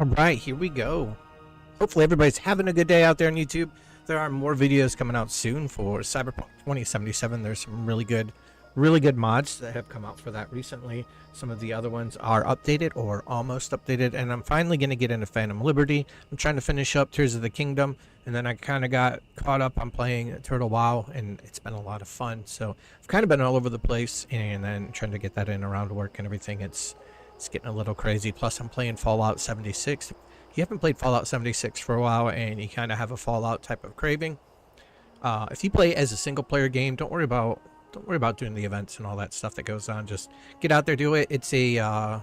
All right, here we go. Hopefully everybody's having a good day out there on YouTube. There are more videos coming out soon for Cyberpunk 2077. There's some really good mods that have come out for that recently. Some of the other ones are updated or almost updated, and I'm finally going to get into Phantom Liberty. I'm trying to finish up Tears of the Kingdom, and then I kind of got caught up on playing Turtle WoW, and it's been a lot of fun. So I've kind of been all over the place, and then trying to get that in around work and everything. It's getting a little crazy. Plus, I'm playing Fallout 76. If you haven't played Fallout 76 for a while and you kind of have a Fallout type of craving, if you play as a single player game, don't worry about doing the events and all that stuff that goes on. Just get out there, do it. It's a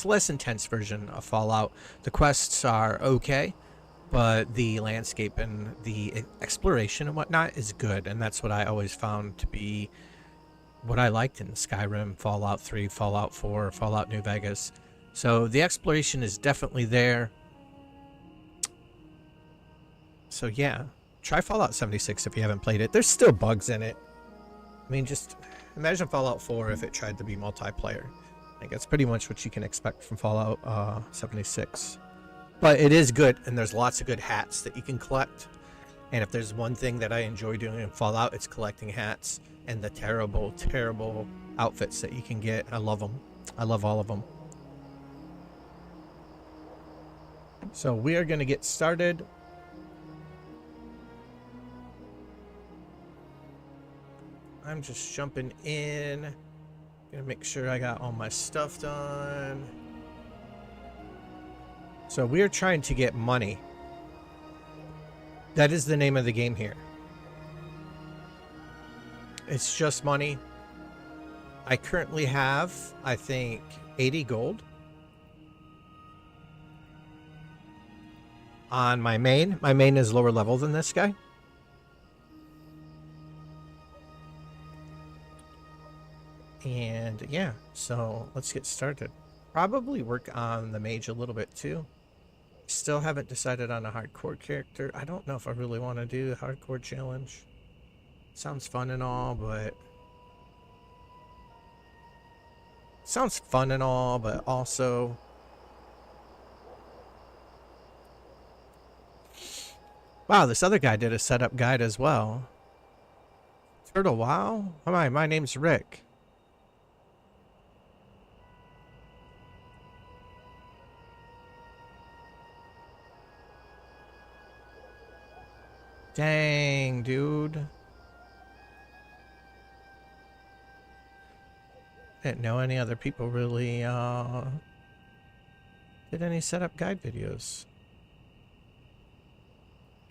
less intense version of Fallout. The quests are okay, but the landscape and the exploration and whatnot is good, and that's what I always found to be what I liked in Skyrim, Fallout 3, Fallout 4, Fallout New Vegas. So the exploration is definitely there. So yeah, try Fallout 76 if you haven't played it. There's still bugs in it. I mean, just imagine Fallout 4 if it tried to be multiplayer. Like, that's pretty much what you can expect from Fallout 76. But it is good, and there's lots of good hats that you can collect. And if there's one thing that I enjoy doing in Fallout, it's collecting hats and the terrible, terrible outfits that you can get. I love them. I love all of them. So we are going to get started. I'm just jumping in. Gonna make sure I got all my stuff done. So we are trying to get money. That is the name of the game here. It's just money. I currently have, I think, 80 gold on my main. My main is lower level than this guy. And yeah, so let's get started. Probably work on the mage a little bit too. Still haven't decided on a hardcore character. I don't know if I really want to do the hardcore challenge. Sounds fun and all, but also wow, this other guy did a setup guide as well. Turtle WoW? Hi, my name's Rick. Dang, dude. Didn't know any other people really did any setup guide videos.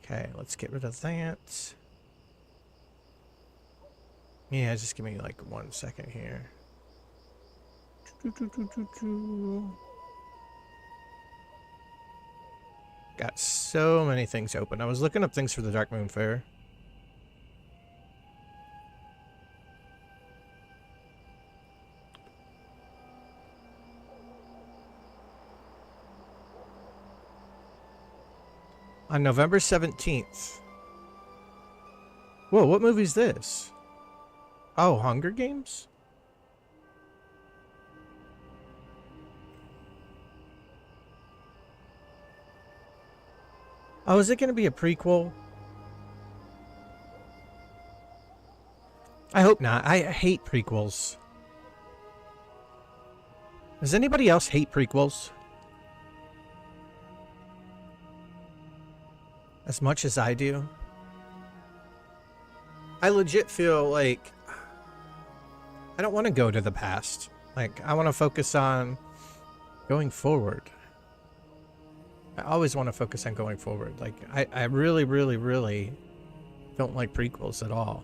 Okay, let's get rid of that. Yeah, just give me like 1 second here. Got so many things open. I was looking up things for the Dark Moon Fair. On November 17th. Whoa, what movie's this? Oh, Hunger Games? Oh, is it going to be a prequel? I hope not. I hate prequels. Does anybody else hate prequels? As much as I do? I legit feel like I don't want to go to the past. Like, I want to focus on going forward. I always want to focus on going forward. Like, I really, really, really don't like prequels at all.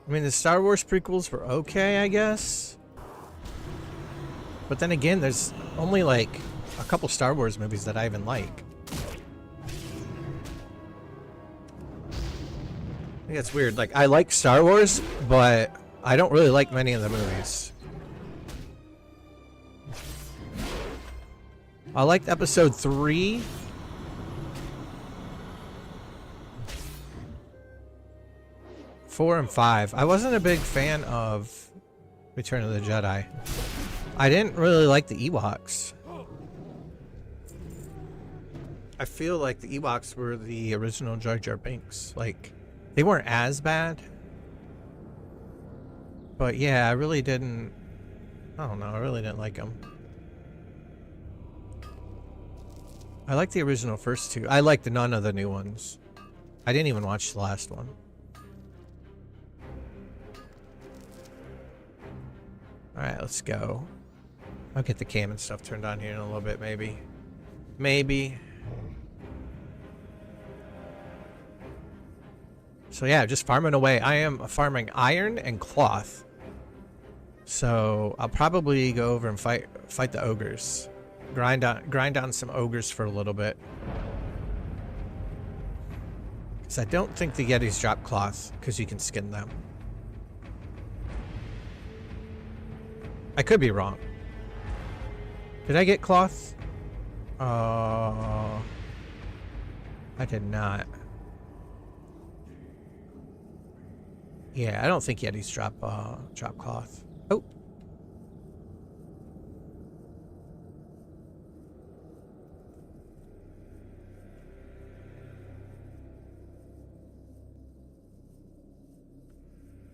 I mean, the Star Wars prequels were okay, I guess. But then again, there's only like a couple Star Wars movies that I even like. I think it's weird. Like, I like Star Wars, but I don't really like many of the movies. I liked episode 3. 4 and 5. I wasn't a big fan of Return of the Jedi. I didn't really like the Ewoks. I feel like the Ewoks were the original Jar Jar Binks. Like, they weren't as bad. But yeah, I really didn't... I don't know, I really didn't like them. I like the original first two. I liked none of the new ones. I didn't even watch the last one. Alright, let's go. I'll get the cam and stuff turned on here in a little bit, maybe. Maybe. So yeah, just farming away. I am farming iron and cloth. So I'll probably go over and fight the ogres. Grind on some ogres for a little bit. Because I don't think the Yetis drop cloth, because you can skin them. I could be wrong. Did I get cloth? I did not. Yeah, I don't think Yetis drop cloth. Oh.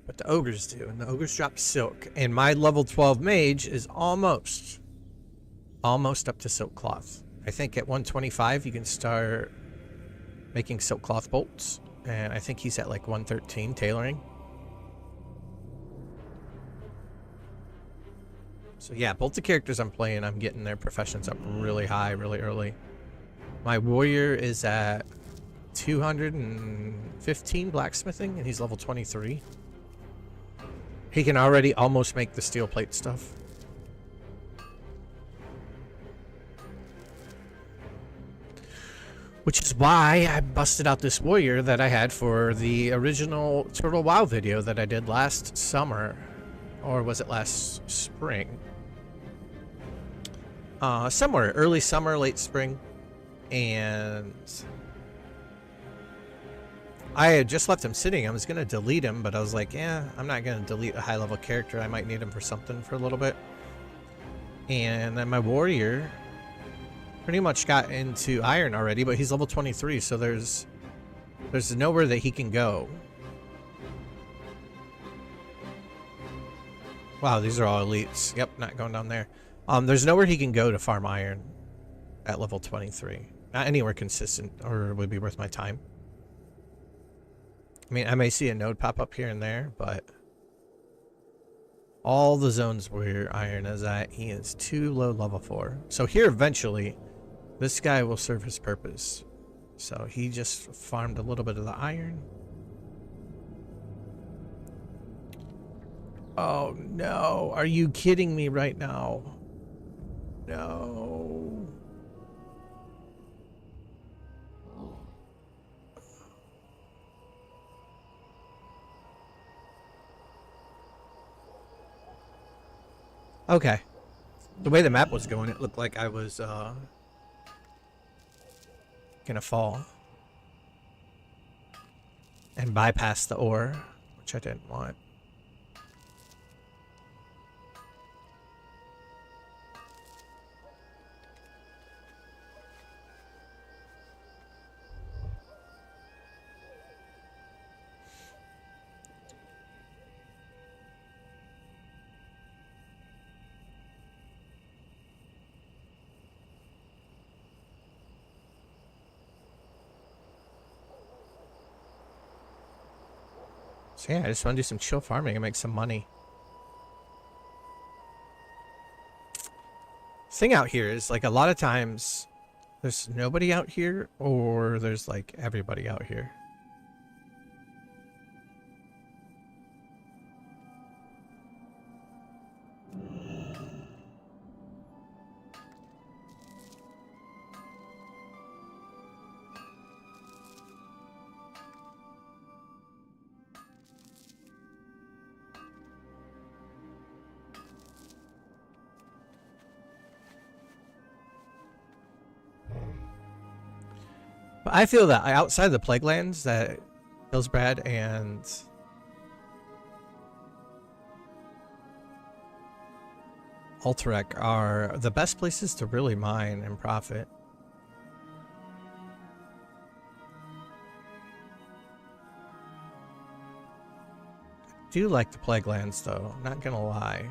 But the ogres do, and the ogres drop silk. And my level 12 mage is almost up to silk cloth. I think at 125 you can start making silk cloth bolts. And I think he's at like 113 tailoring. So yeah, both the characters I'm playing, I'm getting their professions up really high, really early. My warrior is at 215 blacksmithing, and he's level 23. He can already almost make the steel plate stuff. Which is why I busted out this warrior that I had for the original Turtle WoW video that I did last summer. Or was it last spring? Somewhere early summer, late spring. And I had just left him sitting. I was going to delete him, but I was like, yeah, I'm not going to delete a high level character. I might need him for something for a little bit. And then my warrior pretty much got into iron already, but he's level 23, so there's nowhere that he can go. Wow, these are all elites. Yep, not going down there. There's nowhere he can go to farm iron at level 23. Not anywhere consistent or would be worth my time. I mean, I may see a node pop up here and there, but all the zones where iron is at, he is too low level 4. So here eventually, this guy will serve his purpose. So he just farmed a little bit of the iron. Oh no, are you kidding me right now? No. Okay. The way the map was going, it looked like I was gonna fall and bypass the ore, which I didn't want. So yeah, I just want to do some chill farming and make some money. Thing out here is like a lot of times there's nobody out here or there's like everybody out here. But I feel that outside the Plague Lands, that Hillsbrad and Alterac are the best places to really mine and profit. I do like the Plague Lands though, not gonna lie.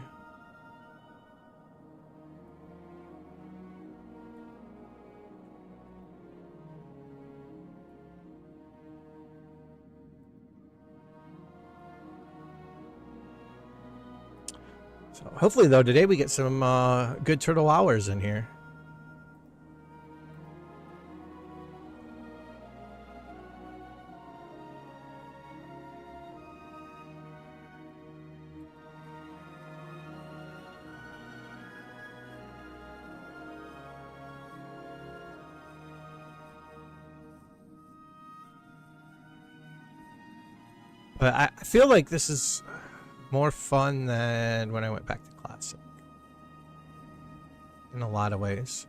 So hopefully though today we get some good turtle hours in here. But I feel like this is more fun than when I went back to Classic. In a lot of ways.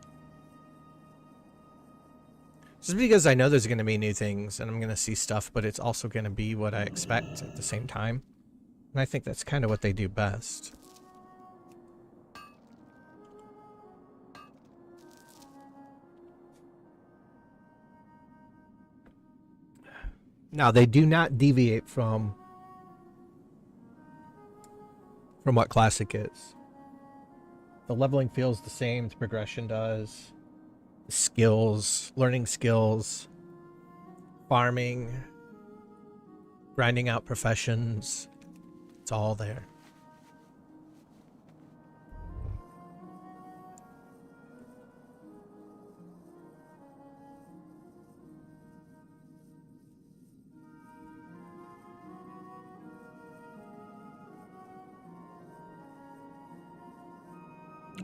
Just because I know there's going to be new things and I'm going to see stuff, but it's also going to be what I expect at the same time. And I think that's kind of what they do best. Now, they do not deviate from what Classic is. The leveling feels the same, the progression does. The skills, learning skills, farming, grinding out professions, it's all there.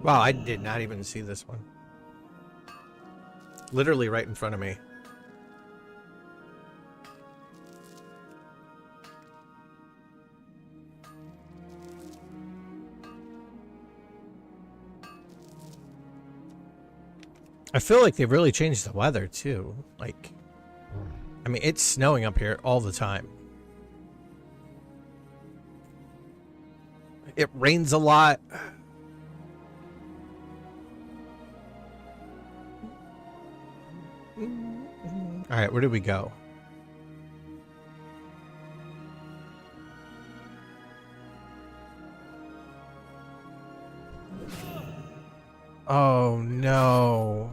Wow, I did not even see this one. Literally right in front of me. I feel like they've really changed the weather too. Like, I mean, it's snowing up here all the time. It rains a lot. All right, where did we go? Oh no.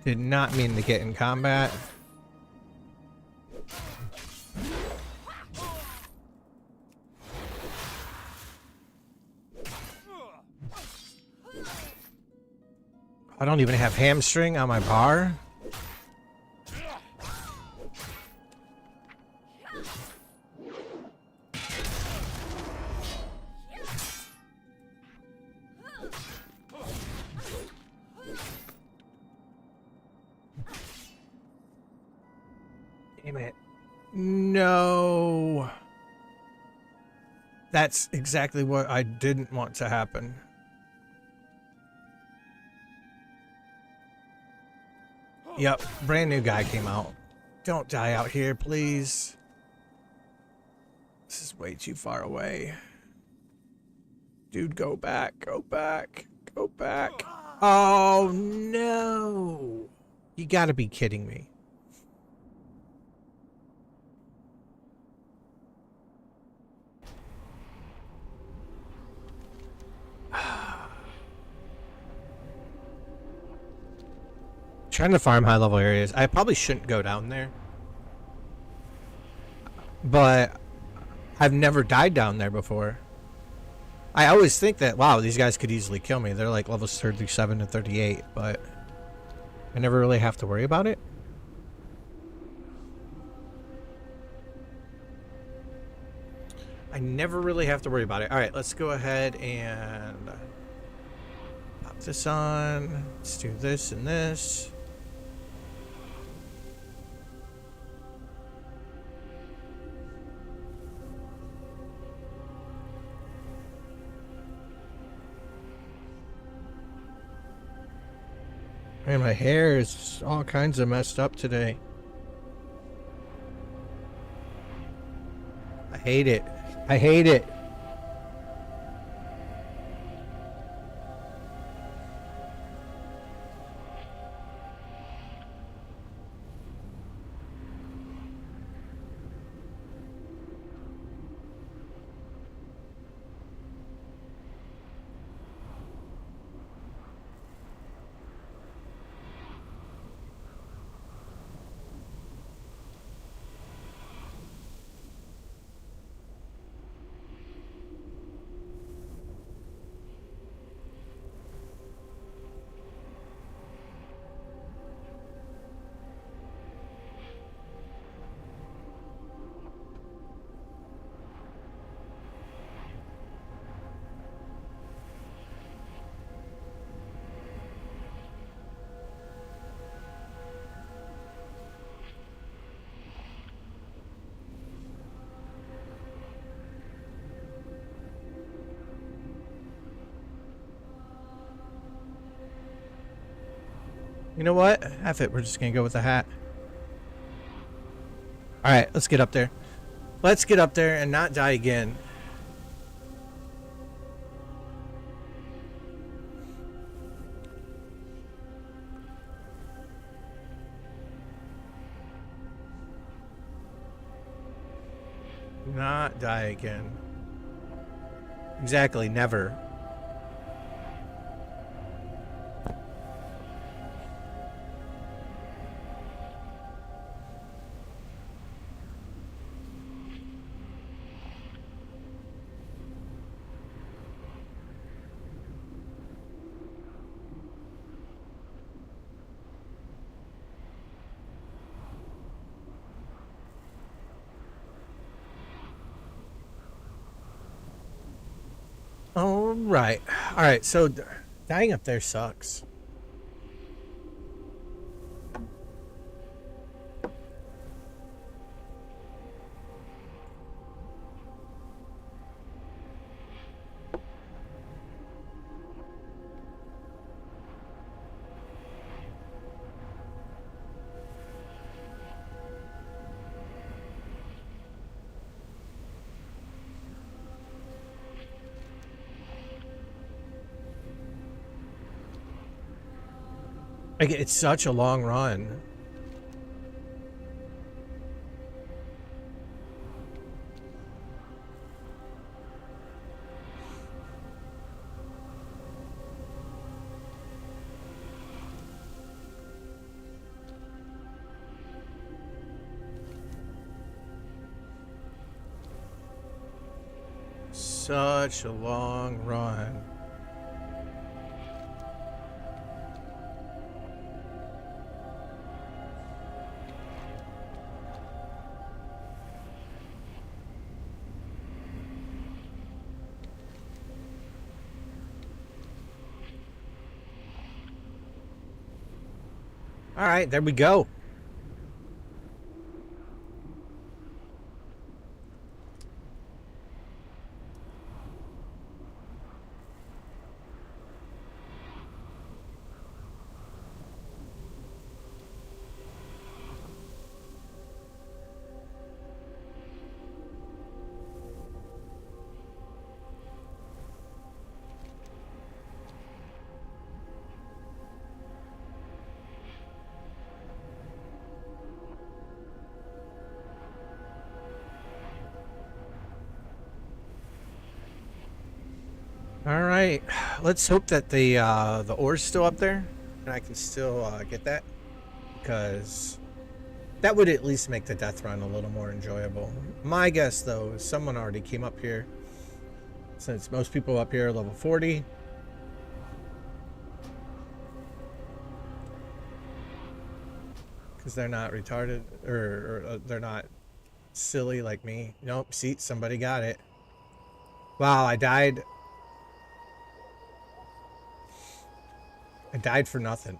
Did not mean to get in combat. I don't even have hamstring on my bar. Damn it. No. That's exactly what I didn't want to happen. Yep, brand new guy came out. Don't die out here, please. This is way too far away. Dude, go back, go back, go back. Oh, no. You gotta be kidding me. Trying to farm high level areas. I probably shouldn't go down there. But I've never died down there before. I always think that, wow, these guys could easily kill me. They're like levels 37 and 38, but I never really have to worry about it. I never really have to worry about it. All right, let's go ahead and pop this on. Let's do this and this. Man, my hair is all kinds of messed up today. hate it. I hate it. You know what? F it. We're just going to go with the hat. Alright, let's get up there. Let's get up there and not die again. Not die again. Exactly, never. Alright. Alright, so dying up there sucks. Like, it's such a long run. Such a long run. All right, there we go. All right, let's hope that the ore's still up there and I can still get that, because that would at least make the death run a little more enjoyable. My guess, though, is someone already came up here, since most people up here are level 40. Because they're not retarded, or they're not silly like me. Nope, see, somebody got it. Wow, I died. I died for nothing.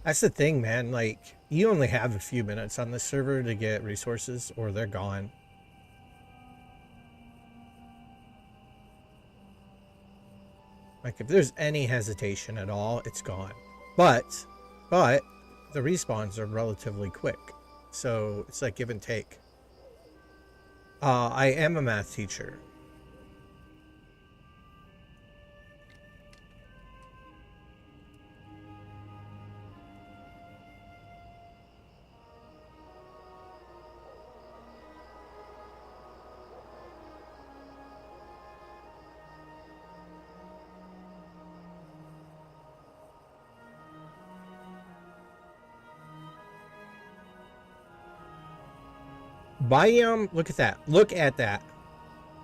That's the thing, man. Like, you only have a few minutes on this server to get resources, or they're gone. Like, if there's any hesitation at all, it's gone. But the respawns are relatively quick. So, it's like give and take. I am a math teacher. Biome, look at that. Look at that.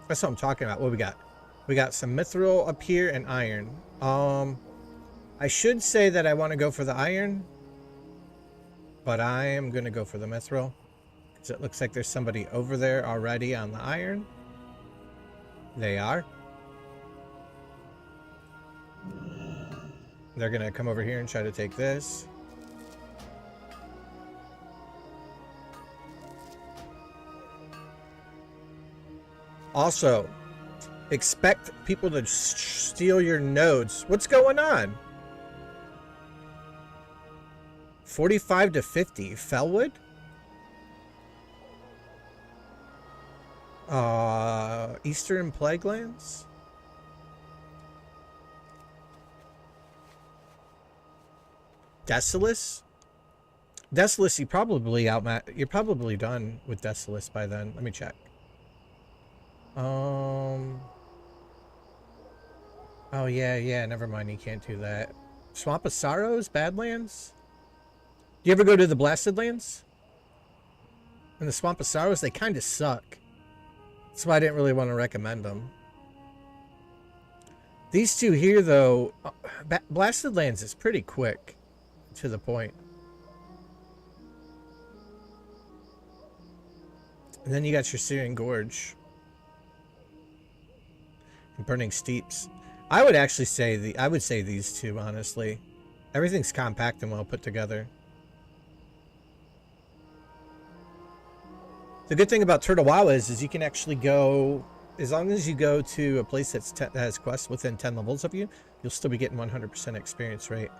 That's what I'm talking about. What we got? We got some mithril up here and iron. I should say that I want to go for the iron, but I am going to go for the mithril because it looks like there's somebody over there already on the iron. They are. They're going to come over here and try to take this. Also, expect people to steal your nodes. What's going on? 45 to 50. Fellwood? Eastern Plaguelands? Desolus? Desolus, you're probably done with Desolus by then. Let me check. Oh yeah, never mind, you can't do that. Swamp of Sorrows, Badlands? Do you ever go to the Blasted Lands? And the Swamp of Sorrows, they kind of suck. That's why I didn't really want to recommend them. These two here, though, Blasted Lands is pretty quick to the point. And then you got your Syrian Gorge. Burning Steeps. I would actually say I would say these two, honestly. Everything's compact and well put together. The good thing about Turtle WoW is you can actually go, as long as you go to a place that has quests within 10 levels of you, you'll still be getting 100% experience rate.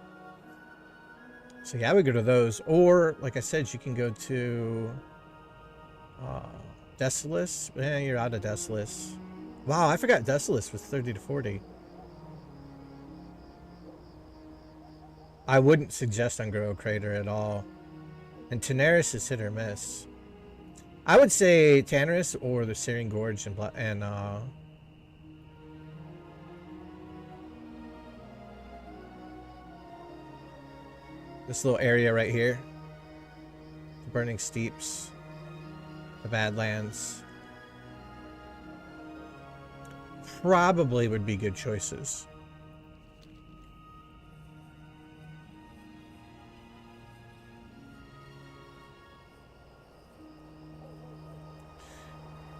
So yeah, I would go to those. Or, like I said, you can go to Desolus. You're out of Desolus. Wow, I forgot Desolus was 30 to 40. I wouldn't suggest Ungrow Crater at all. And Tanaris is hit or miss. I would say Tanaris or the Syrian Gorge and this little area right here. The Burning Steeps. The Badlands. Probably would be good choices.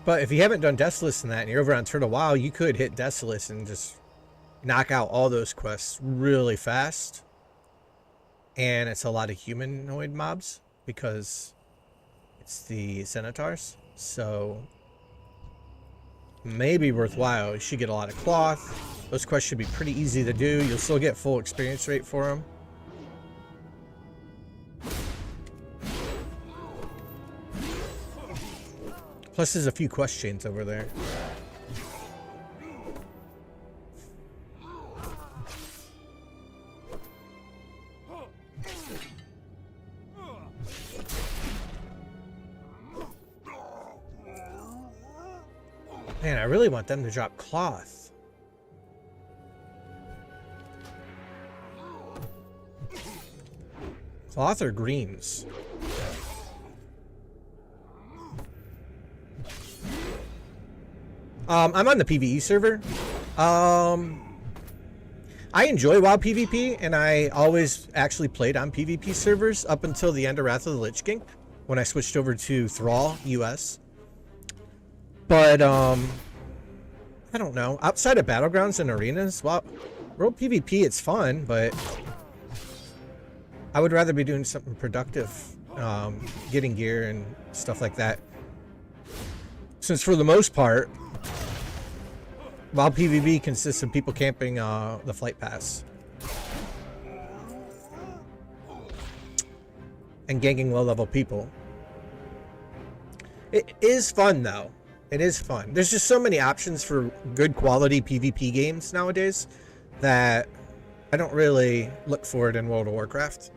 But if you haven't done Desolus in that and you're over on Turtle WoW, you could hit Desolus and just knock out all those quests really fast. And it's a lot of humanoid mobs because it's the Centaurs. So maybe worthwhile. You should get a lot of cloth. Those quests should be pretty easy to do. You'll still get full experience rate for them. Plus there's a few quest chains over there. Man, I really want them to drop cloth. Cloth or greens? I'm on the PvE server. I enjoy WoW PvP, and I always actually played on PvP servers up until the end of Wrath of the Lich King, when I switched over to Thrall US. But, I don't know. Outside of Battlegrounds and Arenas, well, World PvP, it's fun, but I would rather be doing something productive, getting gear and stuff like that. Since for the most part, WoW PvP consists of people camping the flight pass and ganking low-level people. It is fun, though. It is fun. There's just so many options for good quality PvP games nowadays that I don't really look for it in World of Warcraft.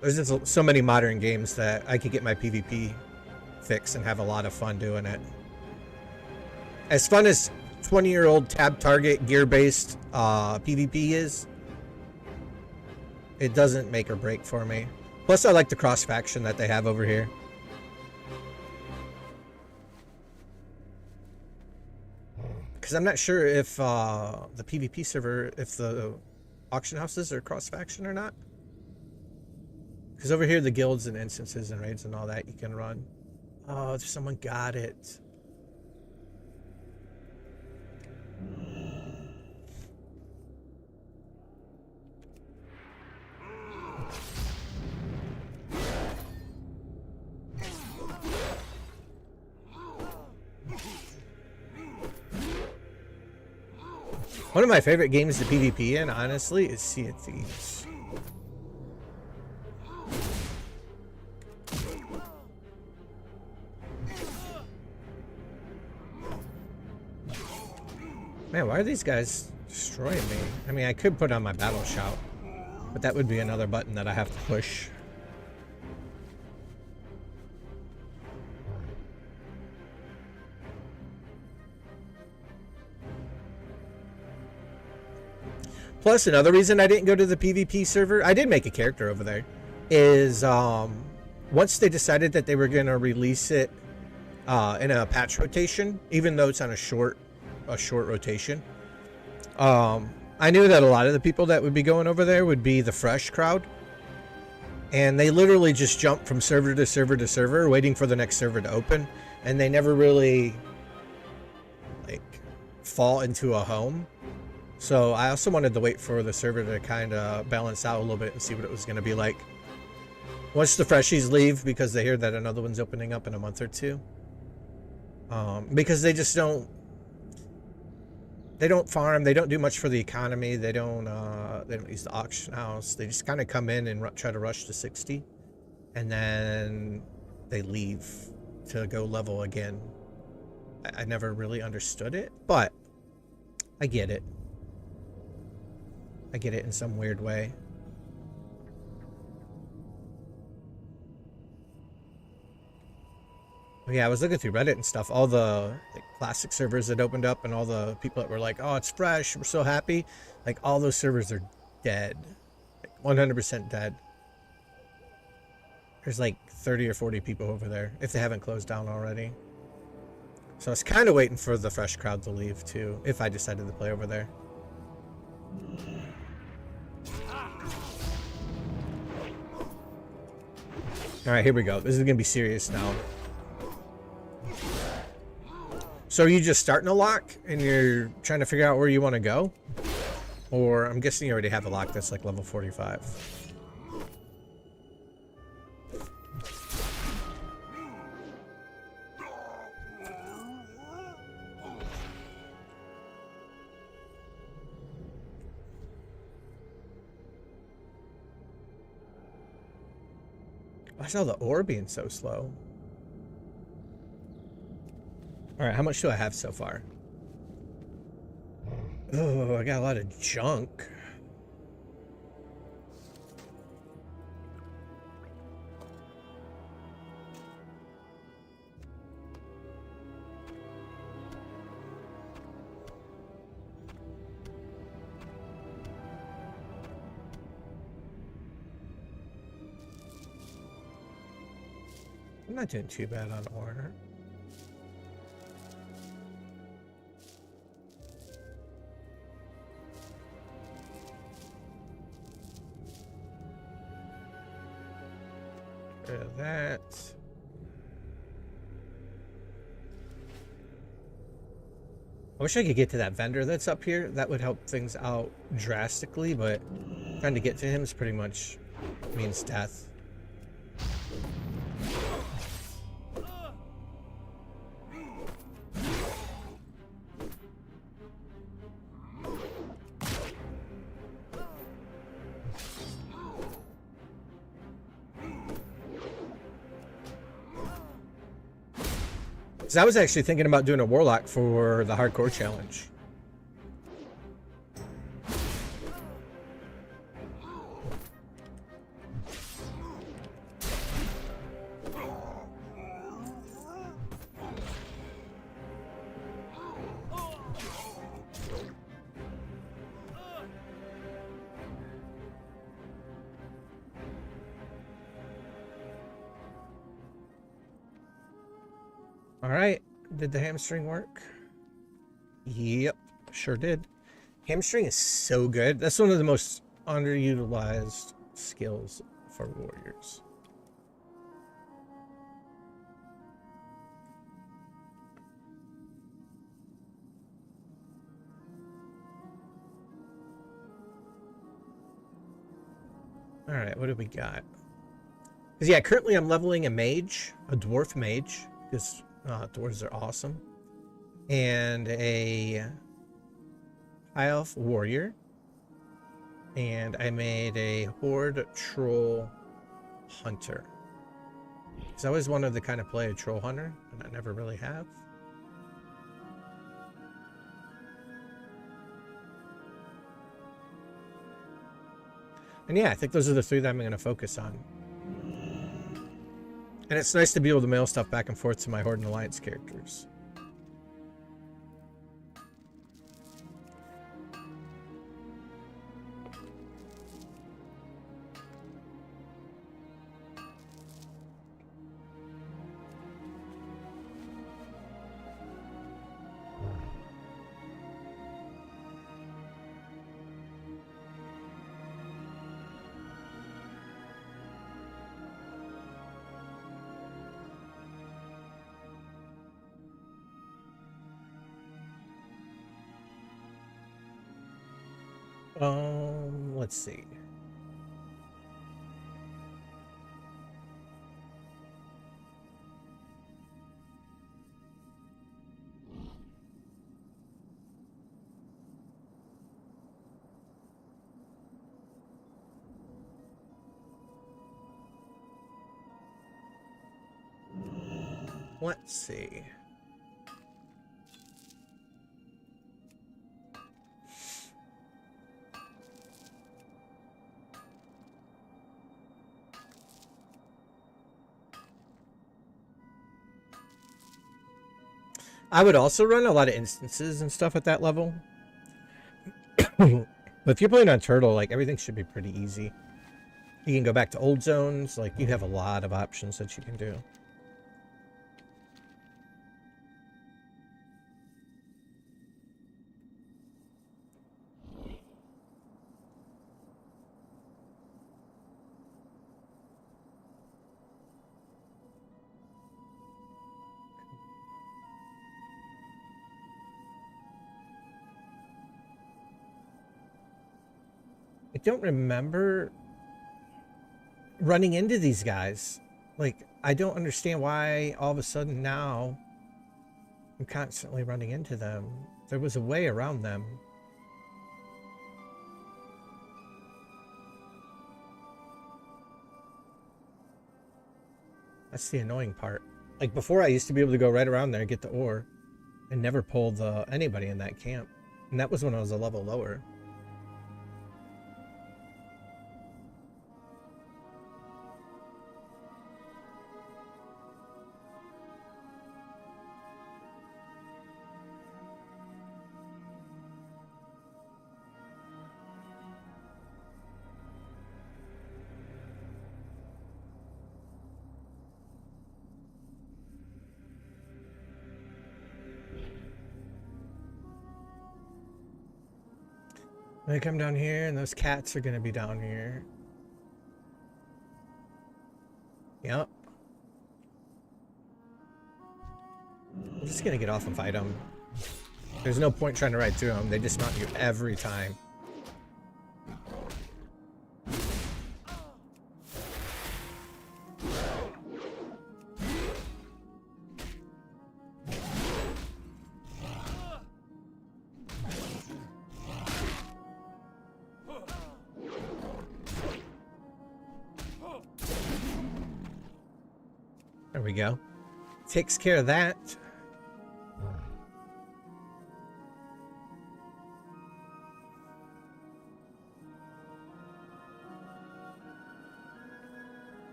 There's just so many modern games that I could get my PvP fix and have a lot of fun doing it. As fun as 20-year-old tab target gear-based PvP is, it doesn't make or break for me. Plus, I like the cross-faction that they have over here. Because I'm not sure if the PvP server, if the auction houses are cross-faction or not. Because over here, the guilds and instances and raids and all that you can run. Oh, someone got it. One of my favorite games to PvP in, honestly, is Sea of Thieves. Man, why are these guys destroying me? I mean, I could put on my battle shout, but that would be another button that I have to push. Plus, another reason I didn't go to the PvP server, I did make a character over there, is once they decided that they were going to release it in a patch rotation, even though it's on a short rotation, I knew that a lot of the people that would be going over there would be the fresh crowd, and they literally just jumped from server to server to server waiting for the next server to open, and they never really like fall into a home. So I also wanted to wait for the server to kind of balance out a little bit and see what it was going to be like once the freshies leave, because they hear that another one's opening up in a month or two. Because they just don't farm, they don't do much for the economy, they don't use the auction house, they just kind of come in and try to rush to 60 and then they leave to go level again. I never really understood it, but I get it. I get it in some weird way. Yeah, I was looking through Reddit and stuff, all the like, classic servers that opened up and all the people that were like, oh, it's fresh, we're so happy. Like, all those servers are dead. Like, 100% dead. There's like 30 or 40 people over there, if they haven't closed down already. So I was kind of waiting for the fresh crowd to leave too, if I decided to play over there. Alright, here we go. This is going to be serious now. So are you just starting a lock and you're trying to figure out where you want to go? Or I'm guessing you already have a lock that's like level 45. I saw the ore being so slow. Alright, how much do I have so far? Oh, I got a lot of junk. I'm not doing too bad on ore. That. I wish I could get to that vendor that's up here. That would help things out drastically, but trying to get to him is pretty much means death. So I was actually thinking about doing a warlock for the hardcore challenge. All right, did the hamstring work? Yep, sure did. Hamstring is so good. That's one of the most underutilized skills for warriors. All right, what do we got? Because yeah, currently I'm leveling a mage, a dwarf mage, because dwarves are awesome, and a high elf warrior, and I made a horde troll hunter. Because I always wanted to kind of play a troll hunter, and I never really have. And yeah, I think those are the three that I'm going to focus on. And it's nice to be able to mail stuff back and forth to my Horde and Alliance characters. Let's see. Let's see. I would also run a lot of instances and stuff at that level. But if you're playing on Turtle, like, everything should be pretty easy. You can go back to old zones. Like, you have a lot of options that you can do. I don't remember running into these guys. Like, I don't understand why all of a sudden now I'm constantly running into them. There was a way around them. That's the annoying part. Like, before I used to be able to go right around there and get the ore and never pull anybody in that camp. And that was when I was a level lower. They come down here, and those cats are gonna be down here. Yep. I'm just gonna get off and fight them. There's no point trying to ride through them. They dismount you every time. There we go. Takes care of that.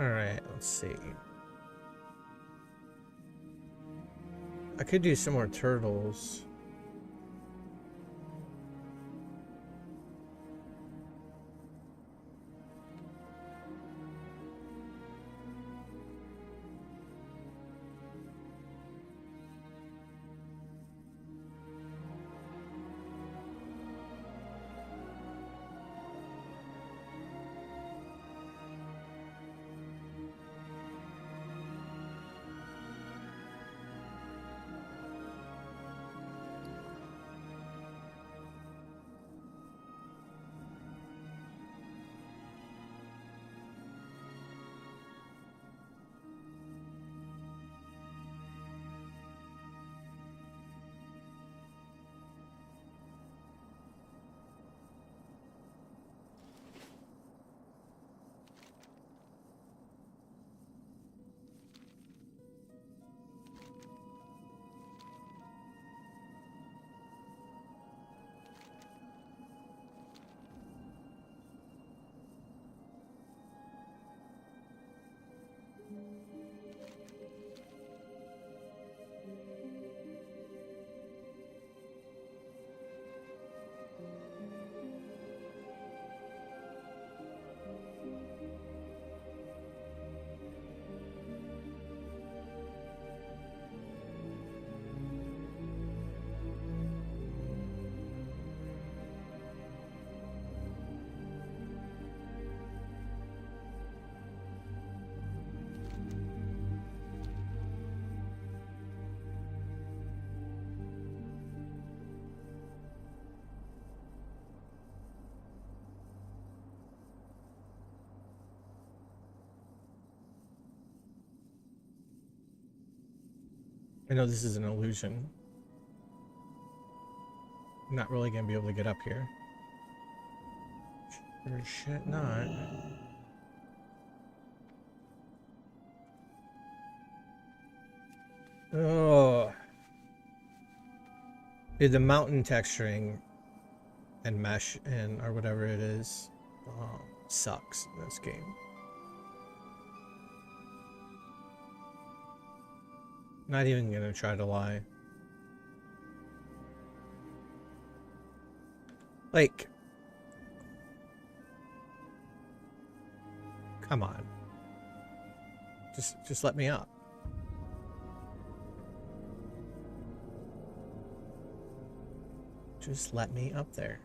Alright, let's see. I could do some more turtles. I know this is an illusion. I'm not really gonna be able to get up here. Sure as shit not. Oh. Dude, the mountain texturing and mesh and or whatever it is sucks in this game. Not even gonna try to lie. Like, come on. Just let me up. Just let me up there.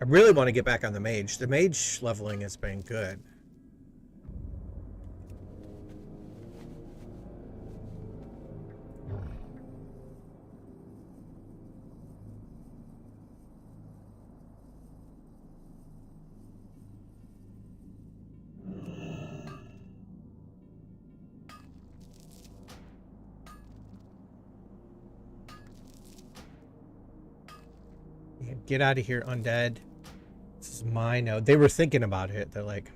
I really want to get back on the mage. The mage leveling has been good. Get out of here, undead. This is my node. They were thinking about it. They're like,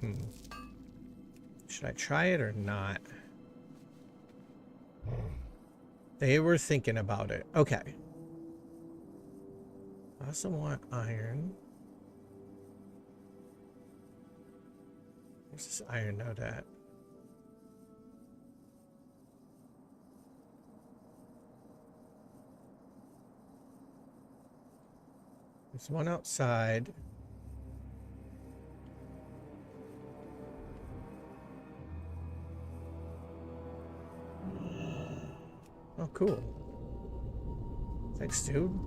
should I try it or not? They were thinking about it. Okay. I also want iron. Where's this iron node at? There's one outside. Oh, cool. Thanks, dude.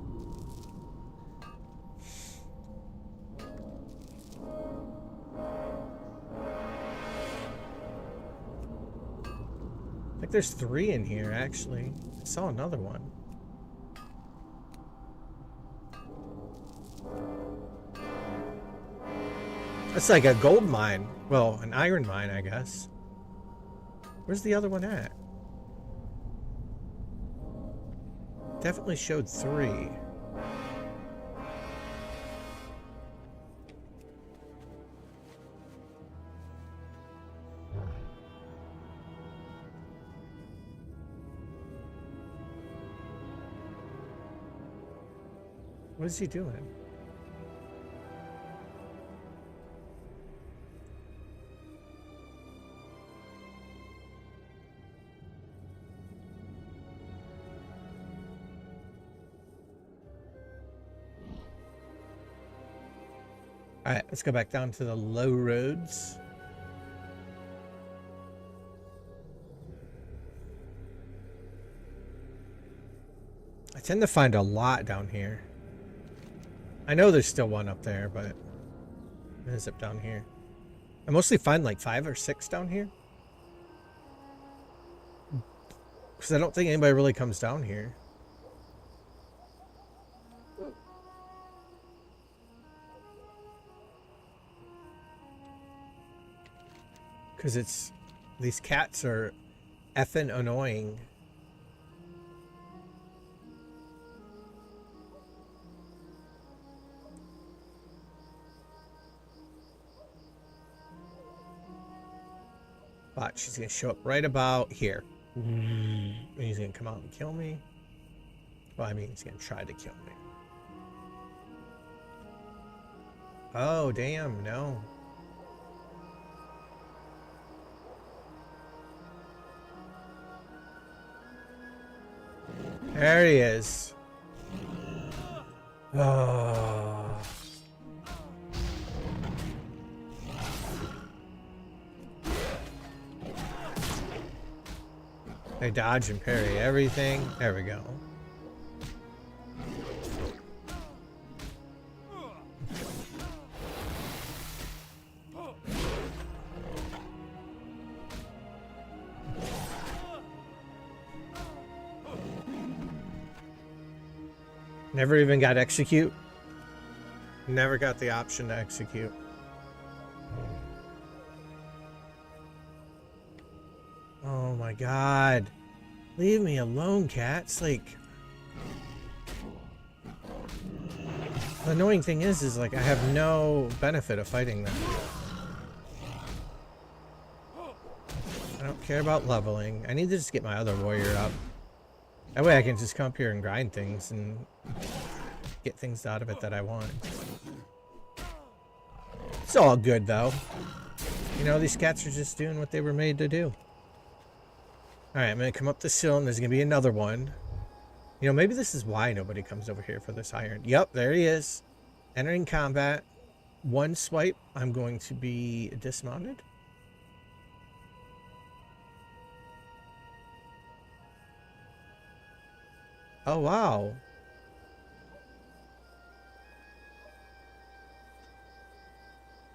I think there's 3 in here, actually. I saw another one. It's like a gold mine. Well, an iron mine, I guess. Where's the other one at? Definitely showed 3. What is he doing? Alright, let's go back down to the low roads. I tend to find a lot down here. I know there's still one up there, but I'm gonna zip down here. I mostly find like 5 or 6 down here. Because I don't think anybody really comes down here. Because these cats are effing annoying. But she's gonna show up right about here. And he's gonna come out and kill me. Well, I mean, he's gonna try to kill me. Oh, damn, no. There he is. Oh. They dodge and parry everything. There we go. Never even got execute. Never got the option to execute. Oh my god. Leave me alone, cats. Like, the annoying thing is like I have no benefit of fighting them. I don't care about leveling. I need to just get my other warrior up. That way I can just come up here and grind things and get things out of it that I want. It's all good though. You know, these cats are just doing what they were made to do. Alright, I'm going to come up this hill and there's going to be another one. You know, maybe this is why nobody comes over here for this iron. Yep, there he is. Entering combat. One swipe, I'm going to be dismounted. Oh, wow.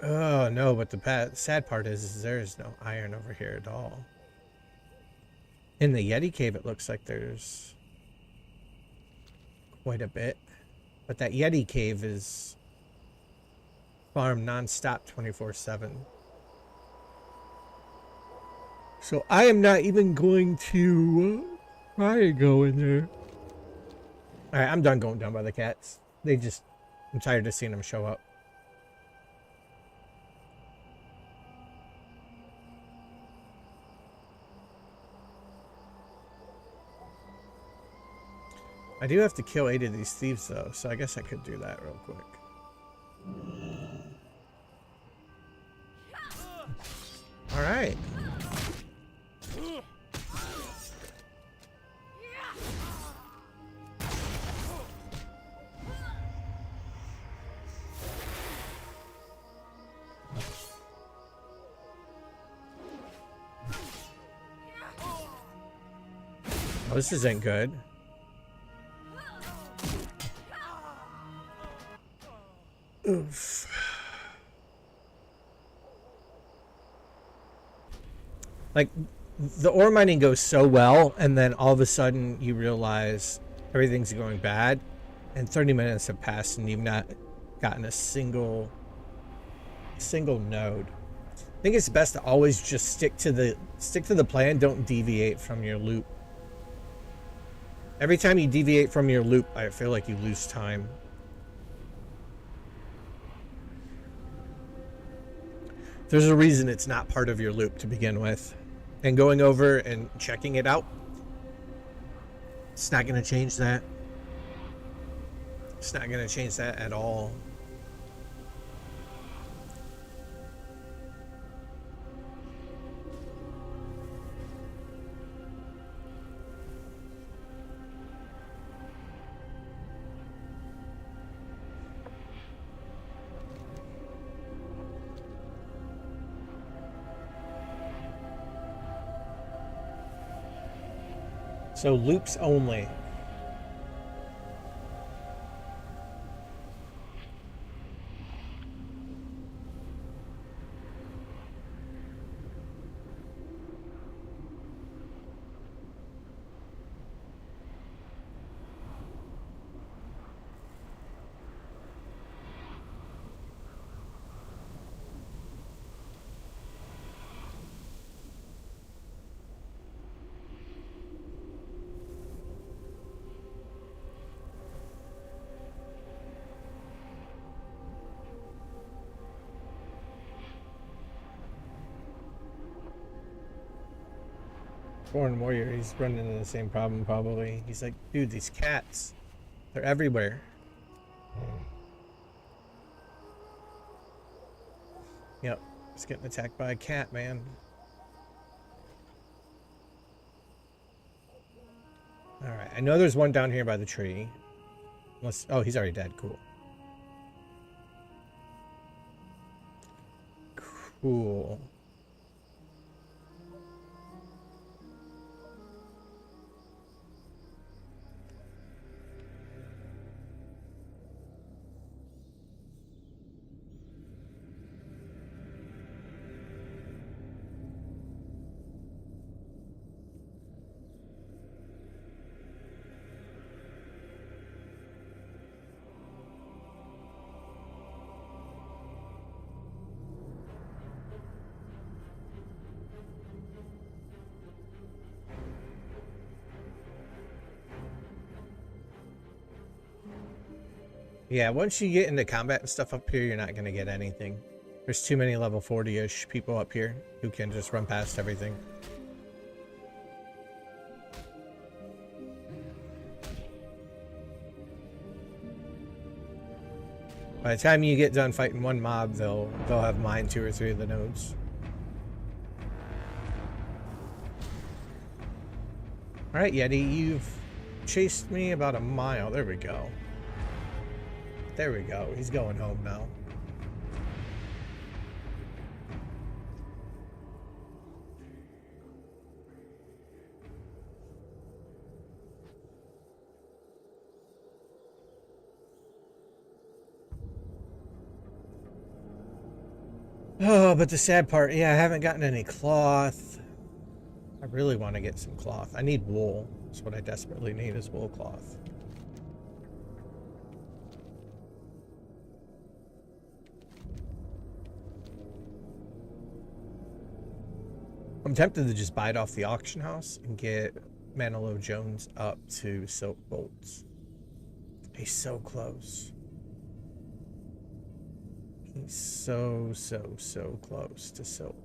Oh, no, but the sad part is there's no iron over here at all. In the Yeti cave, it looks like there's quite a bit. But that Yeti cave is farmed non-stop 24/7. So I am not even going to try to go in there. Alright, I'm done going down by the cats. I'm tired of seeing them show up. I do have to kill 8 of these thieves though, so I guess I could do that real quick. Alright. Oh, this isn't good. Oof. Like, the ore mining goes so well, and then all of a sudden you realize everything's going bad, and 30 minutes have passed and you've not gotten a single node. I think it's best to always just stick to the plan. Don't deviate from your loop. Every time you deviate from your loop, I feel like you lose time. There's a reason it's not part of your loop to begin with. And going over and checking it out, it's not going to change that. It's not going to change that at all. So loops only. Foreign warrior, he's running into the same problem probably. He's like, dude, these cats, they're everywhere. Yep, he's getting attacked by a cat, man. Alright, I know there's one down here by the tree. Unless, oh, he's already dead, cool. Cool. Yeah, once you get into combat and stuff up here, you're not going to get anything. There's too many level 40-ish people up here who can just run past everything. By the time you get done fighting one mob, they'll have mined 2 or 3 of the nodes. Alright, Yeti, you've chased me about a mile. There we go. There we go. He's going home now. Oh, but the sad part, yeah, I haven't gotten any cloth. I really want to get some cloth. I need wool. That's what I desperately need, is wool cloth. I'm tempted to just buy it off the auction house and get Manilow Jones up to Silk Bolts. He's so close. He's so close to Silk.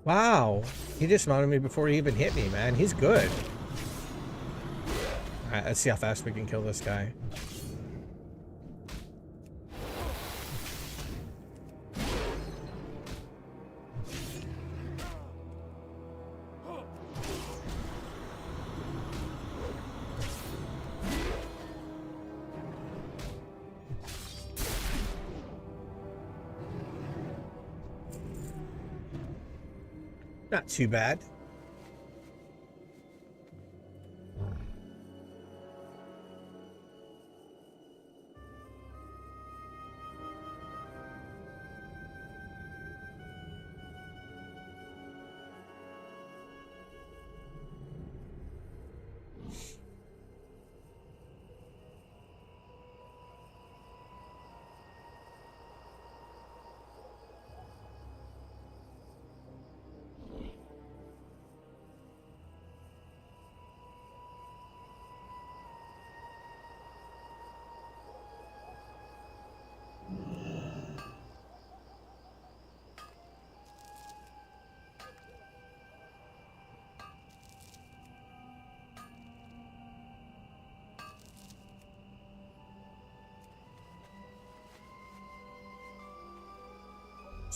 Wow, he dismounted me before he even hit me, man. He's good. Alright, let's see how fast we can kill this guy. Not too bad.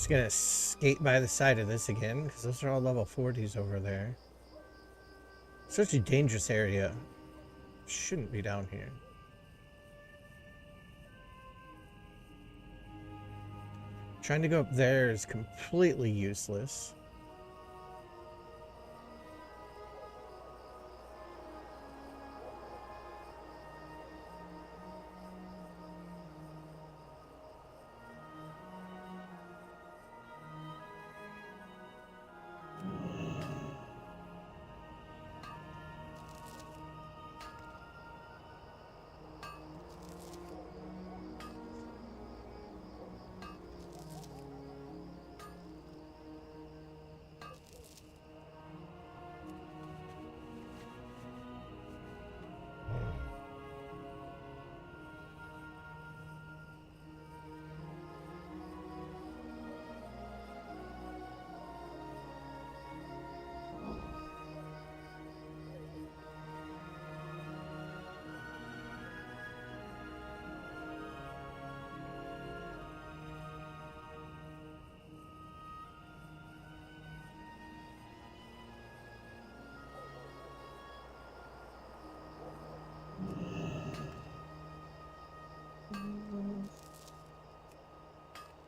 Just gonna skate by the side of this again, because those are all level 40s over there. Such a dangerous area. Shouldn't be down here. Trying to go up there is completely useless.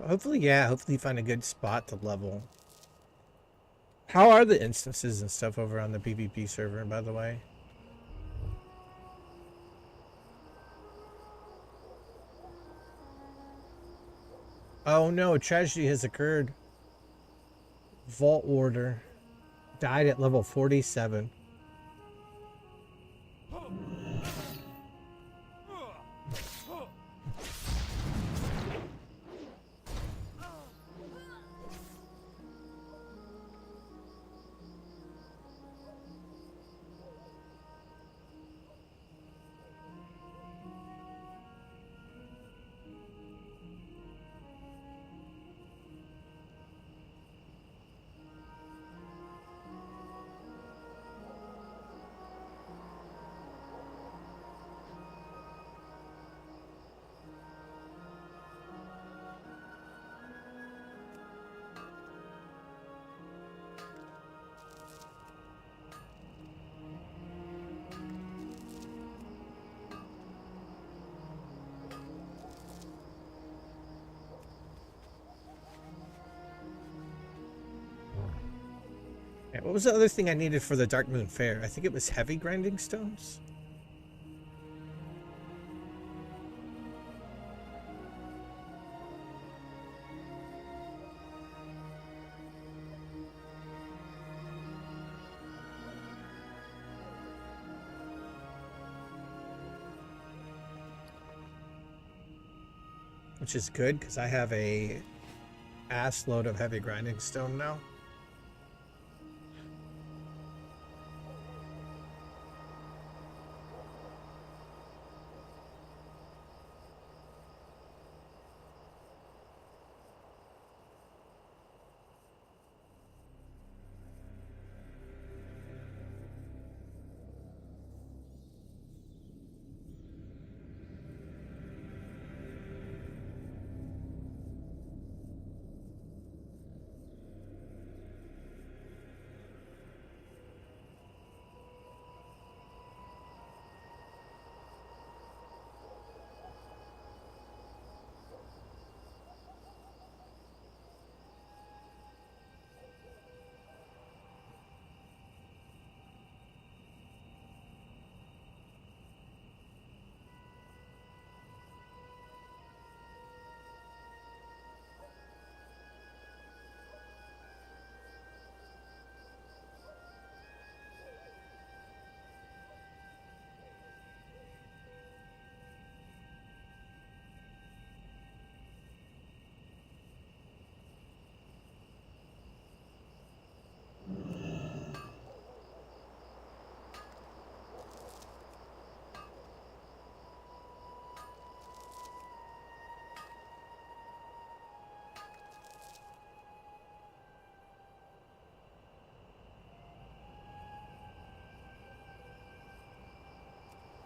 Hopefully, yeah, hopefully you find a good spot to level. How are the instances and stuff over on the PvP server, by the way? Oh no, a tragedy has occurred. Vault Warder died at level 47. Yeah, what was the other thing I needed for the Dark Moon Fair? I think it was heavy grinding stones. Which is good because I have a ass load of heavy grinding stone now.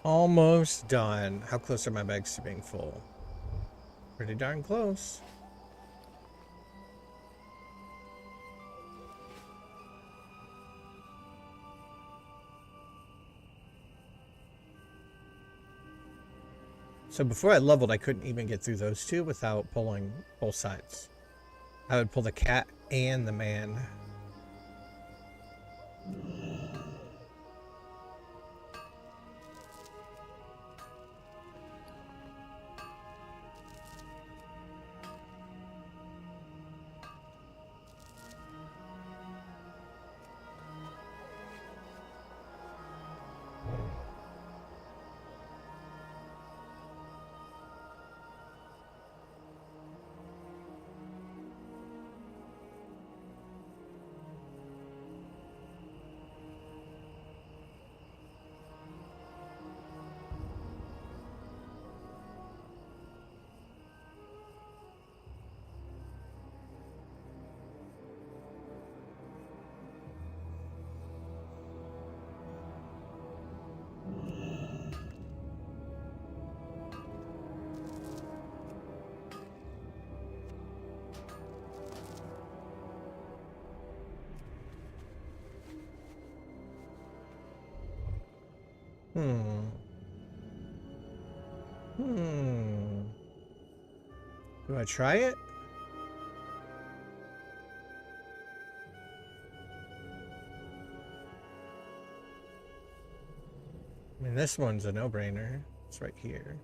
Almost done. How close are my bags to being full? Pretty darn close. So before I leveled, I couldn't even get through those two without pulling both sides. I would pull the cat and the man. Do I try it? I mean, this one's a no-brainer. It's right here.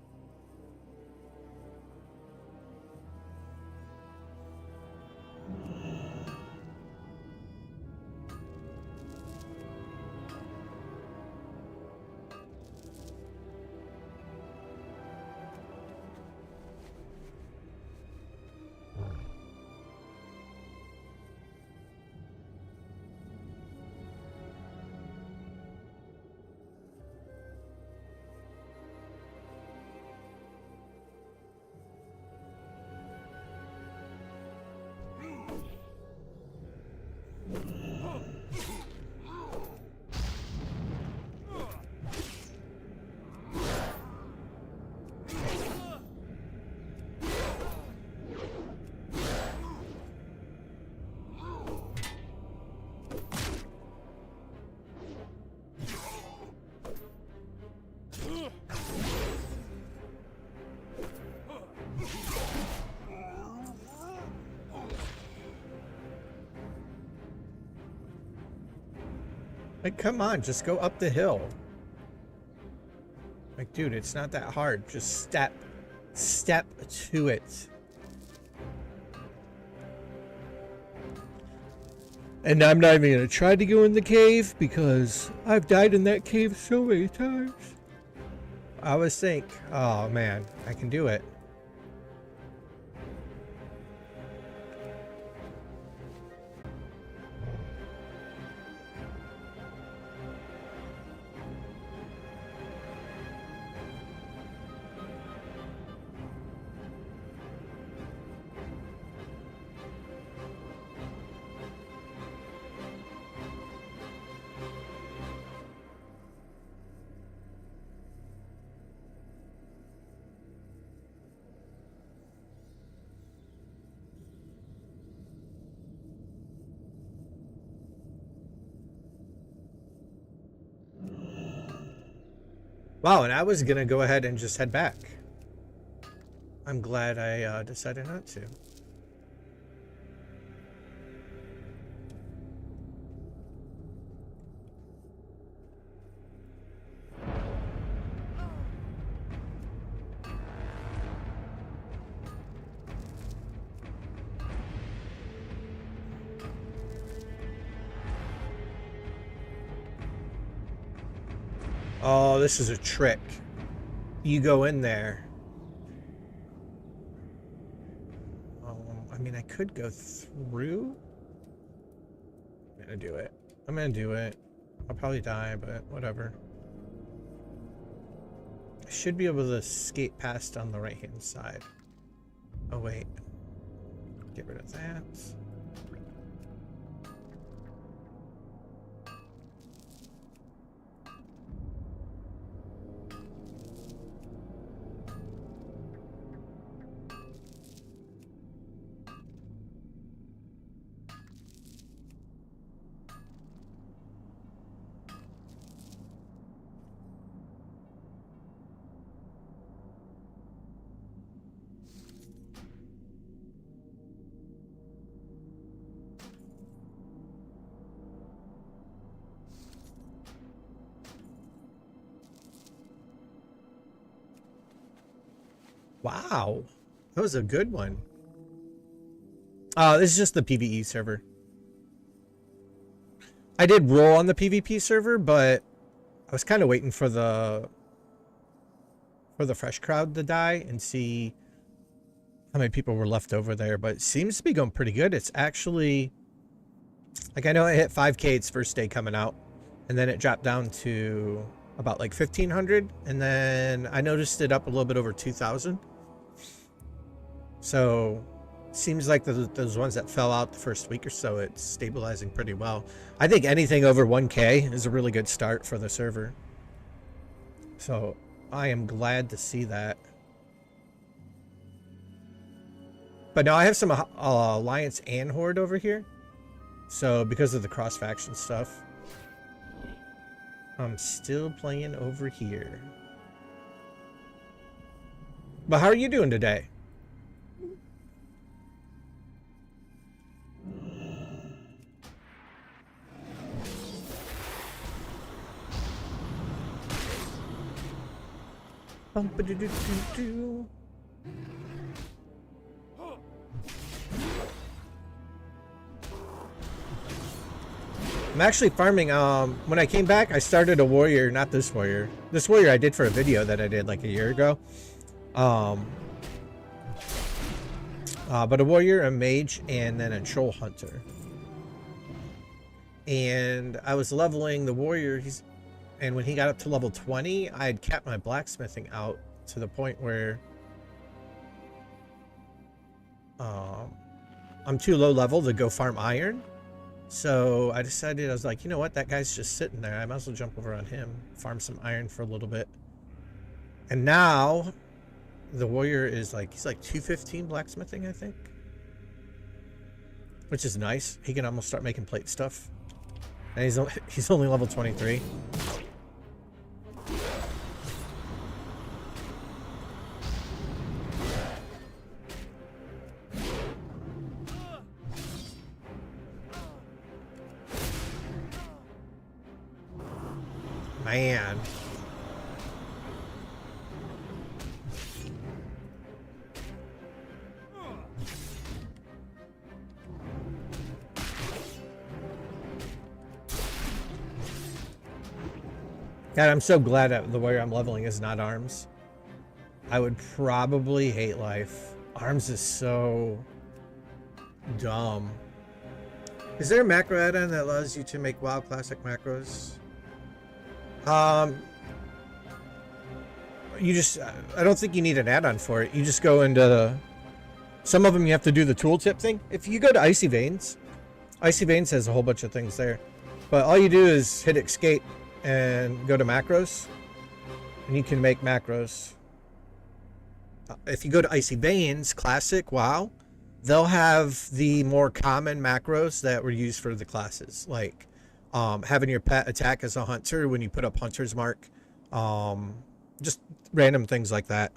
Like, come on, just go up the hill. Like, dude, it's not that hard. Just step to it. And I'm not even gonna try to go in the cave because I've died in that cave so many times. I always think, oh man, I can do it. Wow, and I was gonna go ahead and just head back. I'm glad I decided not to. Oh, this is a trick. You go in there. I mean, I could go through. I'm gonna do it. I'm gonna do it. I'll probably die, but whatever. I should be able to skate past on the right-hand side. Oh, wait. Get rid of that. Wow. That was a good one. This is just the PvE server. I did roll on the PvP server, but I was kind of waiting for the fresh crowd to die and see how many people were left over there. But it seems to be going pretty good. It's actually, like, I know I hit 5K its first day coming out, and then it dropped down to about like 1,500, and then I noticed it up a little bit over 2,000. So seems like those ones that fell out the first week or so, it's stabilizing pretty well. I think anything over 1K is a really good start for the server. So I am glad to see that. But now I have some Alliance and Horde over here. So because of the cross-faction stuff, I'm still playing over here. But how are you doing today? Bum-ba-do-do-do-do. I'm actually farming. When I came back, I started a warrior, not this warrior. This warrior I did for a video that I did like a year ago. But a warrior, a mage, and then a troll hunter. And I was leveling the warrior. And when he got up to level 20, I had capped my blacksmithing out to the point where I'm too low level to go farm iron. So I decided, I was like, you know what? That guy's just sitting there. I might as well jump over on him, farm some iron for a little bit. And now the warrior is like, he's like 215 blacksmithing, I think. Which is nice. He can almost start making plate stuff. And he's only level 23. Man. God, I'm so glad that the warrior I'm leveling is not arms. I would probably hate life. Arms is so dumb. Is there a macro add-on that allows you to make WoW classic macros? You just, I don't think you need an add-on for it. You just go into some of them you have to do the tooltip thing. If you go to Icy Veins has a whole bunch of things there. But all you do is hit escape and go to macros, and you can make macros. If you go to Icy Veins Classic WoW, they'll have the more common macros that were used for the classes, like having your pet attack as a hunter when you put up hunter's mark, just random things like that.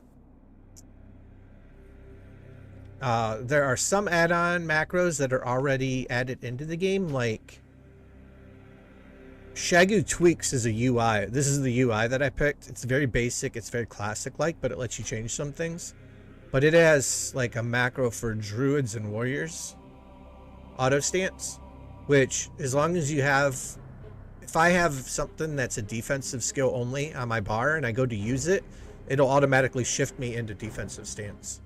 There are some add-on macros that are already added into the game, like Shagu Tweaks is a UI. This is the UI that I picked. It's very basic, it's very classic-like, but it lets you change some things. But it has like a macro for druids and warriors auto stance, which as long as you have, if I have something that's a defensive skill only on my bar and I go to use it, it'll automatically shift me into defensive stance.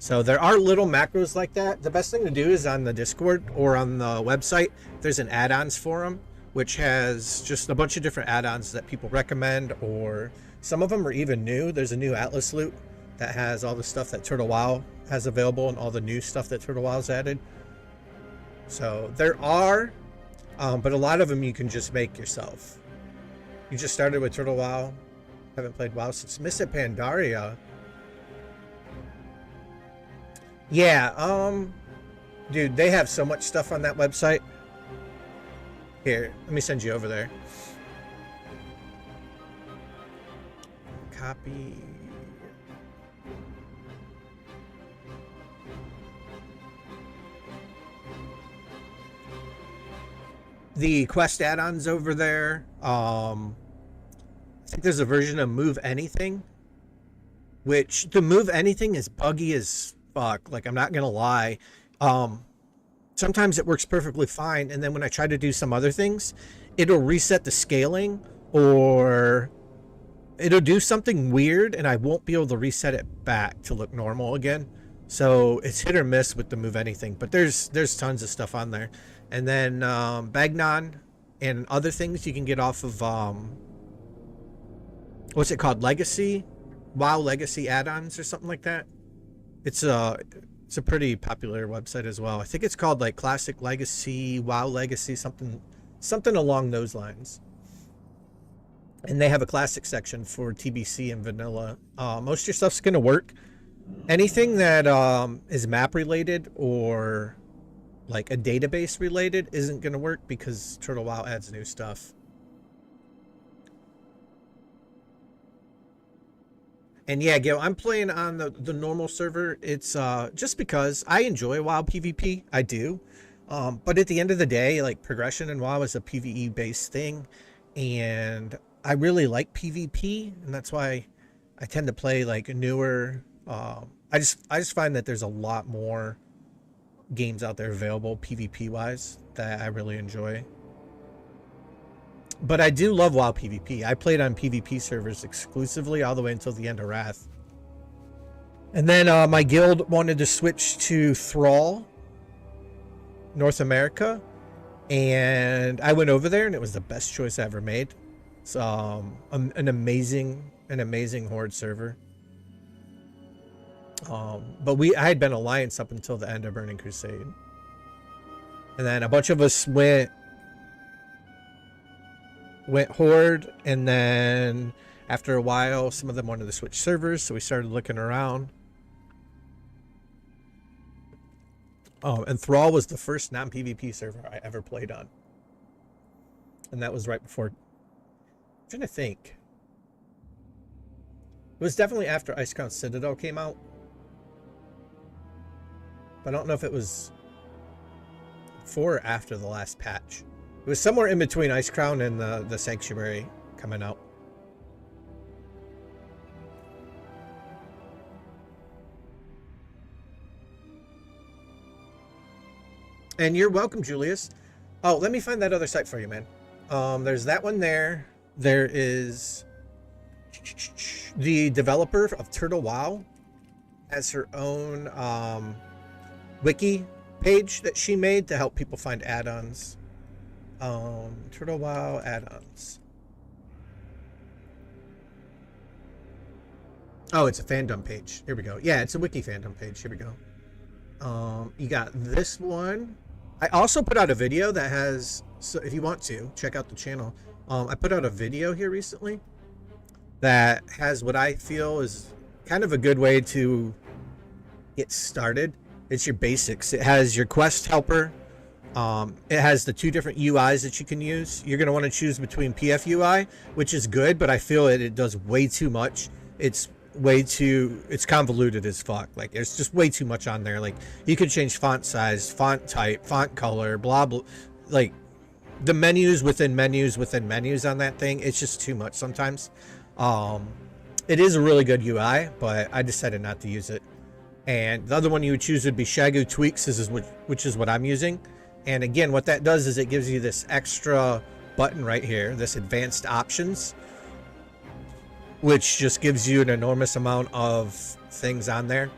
So there are little macros like that. The best thing to do is on the Discord or on the website, there's an add-ons forum, which has just a bunch of different add-ons that people recommend, or some of them are even new. There's a new Atlas loot that has all the stuff that Turtle WoW has available and all the new stuff that Turtle WoW's added. So there are, but a lot of them you can just make yourself. You just started with Turtle WoW, haven't played WoW since Miss at Pandaria. Yeah, dude, they have so much stuff on that website. Here, let me send you over there. Copy. The quest add-ons over there. think there's a version of Move Anything, which the Move Anything is buggy as fuck. Like, I'm not gonna lie. Sometimes it works perfectly fine, and then when I try to do some other things, it'll reset the scaling, or it'll do something weird, and I won't be able to reset it back to look normal again. So it's hit or miss with the Move Anything, but there's tons of stuff on there. And then Bagnon and other things you can get off of what's it called, Legacy, WoW Legacy add-ons or something like that. It's a pretty popular website as well. I think it's called like Classic Legacy, WoW Legacy, something along those lines. And they have a classic section for TBC and vanilla. Most of your stuff's gonna work. Anything that is map related or like a database related isn't gonna work because Turtle WoW adds new stuff. And yeah, Gil, I'm playing on the normal server. It's just because I enjoy WoW PvP. I do. But at the end of the day, like, progression in WoW is a PvE based thing, and I really like PvP, and that's why I tend to play like newer. I just find that there's a lot more games out there available PvP wise that I really enjoy. But I do love WoW PvP. I played on PvP servers exclusively all the way until the end of Wrath. And then my guild wanted to switch to Thrall, North America, and I went over there, and it was the best choice I ever made. It's an amazing Horde server. But I had been Alliance up until the end of Burning Crusade, and then a bunch of us went Horde, and then after a while some of them wanted to switch servers, so we started looking around. And Thrall was the first non-PvP server I ever played on, and that was right before, I'm trying to think, it was definitely after Icecrown Citadel came out, but I don't know if it was before or after the last patch. It was somewhere in between Icecrown and the Sanctuary coming out. And you're welcome, Julius. Oh, let me find that other site for you, man. There's that one there. There is the developer of Turtle WoW has her own wiki page that she made to help people find add-ons. Turtle WoW add-ons. Oh, it's a fandom page. Here we go. Yeah, it's a wiki fandom page. Here we go. You got this one. I also put out a video that has, so if you want to check out the channel, I put out a video here recently that has what I feel is kind of a good way to get started. It's your basics. It has your quest helper. It has the two different UIs that you can use. You're going to want to choose between PF UI, which is good, but I feel it does way too much. It's convoluted as fuck. Like, there's just way too much on there. Like, you could change font size, font type, font color, blah blah, like the menus within menus within menus on that thing. It's just too much sometimes. It is a really good UI, but I decided not to use it. And the other one you would choose would be Shagu Tweaks, which is what I'm using. And again, what that does is it gives you this extra button right here, this advanced options, which just gives you an enormous amount of things on there.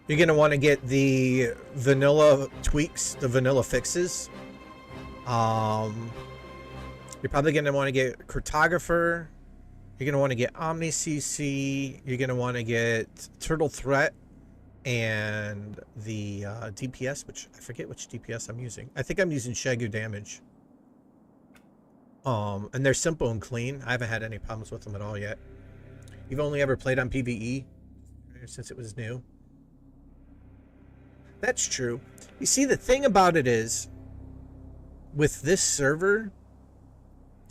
You're going to want to get the vanilla tweaks, the vanilla fixes. You're probably going to want to get Cartographer. You're going to want to get Omni CC. You're going to want to get Turtle Threat and the DPS, which I forget which DPS I'm using. I think I'm using Shagu Damage. And they're simple and clean. I haven't had any problems with them at all yet. You've only ever played on PvE since it was new. That's true. You see, the thing about it is, with this server,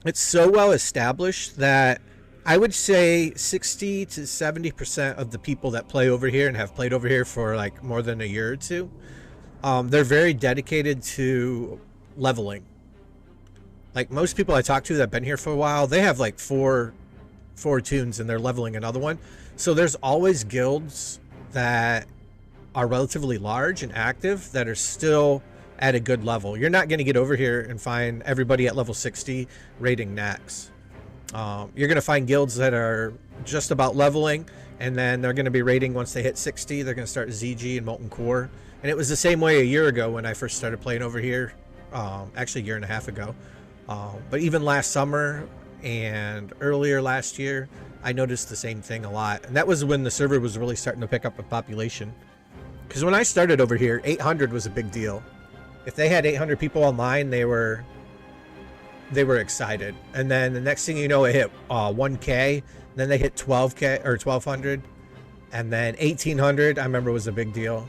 it's so well established that I would say 60 to 70% of the people that play over here and have played over here for like more than a year or two, they're very dedicated to leveling. Like most people I talk to that have been here for a while, they have like four tunes and they're leveling another one. So there's always guilds that are relatively large and active that are still at a good level. You're not going to get over here and find everybody at level 60 raiding Nax. You're going to find guilds that are just about leveling, and then they're going to be raiding once they hit 60. They're going to start ZG and Molten Core. And it was the same way a year ago when I first started playing over here, actually a year and a half ago. But even last summer and earlier last year, I noticed the same thing a lot. And that was when the server was really starting to pick up a population. Because when I started over here, 800 was a big deal. If they had 800 people online, they were excited. And then the next thing you know, it hit 1K. Then they hit 12K or 1200. And then 1800, I remember, was a big deal.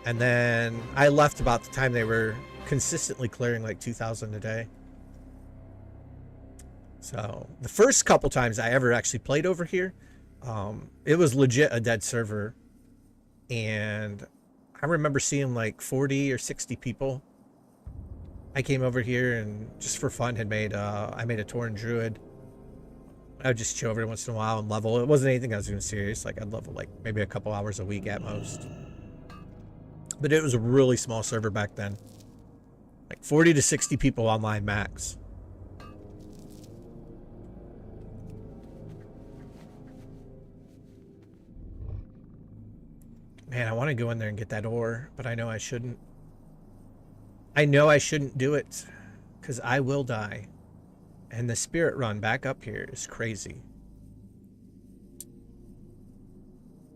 And then I left about the time they were consistently clearing like 2,000 a day. So the first couple times I ever actually played over here, it was legit a dead server. And I remember seeing like 40 or 60 people. I came over here and just for fun had made I made a Tauren Druid. I would just chill every once in a while and level. It wasn't anything I was doing serious. Like I'd level like maybe a couple hours a week at most. But it was a really small server back then. Like 40 to 60 people online max. Man, I want to go in there and get that ore, but I know I shouldn't. I know I shouldn't do it because I will die. And the spirit run back up here is crazy.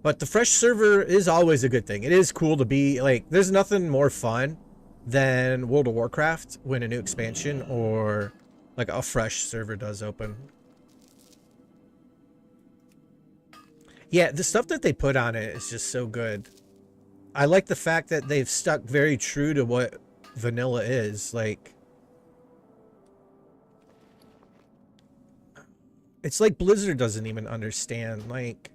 But the fresh server is always a good thing. It is cool to be like, there's nothing more fun than World of Warcraft when a new expansion or like a fresh server does open. Yeah, the stuff that they put on it is just so good. I like the fact that they've stuck very true to what vanilla is. Like, it's like Blizzard doesn't even understand. Like,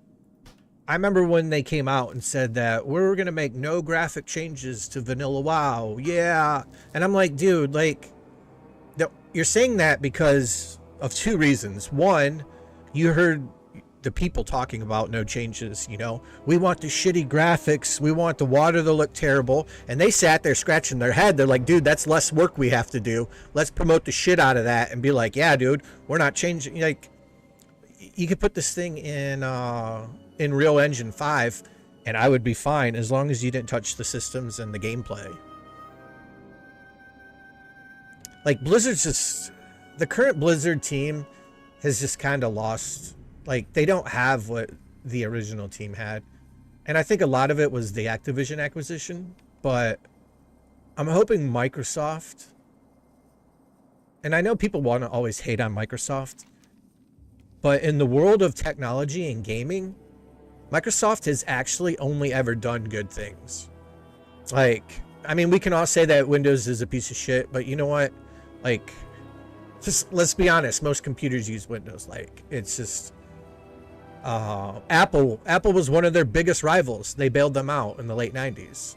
I remember when they came out and said that we're going to make no graphic changes to vanilla WoW. Yeah. And I'm like, dude, like, you're saying that because of two reasons. One, you heard the people talking about no changes, you know, we want the shitty graphics, we want the water to look terrible, and they sat there scratching their head. They're like, dude, that's less work we have to do. Let's promote the shit out of that and be like, yeah, dude, we're not changing. Like, you could put this thing in Real Engine 5 and I would be fine as long as you didn't touch the systems and the gameplay. Like, Blizzard's just, the current Blizzard team has just kind of lost. Like, they don't have what the original team had. And I think a lot of it was the Activision acquisition. But I'm hoping Microsoft... And I know people want to always hate on Microsoft. But in the world of technology and gaming, Microsoft has actually only ever done good things. Like, I mean, we can all say that Windows is a piece of shit. But you know what? Like, just let's be honest. Most computers use Windows. Like, it's just... Apple was one of their biggest rivals. They bailed them out in the late 90s.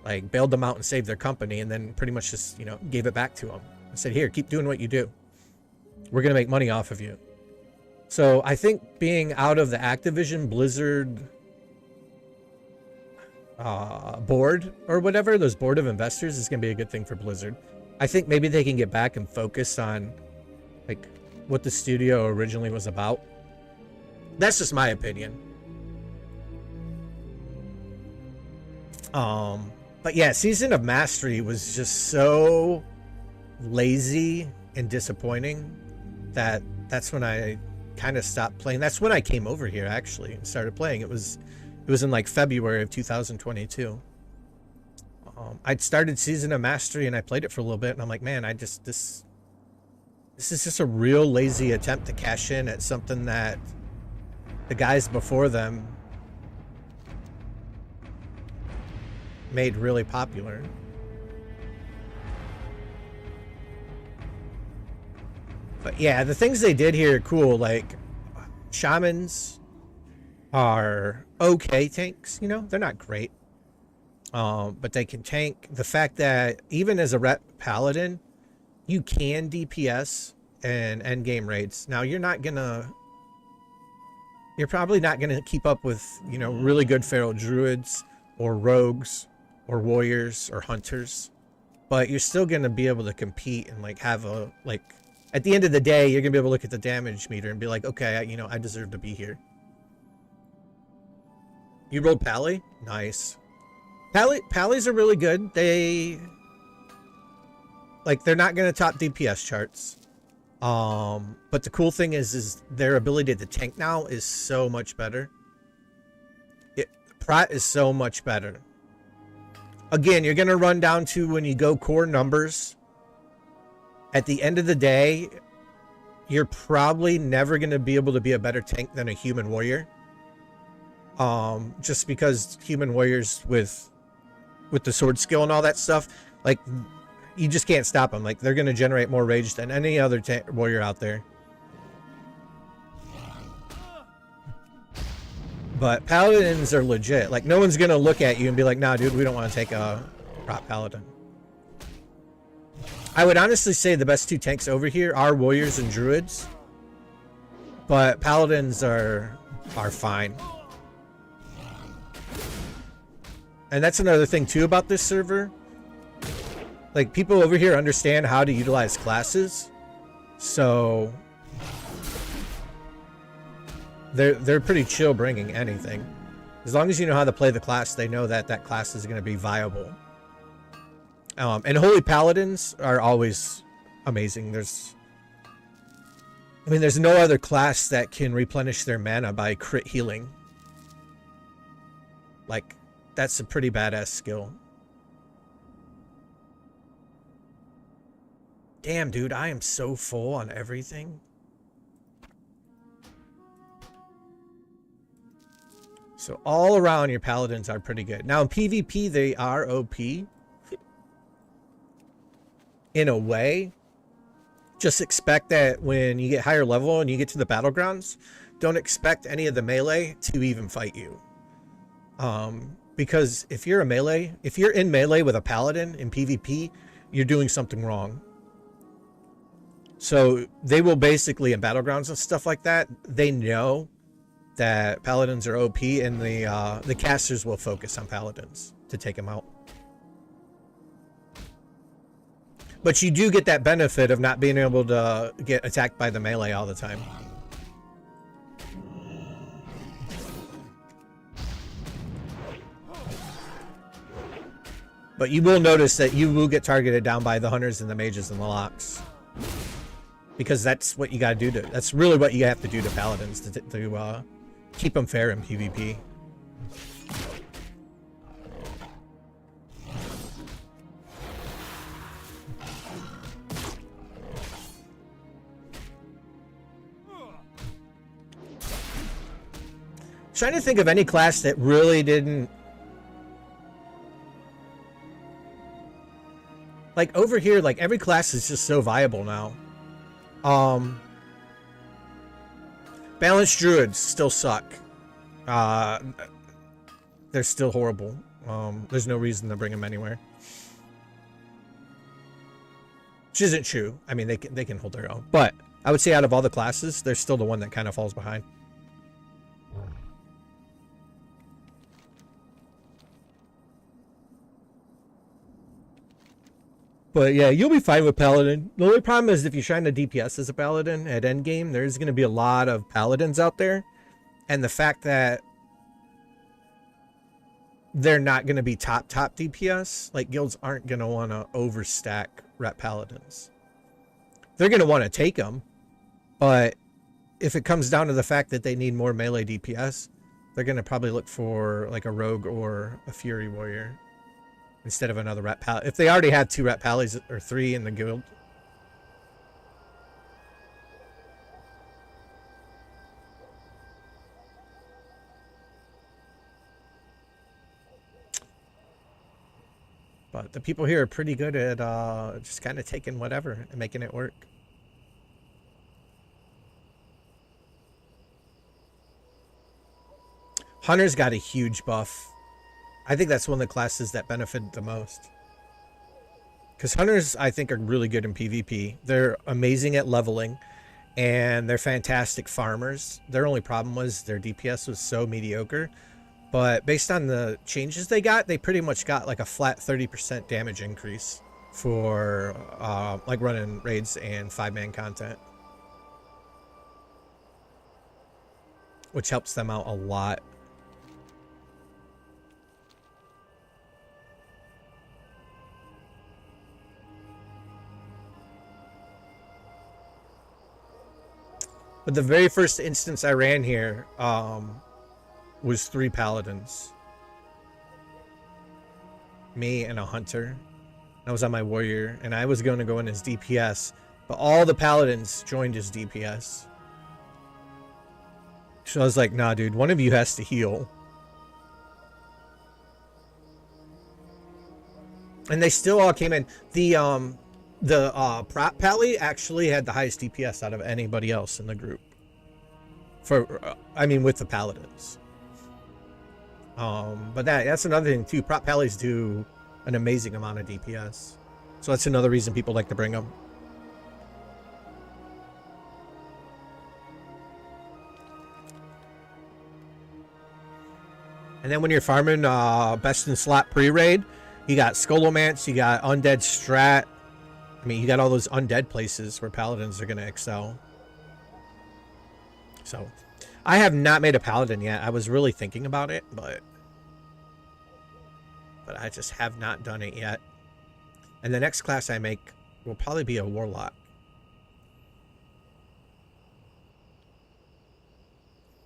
Like, bailed them out and saved their company, and then pretty much just, you know, gave it back to them and said, here, keep doing what you do. We're going to make money off of you. So I think being out of the Activision Blizzard board or whatever, those board of investors, is going to be a good thing for Blizzard. I think maybe they can get back and focus on like what the studio originally was about. That's just my opinion. But yeah, Season of Mastery was just so lazy and disappointing that that's when I kind of stopped playing. That's when I came over here actually and started playing. It was in like February of 2022. I'd started Season of Mastery and I played it for a little bit and I'm like, man, this is just a real lazy attempt to cash in at something that the guys before them made really popular. But yeah, the things they did here are cool. Like, shamans are okay tanks, you know? They're not great. But they can tank. The fact that even as a rep paladin, you can DPS and end game raids. Now you're probably not gonna keep up with, you know, really good feral druids or rogues or warriors or hunters, but you're still gonna be able to compete and like have a, like, at the end of the day, you're gonna be able to look at the damage meter and be like, okay, you know, I deserve to be here. You rolled Pally? Nice. Pallies are really good. They're not gonna top DPS charts. But the cool thing is their ability to tank now is so much better. Prat is so much better. Again, you're gonna run down to when you go core numbers. At the end of the day, you're probably never gonna be able to be a better tank than a human warrior. Just because human warriors with the sword skill and all that stuff, like, you just can't stop them. Like, they're gonna generate more rage than any other warrior out there. But paladins are legit. Like, no one's gonna look at you and be like, nah, dude, we don't want to take a prop paladin. I would honestly say the best two tanks over here are warriors and druids, but paladins are fine. And that's another thing too about this server. Like, people over here understand how to utilize classes, so they're pretty chill bringing anything. As long as you know how to play the class, they know that that class is going to be viable. And holy paladins are always amazing. There's no other class that can replenish their mana by crit healing. Like, that's a pretty badass skill. Damn, dude, I am so full on everything. So all around, your paladins are pretty good. Now in PvP, they are OP. In a way. Just expect that when you get higher level and you get to the battlegrounds, don't expect any of the melee to even fight you. Because if you're in melee with a paladin in PvP, you're doing something wrong. So they will basically, in battlegrounds and stuff like that, they know that paladins are OP, and the casters will focus on paladins to take them out. But you do get that benefit of not being able to get attacked by the melee all the time. But you will notice that you will get targeted down by the hunters and the mages and the locks. Because that's what you gotta do that's really what you have to do to paladins to keep them fair in PvP. Trying to think of any class that really didn't, like, over here, like, every class is just so viable now. Balanced druids still suck. They're still horrible. There's no reason to bring them anywhere. Which isn't true. I mean, they can hold their own. But I would say out of all the classes, they're still the one that kind of falls behind. But yeah, you'll be fine with Paladin. The only problem is if you're trying to DPS as a Paladin at endgame, there's going to be a lot of Paladins out there. And the fact that they're not going to be top DPS, like, guilds aren't going to want to overstack Rep Paladins. They're going to want to take them. But if it comes down to the fact that they need more melee DPS, they're going to probably look for, like, a Rogue or a Fury Warrior instead of another Rat Pally. If they already had 2 Rat Pallies or 3 in the guild. But the people here are pretty good at just kind of taking whatever and making it work. Hunter's got a huge buff. I think that's one of the classes that benefited the most. Because hunters, I think, are really good in PvP. They're amazing at leveling, and they're fantastic farmers. Their only problem was their DPS was so mediocre. But based on the changes they got, they pretty much got like a flat 30% damage increase for like running raids and 5-man content, which helps them out a lot. But the very first instance I ran here was 3 paladins. Me and a hunter. I was on my warrior, and I was going to go in as DPS, but all the paladins joined as DPS. So I was like, nah, dude, one of you has to heal. And they still all came in. The prop pally actually had the highest DPS out of anybody else in the group. For, I mean, with the paladins. But that's another thing too. Prop pallies do an amazing amount of DPS. So that's another reason people like to bring them. And then when you're farming best in slot pre-raid, you got Skolomance, you got Undead Strat. I mean, you got all those undead places where paladins are going to excel. So, I have not made a paladin yet. I was really thinking about it, but I just have not done it yet. And the next class I make will probably be a warlock.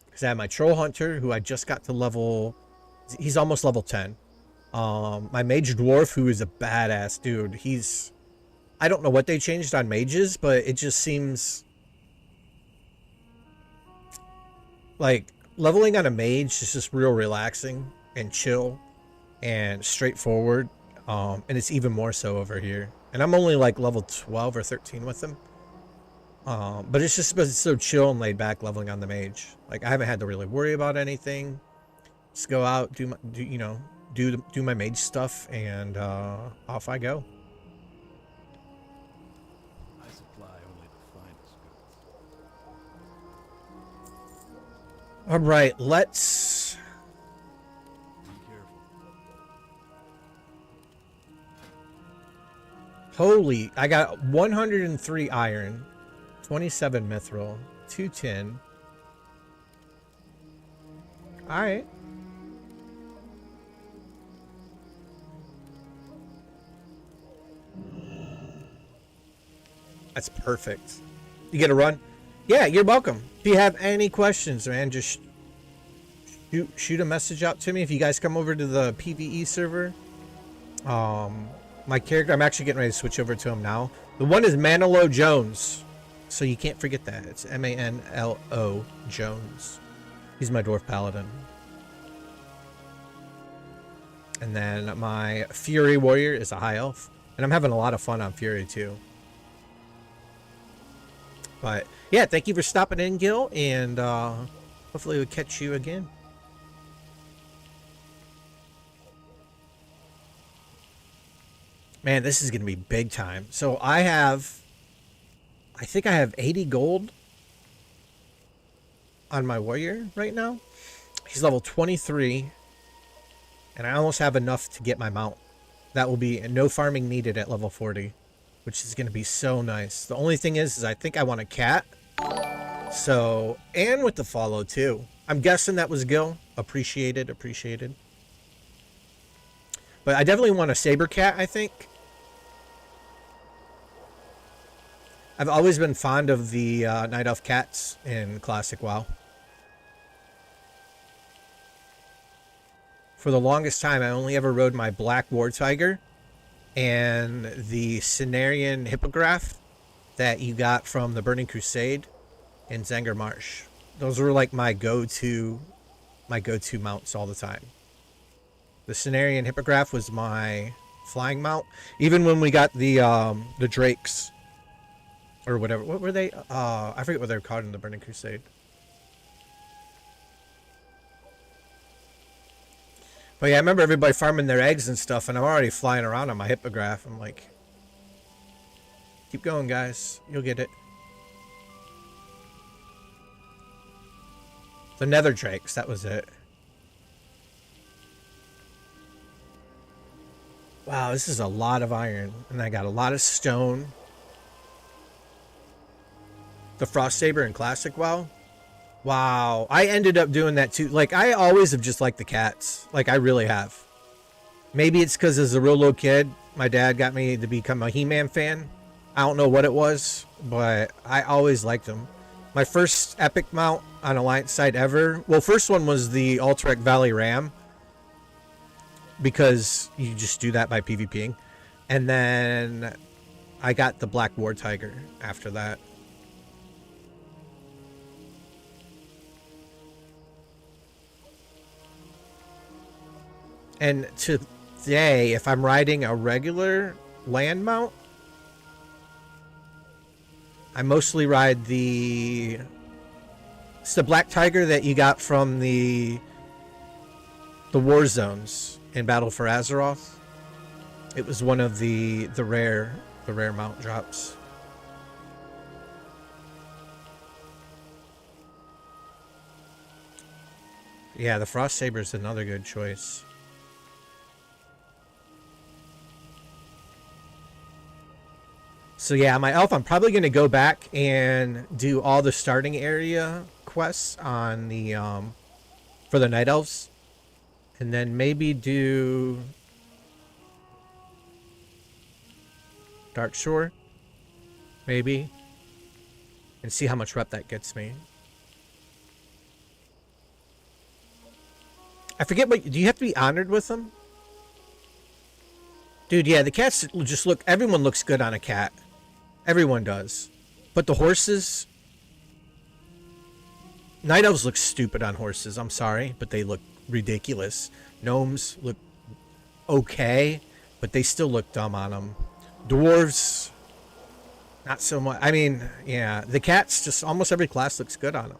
Because I have my troll hunter, who I just got to level... He's almost level 10. My mage dwarf, who is a badass dude. He's... I don't know what they changed on mages, but it just seems... like, leveling on a mage is just real relaxing and chill and straightforward. And it's even more so over here. And I'm only like level 12 or 13 with them. But it's just because it's so chill and laid back leveling on the mage. Like, I haven't had to really worry about anything. Just go out, do my mage stuff, and off I go. I supply only the finest goods. All right, let's... Be careful. Holy, I got 103 iron, 27 mithril, 2 tin. All right. That's perfect. You get a run? Yeah, you're welcome. If you have any questions, man, just shoot a message out to me. If you guys come over to the PvE server, my character, I'm actually getting ready to switch over to him now. The one is Manolo Jones, so you can't forget that. It's M-A-N-L-O Jones. He's my dwarf paladin. And then my Fury warrior is a high elf, and I'm having a lot of fun on Fury too. But yeah, thank you for stopping in, Gil, and hopefully we'll catch you again. Man, this is going to be big time. So I think I have 80 gold on my warrior right now. He's level 23, and I almost have enough to get my mount. That will be no farming needed at level 40. Which is going to be so nice. The only thing is I think I want a cat. So, and with the follow too. I'm guessing that was Gil. Appreciated. But I definitely want a saber cat, I think. I've always been fond of the night elf cats in classic WoW. For the longest time, I only ever rode my black war tiger and the Cenarian Hippogriff that you got from the Burning Crusade in Zanger Marsh. Those were like my go-to mounts all the time. The Cenarian Hippogriff was my flying mount. Even when we got the Drakes or whatever. What were they? I forget what they were called in the Burning Crusade. But yeah, I remember everybody farming their eggs and stuff, and I'm already flying around on my Hippogriff. I'm like, Keep going, guys. You'll get it. The nether drakes, that was it. Wow, this is a lot of iron. And I got a lot of stone. The frost saber in classic WoW. Wow, I ended up doing that too. Like, I always have just liked the cats. Like, I really have. Maybe it's because as a real little kid, my dad got me to become a He-Man fan. I don't know what it was, but I always liked them. My first epic mount on Alliance side ever. Well, first one was the Alterac Valley Ram, because you just do that by PvPing. And then I got the Black War Tiger after that. And today, if I'm riding a regular land mount, I mostly ride it's the Black Tiger that you got from the war zones in Battle for Azeroth. It was one of the rare mount drops. Yeah, the Frost Saber is another good choice. So yeah, my elf, I'm probably going to go back and do all the starting area quests on the for the night elves, and then maybe do Dark Shore, maybe, and see how much rep that gets me. I forget what, do you have to be honored with them? Dude, yeah, the cats just look, everyone looks good on a cat. Everyone does. But the horses, night elves look stupid on horses, I'm sorry, but they look ridiculous. Gnomes look okay, but they still look dumb on them. Dwarves, not so much. I mean, yeah, the cats, just almost every class looks good on them.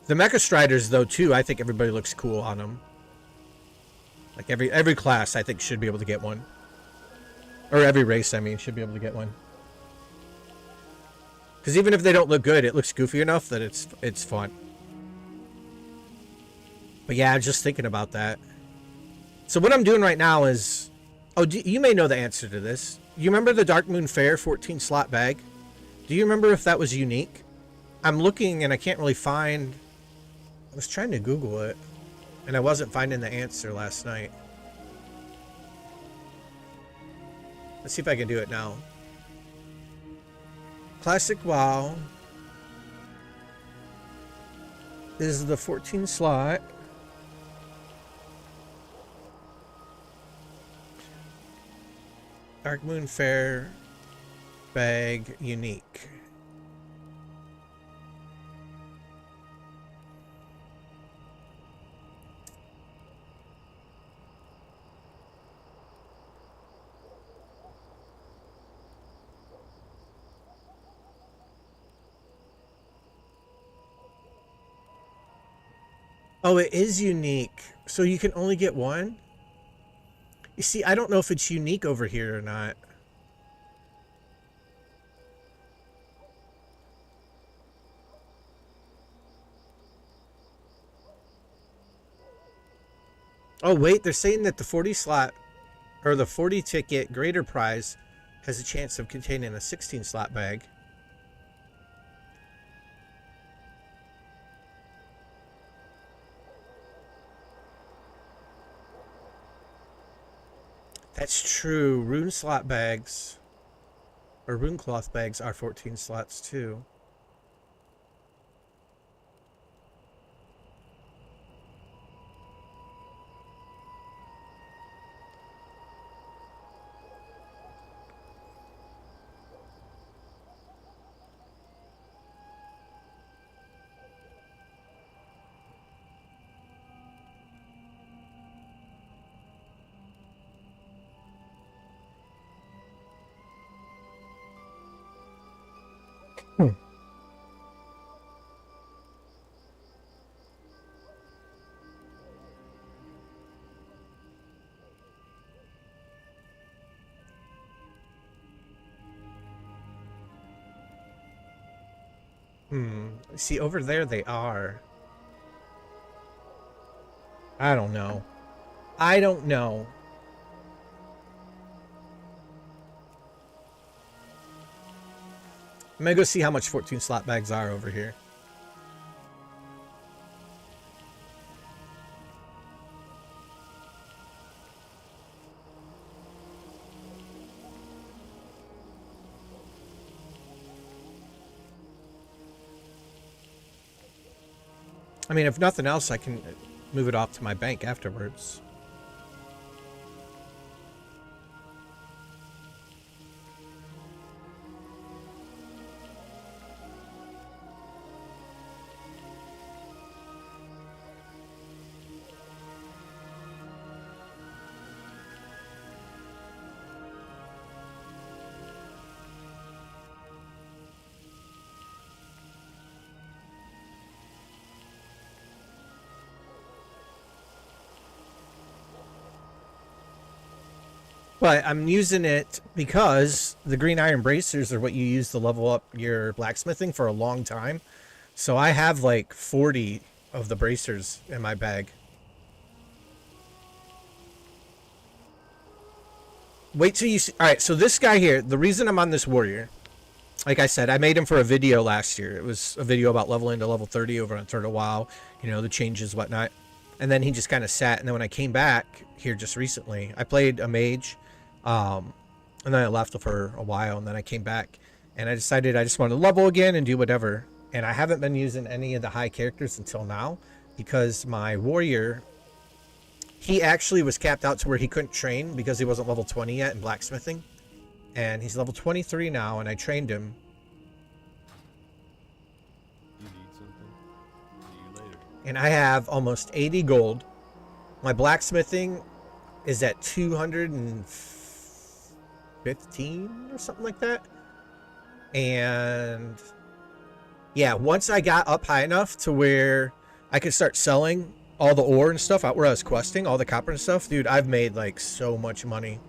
The Mecha Striders, though, too, I think everybody looks cool on them. Like, every class, I think, should be able to get one. Or every race, I mean, should be able to get one. Because even if they don't look good, it looks goofy enough that it's fun. But yeah, I'm just thinking about that. So what I'm doing right now is... Oh, you may know the answer to this. You remember the Dark Moon Fair 14 slot bag? Do you remember if that was unique? I'm looking and I can't really find... I was trying to Google it, and I wasn't finding the answer last night. Let's see if I can do it now. Classic WoW is the 14 slot. Dark Moon Fair bag unique. Oh, it is unique. So you can only get one? You see, I don't know if it's unique over here or not. Oh, wait, they're saying that the 40 slot, or the 40 ticket greater prize has a chance of containing a 16 slot bag. That's true. Rune slot bags, or rune cloth bags, are 14 slots too. See, over there they are. I don't know. I don't know. I'm gonna go see how much 14 slot bags are over here. I mean, if nothing else, I can move it off to my bank afterwards. But I'm using it because the green iron bracers are what you use to level up your blacksmithing for a long time. So I have like 40 of the bracers in my bag. Wait till you see. All right, so this guy here, the reason I'm on this warrior, like I said, I made him for a video last year. It was a video about leveling to level 30 over on Turtle WoW, you know, the changes, whatnot. And then he just kind of sat. And then when I came back here just recently, I played a mage. And then I left for a while, and then I came back, and I decided I just wanted to level again and do whatever. And I haven't been using any of the high characters until now, because my warrior, he actually was capped out to where he couldn't train because he wasn't level 20 yet in blacksmithing. And he's level 23 now, and I trained him. You need something? See you later. And I have almost 80 gold. My blacksmithing is at 215 or something like that. And yeah, once I got up high enough to where I could start selling all the ore and stuff out where I was questing, all the copper and stuff, dude, I've made like so much money.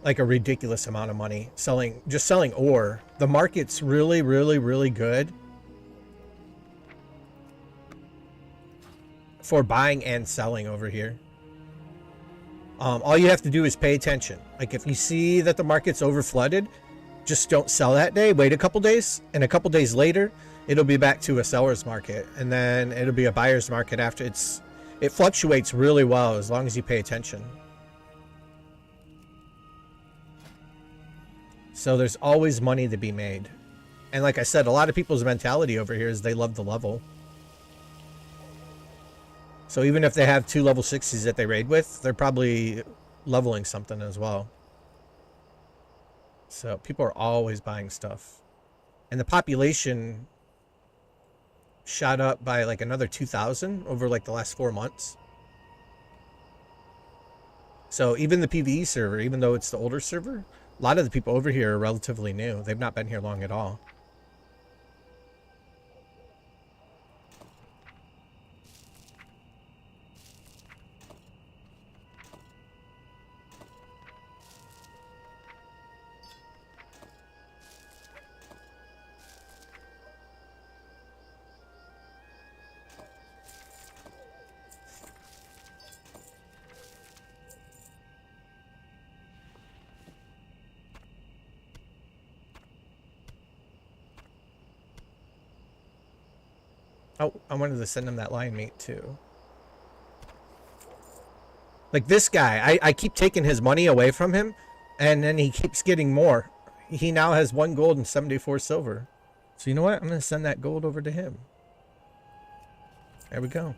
Like a ridiculous amount of money just selling ore. The market's really, really, really good for buying and selling over here. All you have to do is pay attention. Like if you see that the market's over flooded, just don't sell that day. Wait a couple days, and a couple days later, it'll be back to a seller's market, and then it'll be a buyer's market after. It fluctuates really well as long as you pay attention. So there's always money to be made. And like I said, a lot of people's mentality over here is they love the level. So even if they have 2 level 60s that they raid with, they're probably leveling something as well. So people are always buying stuff. And the population shot up by like another 2,000 over like the last 4 months. So even the PvE server, even though it's the older server, a lot of the people over here are relatively new. They've not been here long at all. Oh, I wanted to send him that lion meat too. Like this guy, I keep taking his money away from him, and then he keeps getting more. He now has 1 gold and 74 silver. So you know what? I'm going to send that gold over to him. There we go.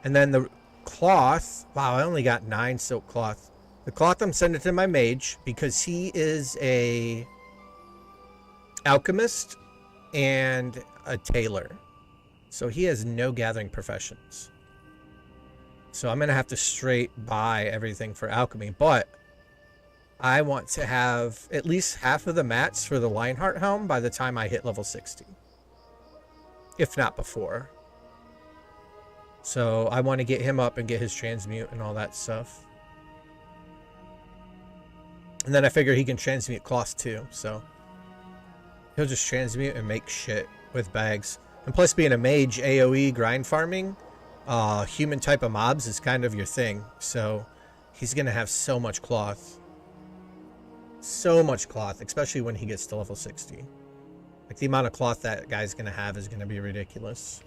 And then the cloth. Wow, I only got 9 silk cloth. The cloth I'm sending to my mage because he is a alchemist and a tailor. So he has no gathering professions. So I'm going to have to straight buy everything for alchemy. But I want to have at least half of the mats for the Lionheart helm by the time I hit level 60. If not before. So I want to get him up and get his transmute and all that stuff. And then I figure he can transmute cloth too, so he'll just transmute and make shit with bags. And plus being a mage, AoE grind farming, human type of mobs is kind of your thing. So he's going to have so much cloth. So much cloth, especially when he gets to level 60. Like the amount of cloth that guy's going to have is going to be ridiculous.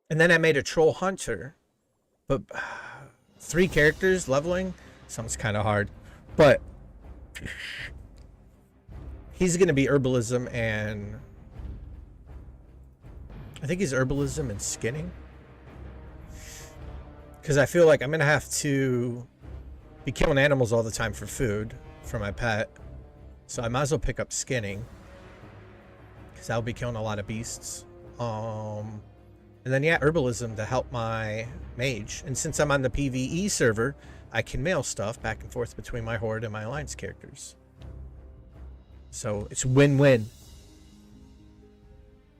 And then I made a troll hunter, but 3 characters leveling sounds kind of hard, but he's going to be herbalism and I think he's herbalism and skinning, because I feel like I'm going to have to be killing animals all the time for food for my pet, so I might as well pick up skinning because I'll be killing a lot of beasts. And then, yeah, herbalism to help my mage. And since I'm on the PvE server, I can mail stuff back and forth between my horde and my alliance characters. So it's win-win.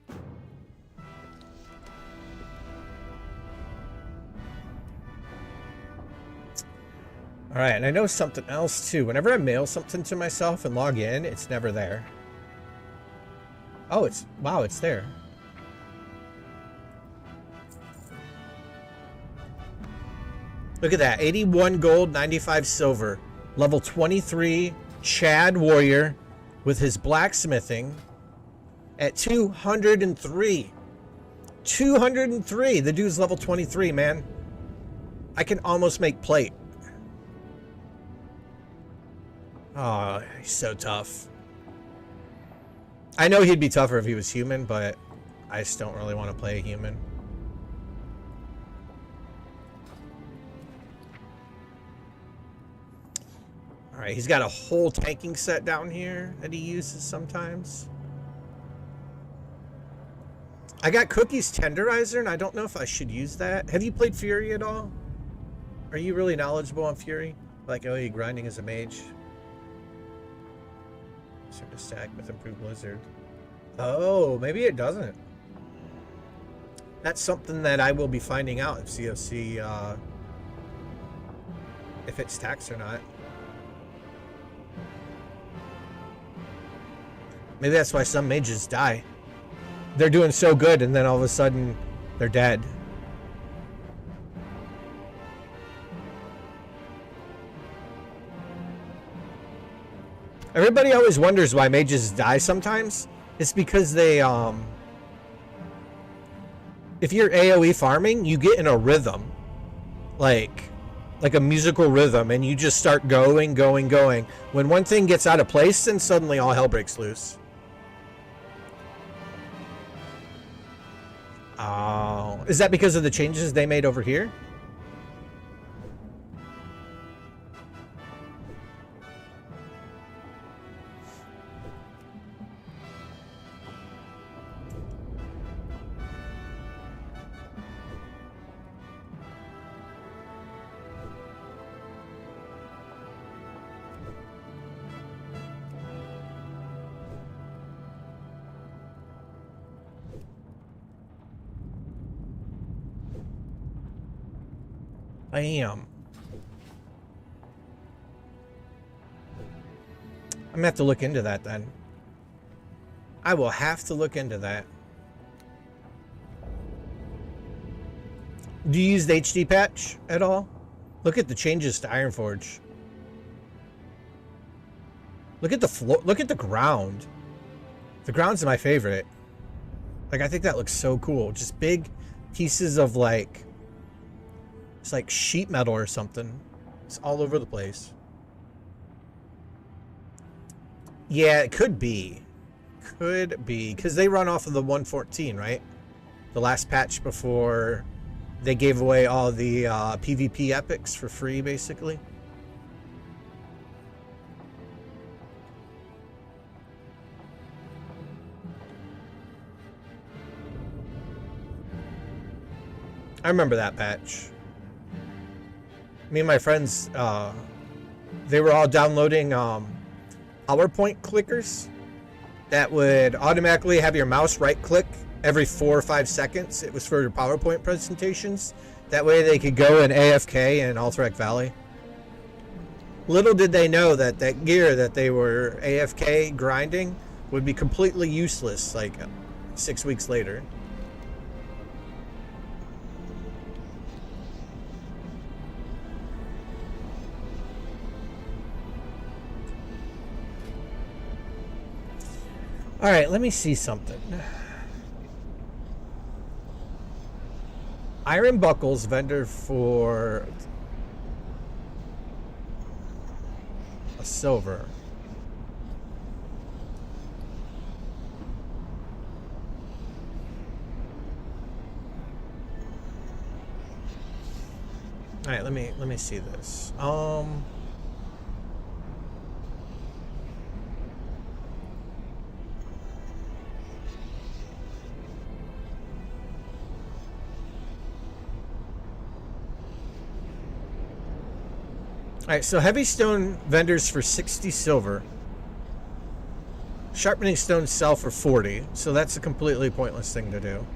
All right, and I know something else too. Whenever I mail something to myself and log in, it's never there. Oh, wow, it's there. Look at that, 81 gold, 95 silver. Level 23 Chad warrior with his blacksmithing at 203. 203, the dude's level 23, man. I can almost make plate. Oh, he's so tough. I know he'd be tougher if he was human, but I just don't really want to play a human. Alright, he's got a whole tanking set down here that he uses sometimes. I got Cookie's Tenderizer, and I don't know if I should use that. Have you played Fury at all? Are you really knowledgeable on Fury? Like, oh, you grinding as a mage? Start to stack with improved blizzard. Oh, maybe it doesn't. That's something that I will be finding out if COC, if it stacks or not. Maybe that's why some mages die. They're doing so good, and then all of a sudden, they're dead. Everybody always wonders why mages die sometimes. It's because they, if you're AoE farming, you get in a rhythm. Like a musical rhythm, and you just start going. When one thing gets out of place, then suddenly all hell breaks loose. Oh, is that because of the changes they made over here? I am. I'm gonna have to look into that then. I will have to look into that. Do you use the HD patch at all? Look at the changes to Ironforge. Look at the floor. Look at the ground. The ground's my favorite. Like, I think that looks so cool. Just big pieces of like, it's like sheet metal or something. It's all over the place. Yeah, it could be. Could be. Because they run off of the 114, right? The last patch before they gave away all the PvP epics for free, basically. I remember that patch. Me and my friends, they were all downloading PowerPoint clickers that would automatically have your mouse right click every 4 or 5 seconds. It was for your PowerPoint presentations. That way they could go in AFK in Alterac Valley. Little did they know that that gear that they were AFK grinding would be completely useless like 6 weeks later. All right, let me see something. Iron Buckles, vendor for a silver. All right, let me see this. Alright, so heavy stone vendors for 60 silver. Sharpening stones sell for 40, so that's a completely pointless thing to do.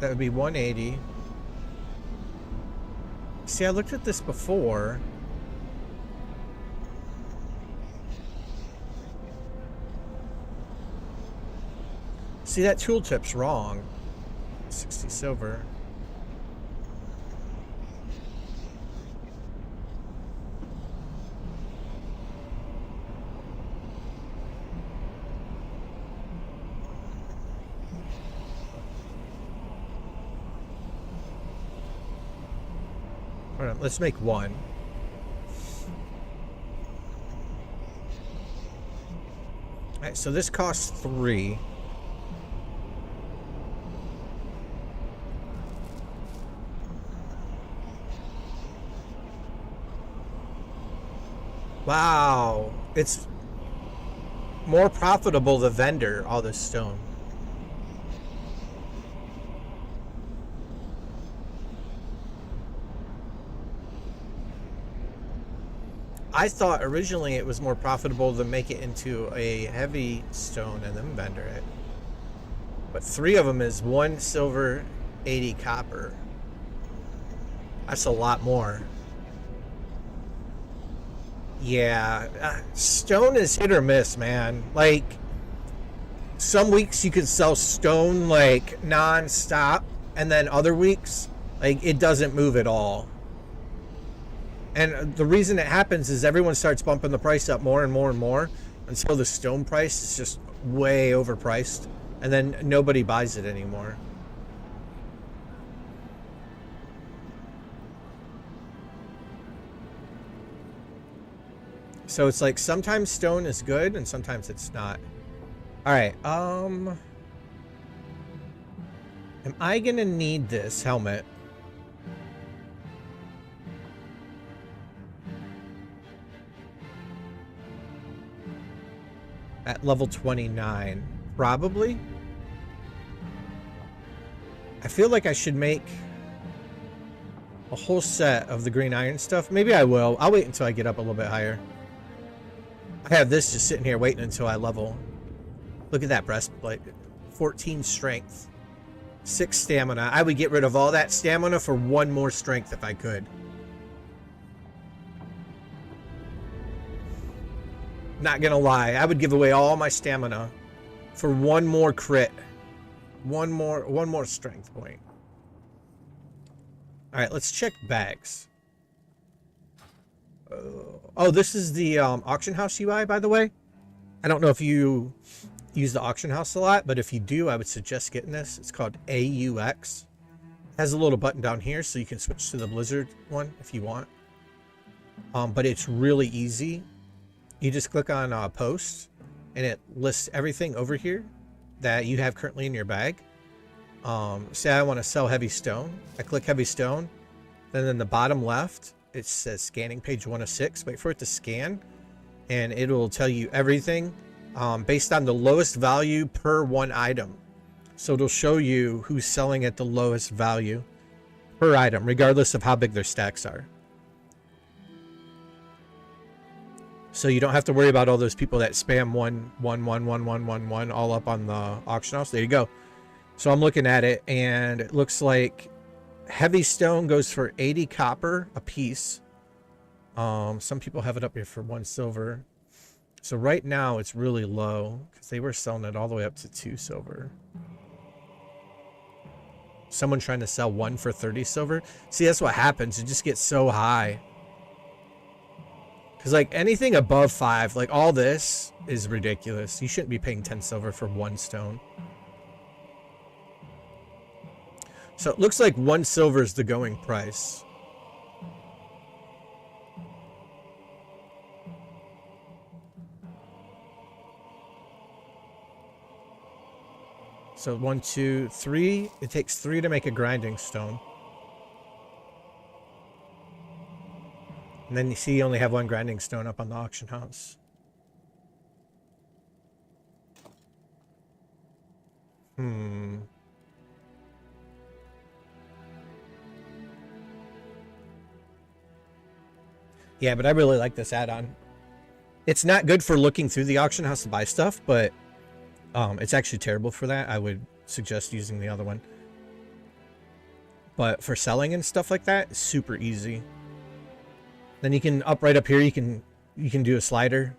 That would be 180. See, I looked at this before. See, that tooltip's wrong. 60 silver. All right, let's make one. All right, so this costs 3. Wow, it's more profitable the vendor, all this stone. I thought originally it was more profitable to make it into a heavy stone and then vendor it. But 3 of them is 1 silver, 80 copper. That's a lot more. Yeah, stone is hit or miss, man. Like, some weeks you could sell stone like non-stop, and then other weeks, like, it doesn't move at all. And the reason it happens is everyone starts bumping the price up more and more and more until the stone price is just way overpriced, and then nobody buys it anymore. So it's like sometimes stone is good and sometimes it's not. All right, am I gonna need this helmet? At level 29, probably. I feel like I should make a whole set of the green iron stuff. Maybe I will. I'll wait until I get up a little bit higher. I have this just sitting here waiting until I level. Look at that breastplate. 14 strength. 6 stamina. I would get rid of all that stamina for 1 more strength if I could. Not gonna lie, I would give away all my stamina for 1 more crit. One more strength point. Alright, let's check bags. Oh, this is the auction house UI, by the way. I don't know if you use the auction house a lot, but if you do, I would suggest getting this. It's called AUX. It has a little button down here so you can switch to the Blizzard one if you want. But it's really easy. You just click on post and it lists everything over here that you have currently in your bag. Say I want to sell heavy stone. I click heavy stone. Then in the bottom left, it says scanning page 1 of 6. Wait for it to scan and it will tell you everything based on the lowest value per one item. So it'll show you who's selling at the lowest value per item, regardless of how big their stacks are. So you don't have to worry about all those people that spam 1 all up on the auction house. There you go. So I'm looking at it, and it looks like heavy stone goes for 80 copper a piece. Some people have it up here for 1 silver. So right now it's really low because they were selling it all the way up to 2 silver. Someone trying to sell 1 for 30 silver. See, that's what happens. It just gets so high. Because, like, anything above 5, like, all this is ridiculous. You shouldn't be paying 10 silver for 1 stone. So it looks like 1 silver is the going price. So 1, 2, 3. It takes 3 to make a grinding stone. And then you see you only have 1 grinding stone up on the auction house. Yeah, but I really like this add-on. It's not good for looking through the auction house to buy stuff, but it's actually terrible for that. I would suggest using the other one. But for selling and stuff like that, it's super easy. Then you can right up here, you can do a slider,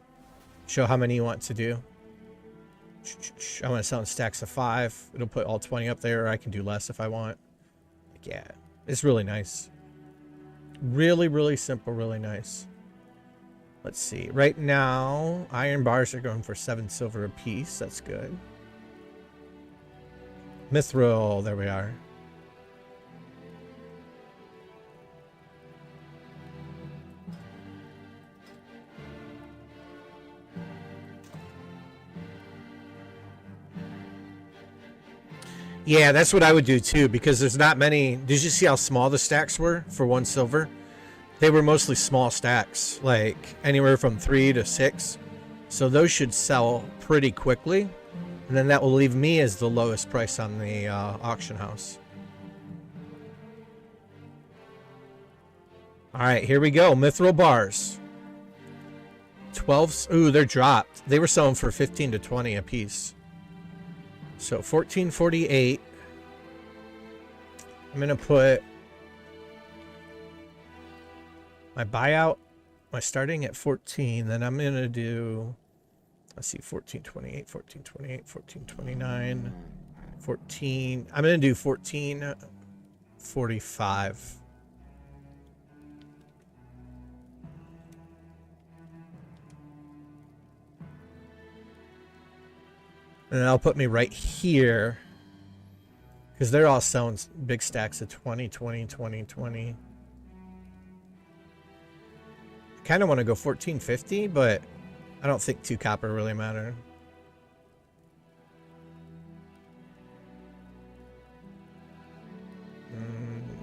show how many you want to do. I want to sell in stacks of 5. It'll put all 20 up there, or I can do less if I want. Yeah, it's really nice. Really, really simple, really nice. Let's see. Right now, iron bars are going for 7 silver a piece. That's good. Mithril, there we are. Yeah, that's what I would do too, because there's not many. Did you see how small the stacks were for 1 silver? They were mostly small stacks, like anywhere from 3 to 6. So those should sell pretty quickly. And then that will leave me as the lowest price on the auction house. All right, here we go. Mithril bars. 12. Ooh, they're dropped. They were selling for 15 to 20 a piece. So 1448. I'm going to put my buyout, my starting at 14. Then I'm going to do, let's see, 1428, 1428, 1429, 14. I'm going to do 1445. And that'll put me right here. Because they're all selling big stacks of 20, 20, 20, 20. I kind of want to go 1450, but I don't think 2 copper really matter.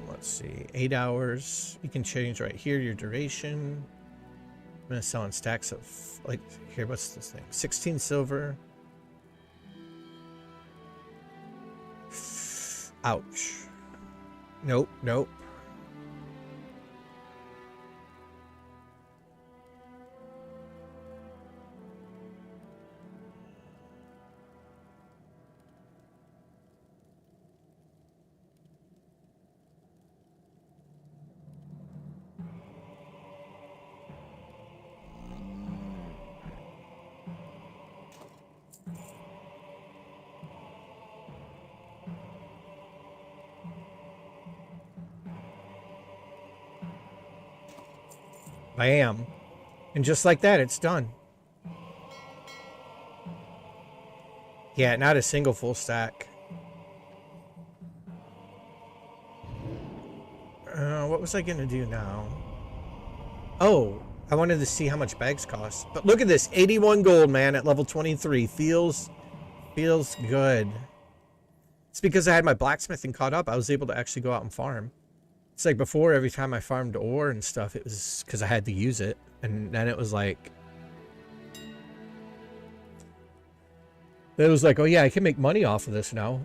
Let's see. 8 hours. You can change right here your duration. I'm going to sell in stacks of, like, here, what's this thing? 16 silver. Ouch. Nope, nope. Bam. And just like that, it's done. Yeah, not a single full stack. What was I going to do now? Oh, I wanted to see how much bags cost. But look at this, 81 gold, man, at level 23. Feels good. It's because I had my blacksmithing caught up. I was able to actually go out and farm. It's like before, every time I farmed ore and stuff, it was because I had to use it. And then it was like, It was like, oh yeah, I can make money off of this now.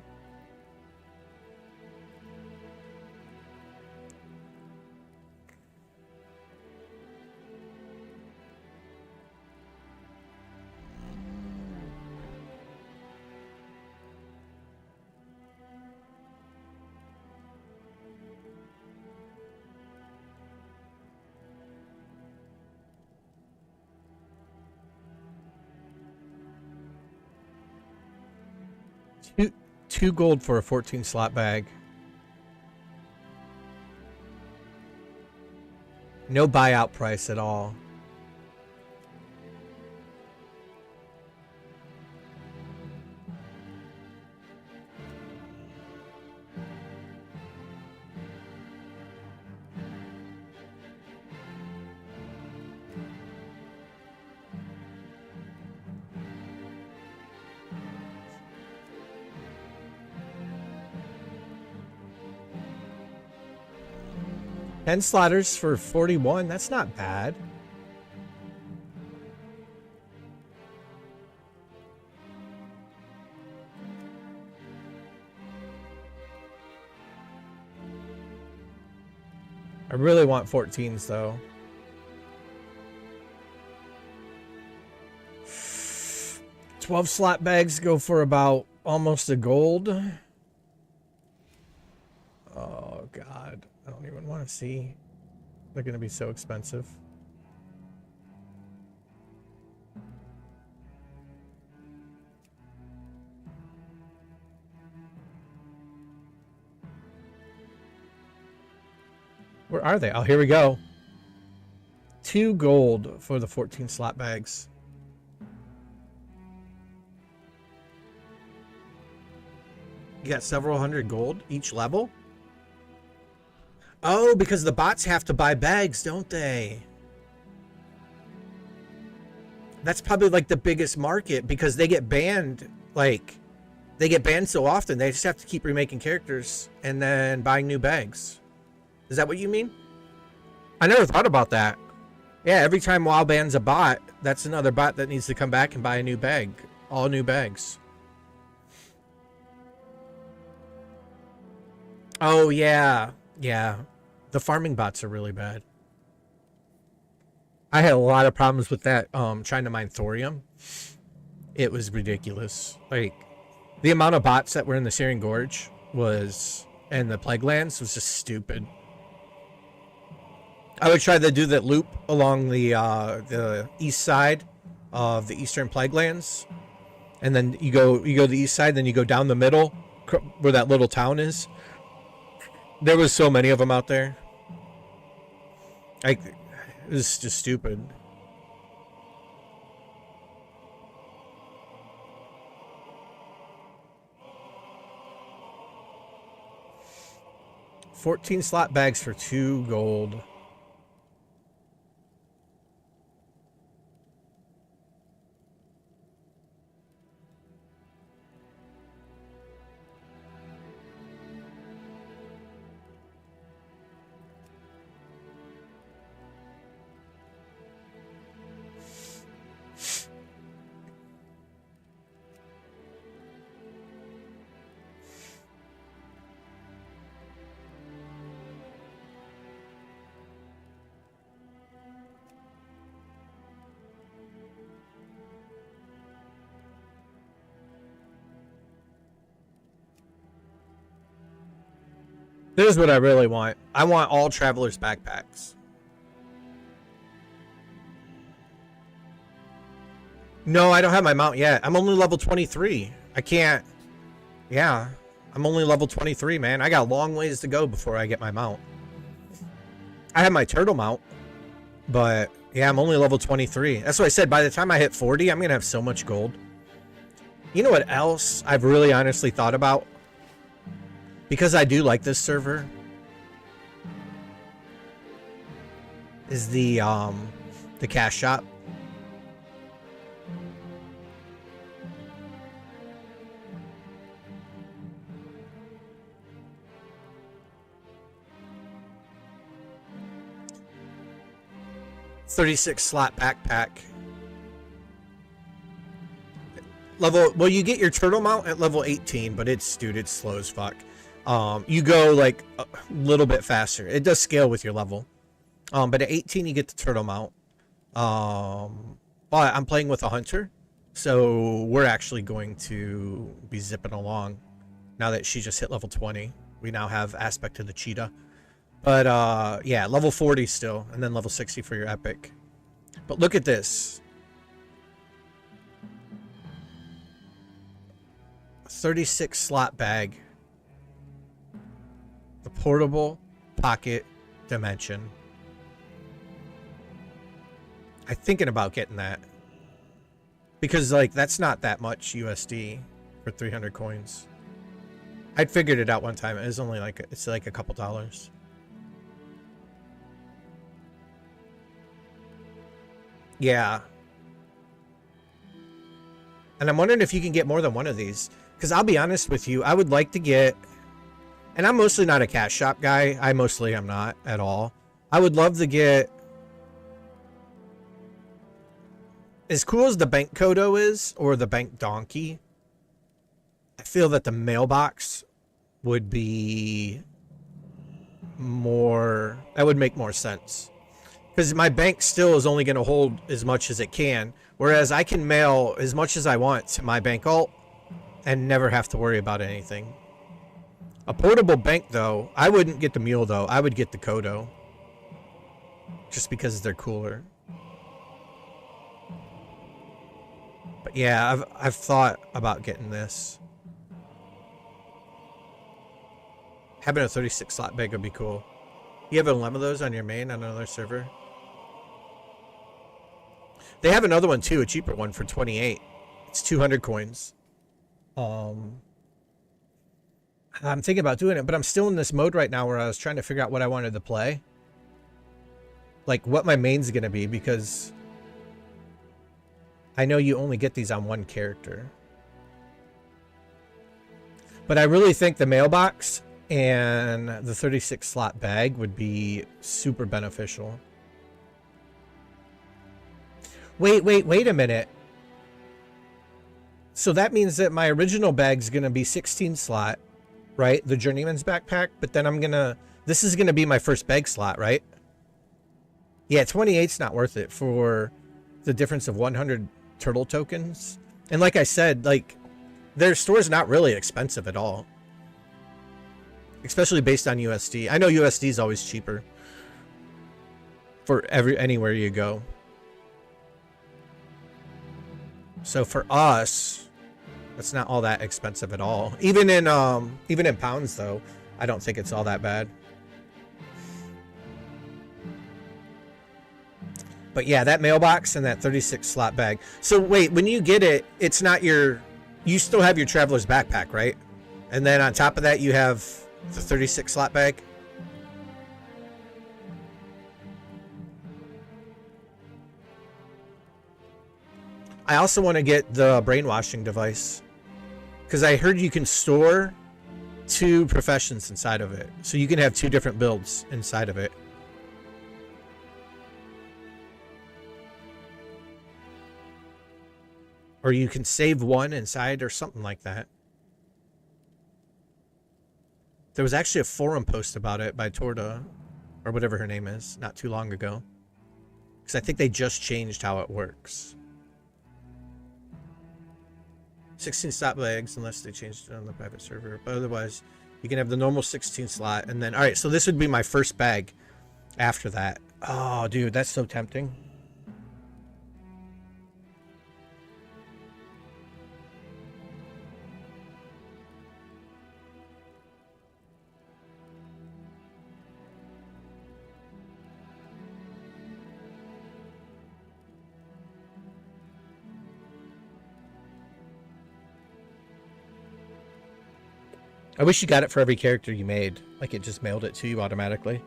Two gold for a 14 slot bag. No buyout price at all. Ten slaughters for 41. That's not bad. I really want 14s though. 12 slot bags go for about almost a gold. Oh God. I don't even want to see. They're going to be so expensive. Where are they? Oh, here we go. 2 gold for the 14 slot bags. You got several hundred gold each level? Oh, because the bots have to buy bags, don't they? That's probably like the biggest market because they get banned. Like, they get banned so often. They just have to keep remaking characters and then buying new bags. Is that what you mean? I never thought about that. Yeah, every time WoW bans a bot, that's another bot that needs to come back and buy a new bag. All new bags. Oh, yeah. Yeah. The farming bots are really bad. I had a lot of problems with that, trying to mine thorium. It was ridiculous. Like, the amount of bots that were in the Syrian Gorge was, and the Plague Lands was just stupid. I would try to do that loop along the east side of the Eastern Plague Lands, and then you go to the east side, then you go down the middle where that little town is. There was so many of them out there. Like, it was just stupid. $14 slot bags for 2 gold. This is what I really want. I want all travelers' backpacks. No, I don't have my mount yet. I'm only level 23. I can't. Yeah, I'm only level 23, man. I got a long ways to go before I get my mount. I have my turtle mount, but yeah, I'm only level 23. That's what I said. By the time I hit 40, I'm going to have so much gold. You know what else I've really honestly thought about? Because I do like this server, is the cash shop. $36 slot backpack. Well, you get your turtle mount at level 18, but it's slow as fuck. You go like a little bit faster. It does scale with your level. But at 18 you get the turtle mount. But I'm playing with a hunter, so we're actually going to be zipping along now that she just hit level 20. We now have aspect of the cheetah. But yeah, level 40 still, and then level 60 for your epic. But look at this. 36 slot bag. The portable pocket dimension. I'm thinking about getting that. Because like that's not that much USD for 300 coins. I'd figured it out one time. It was only like it's like a couple dollars. Yeah. And I'm wondering if you can get more than one of these. Because I'll be honest with you, I would like to get... And I'm mostly not a cash shop guy. I mostly am not at all. I would love to get... As cool as the bank Kodo is, or the bank donkey, I feel that the mailbox would be more... That would make more sense. Because my bank still is only going to hold as much as it can. Whereas I can mail as much as I want to my bank alt and never have to worry about anything. A portable bank, though, I wouldn't get the mule, though. I would get the Kodo. Just because they're cooler. But yeah, I've thought about getting this. Having a 36 slot bag would be cool. You have 11 of those on your main on another server? They have another one too, a cheaper one for 28. It's 200 coins. I'm thinking about doing it, but I'm still in this mode right now where I was trying to figure out what I wanted to play. Like what my main's gonna be, because I know you only get these on one character. But I really think the mailbox and the 36 slot bag would be super beneficial. Wait a minute. So that means that my original bag's gonna be 16 slot, right? The Journeyman's backpack, but then this is gonna be my first bag slot, right? Yeah, 28's not worth it for the difference of 100 turtle tokens. And like I said, like their store's not really expensive at all. Especially based on USD. I know USD is always cheaper for anywhere you go. So for us, it's not all that expensive at all. Even in pounds though, I don't think it's all that bad. But yeah, that mailbox and that 36 slot bag. So wait, when you get it, it's not you still have your traveler's backpack, right? And then on top of that, you have the 36 slot bag. I also want to get the brainwashing device, because I heard you can store 2 professions inside of it. So you can have 2 different builds inside of it. Or you can save one inside or something like that. There was actually a forum post about it by Torda, or whatever her name is, not too long ago. Because I think they just changed how it works. 16 slot bags, unless they changed it on the private server. But otherwise, you can have the normal 16 slot. And then, alright, so this would be my first bag after that. Oh, dude, that's so tempting. I wish you got it for every character you made. Like it just mailed it to you automatically.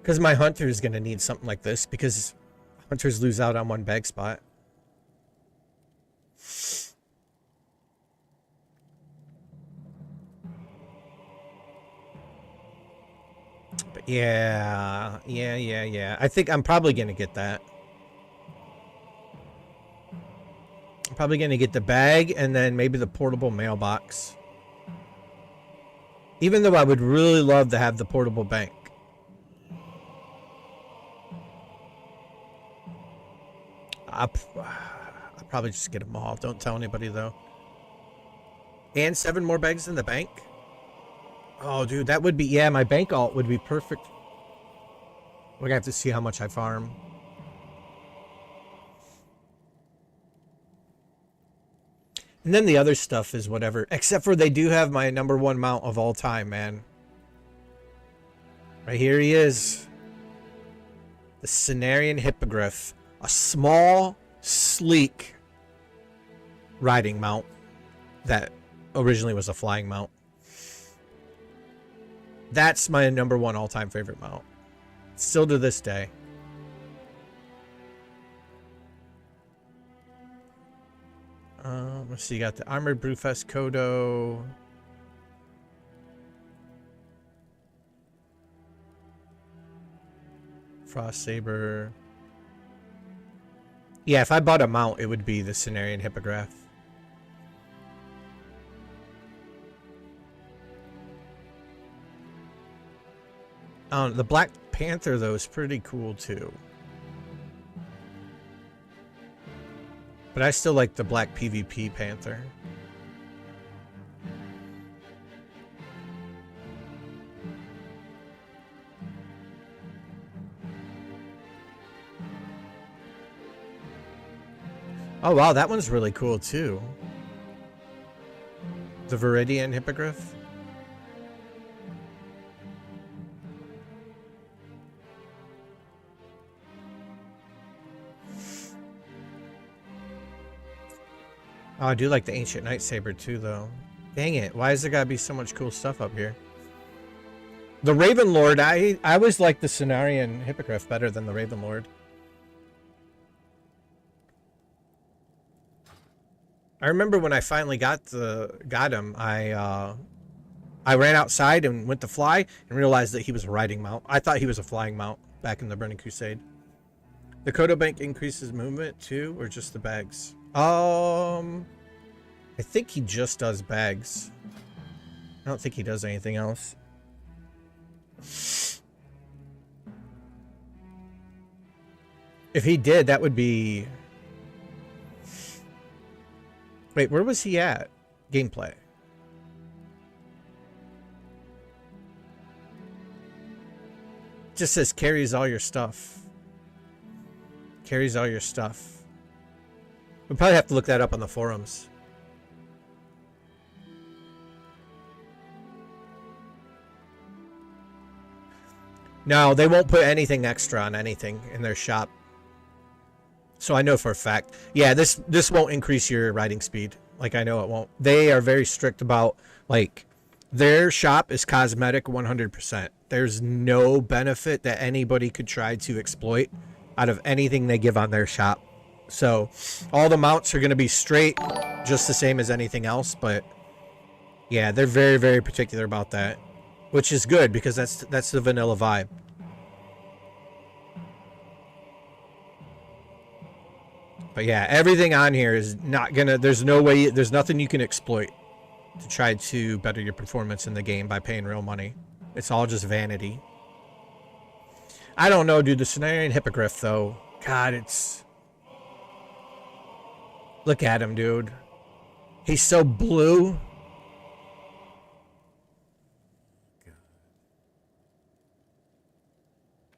Because my hunter is going to need something like this, because hunters lose out on one bag spot. But yeah. I think I'm probably going to get that. I'm probably going to get the bag and then maybe the portable mailbox. Even though I would really love to have the portable bank. I'll probably just get them all. Don't tell anybody, though. And 7 more bags in the bank? Oh, dude, that would be... Yeah, my bank alt would be perfect. We're going to have to see how much I farm. And then the other stuff is whatever. Except for they do have my #1 mount of all time, man. Right here he is. The Cenarian Hippogriff. A small, sleek riding mount that originally was a flying mount. That's my #1 all-time favorite mount. Still to this day. Let's see, you got the Armored Brewfest Kodo. Frost Saber. Yeah, if I bought a mount, it would be the Cenarian Hippogriff. The Black Panther, though, is pretty cool, too. But I still like the Black PvP Panther. Oh, wow, that one's really cool, too. The Viridian Hippogriff. Oh, I do like the Ancient Night Saber too, though. Dang it. Why has there gotta be so much cool stuff up here? The Raven Lord, I always like the Cenarian Hippogriff better than the Raven Lord. I remember when I finally got him, I ran outside and went to fly and realized that he was a riding mount. I thought he was a flying mount back in the Burning Crusade. The Kodo Bank increases movement too, or just the bags? I think he just does bags. I don't think he does anything else. If he did, that would be... Wait, where was he at? Gameplay. Just says carries all your stuff. Carries all your stuff. We'll probably have to look that up on the forums. No, they won't put anything extra on anything in their shop. So I know for a fact. Yeah, this won't increase your riding speed. Like, I know it won't. They are very strict about, like, their shop is cosmetic 100%. There's no benefit that anybody could try to exploit out of anything they give on their shop. So all the mounts are going to be straight, just the same as anything else. But yeah, they're very, very particular about that, which is good because that's the vanilla vibe. But yeah, everything on here is not gonna, there's no way, there's nothing you can exploit to try to better your performance in the game by paying real money. It's all just vanity. I don't know, dude. The Cenarian Hippogriff, though, God, it's... Look at him, dude. He's so blue.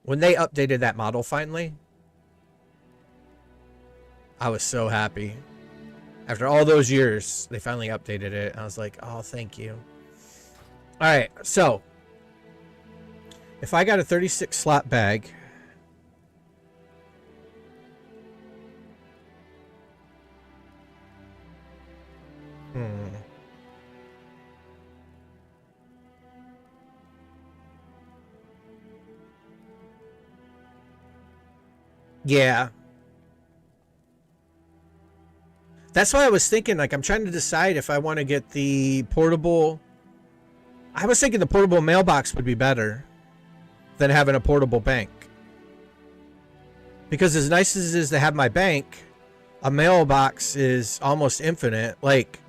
When they updated that model finally, I was so happy. After all those years, they finally updated it. I was like, oh, thank you. All right, so if I got a 36 slot bag, yeah. That's why I was thinking, like, I'm trying to decide if I want to get the portable. I was thinking the portable mailbox would be better. than having a portable bank. Because as nice as it is to have my bank, a mailbox is almost infinite. Like,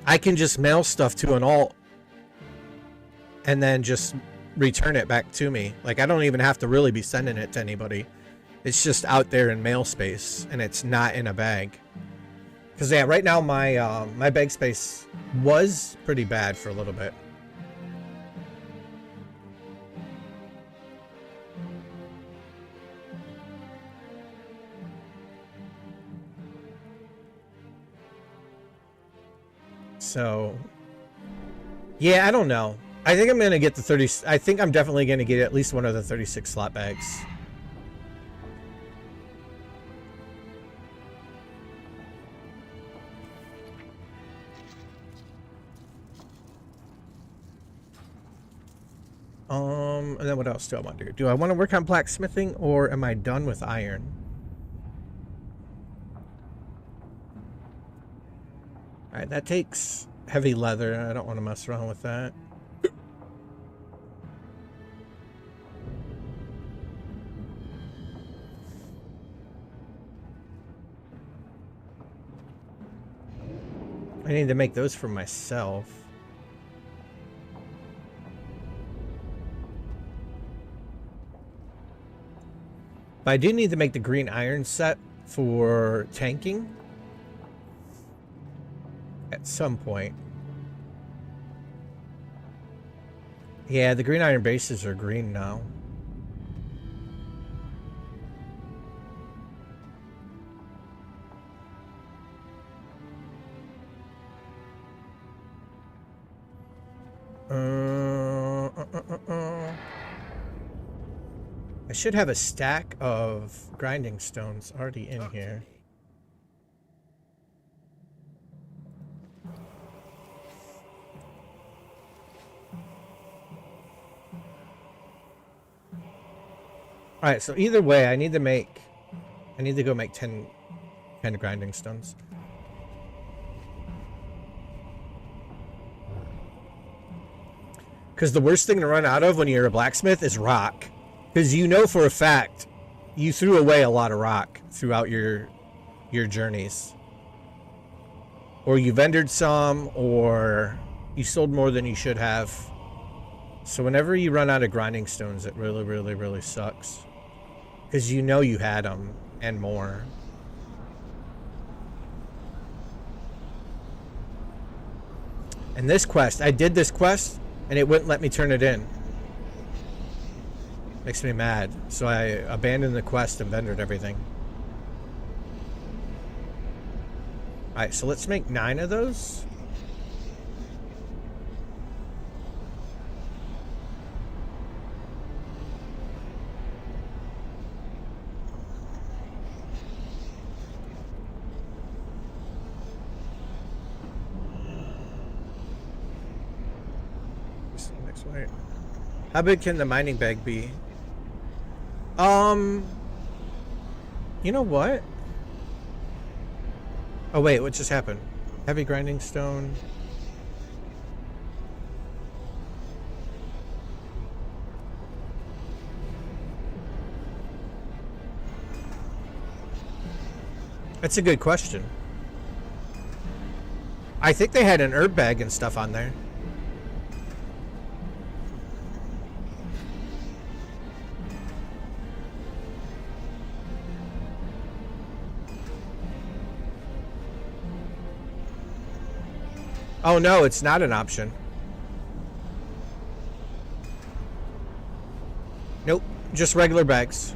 I can just mail stuff to an alt and then just return it back to me. Like, I don't even have to really be sending it to anybody. It's just out there in mail space, and it's not in a bag. Because, yeah, right now my my bag space was pretty bad for a little bit. So, yeah, I don't know. I think I'm going to get the 30... I think I'm definitely going to get at least one of the 36 slot bags. And then what else do I want to do? Do I want to work on blacksmithing, or am I done with iron? Alright, that takes heavy leather. I don't want to mess around with that. I need to make those for myself. But I do need to make the green iron set for tanking at some point. Yeah, the green iron bases are green now. I should have a stack of grinding stones already in here. Alright, so either way, I need to go make 10 grinding stones. Because the worst thing to run out of when you're a blacksmith is rock. Because you know for a fact you threw away a lot of rock throughout your journeys. Or you vendored some, or you sold more than you should have. So whenever you run out of grinding stones, it really, really, really sucks. Because you know you had them, and more. And this quest, I did this quest, and it wouldn't let me turn it in. Makes me mad. So I abandoned the quest and vendored everything. Alright, so let's make 9 of those. Next way. How big can the mining bag be? You know what? Oh wait, what just happened? Heavy grinding stone. That's a good question. I think they had an herb bag and stuff on there. Oh no, it's not an option. Nope, just regular bags.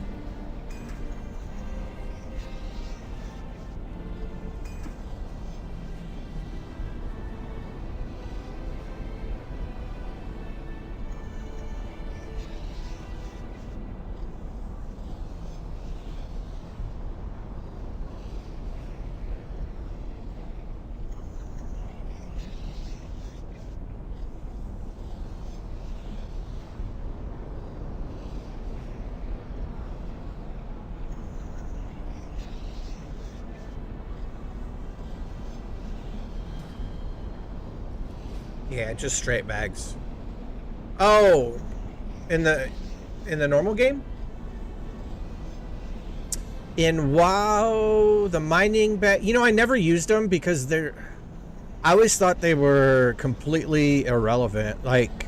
Yeah, just straight bags. Oh, in the in the normal game. In WoW, the mining bag, you know, I never used them because they're, I always thought they were completely irrelevant. Like,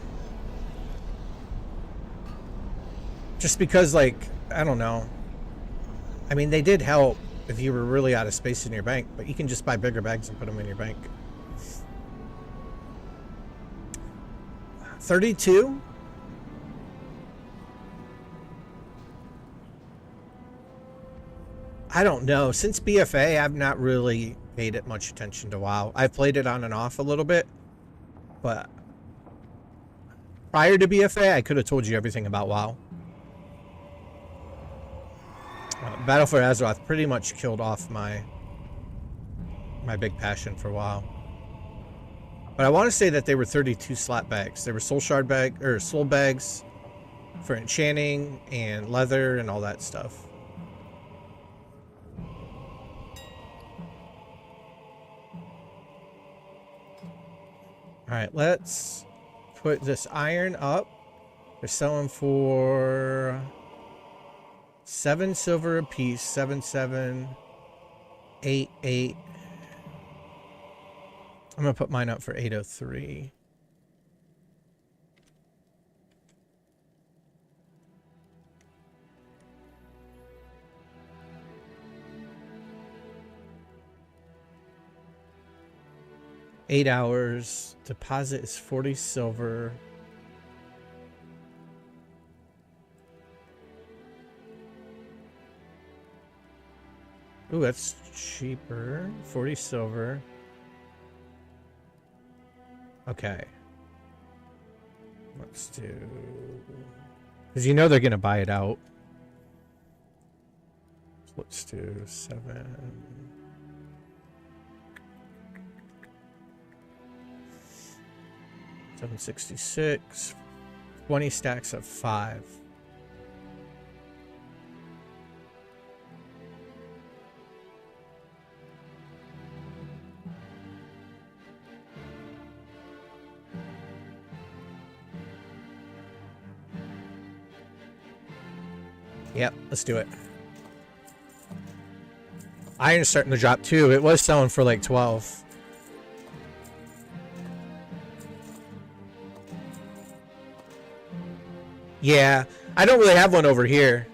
just because, like, I don't know. I mean, they did help if you were really out of space in your bank, but you can just buy bigger bags and put them in your bank. 32? I don't know. Since BFA, I've not really paid it much attention to WoW. I've played it on and off a little bit, but prior to BFA, I could have told you everything about WoW. Battle for Azeroth pretty much killed off my big passion for WoW. But I want to say that they were 32 slot bags. They were soul shard bag or soul bags for enchanting and leather and all that stuff. All right, let's put this iron up. They're selling for 7 silver a piece. 7, 7, 8, 8. I'm gonna put mine up for 803. Eight hours. Deposit is 40 silver. Ooh, that's cheaper. 40 silver. Okay. Let's do... because you know they're going to buy it out. Let's do 7... 766. 20 stacks of 5. Yep, let's do it. Iron's starting to drop too. It was selling for like 12. Yeah, I don't really have one over here.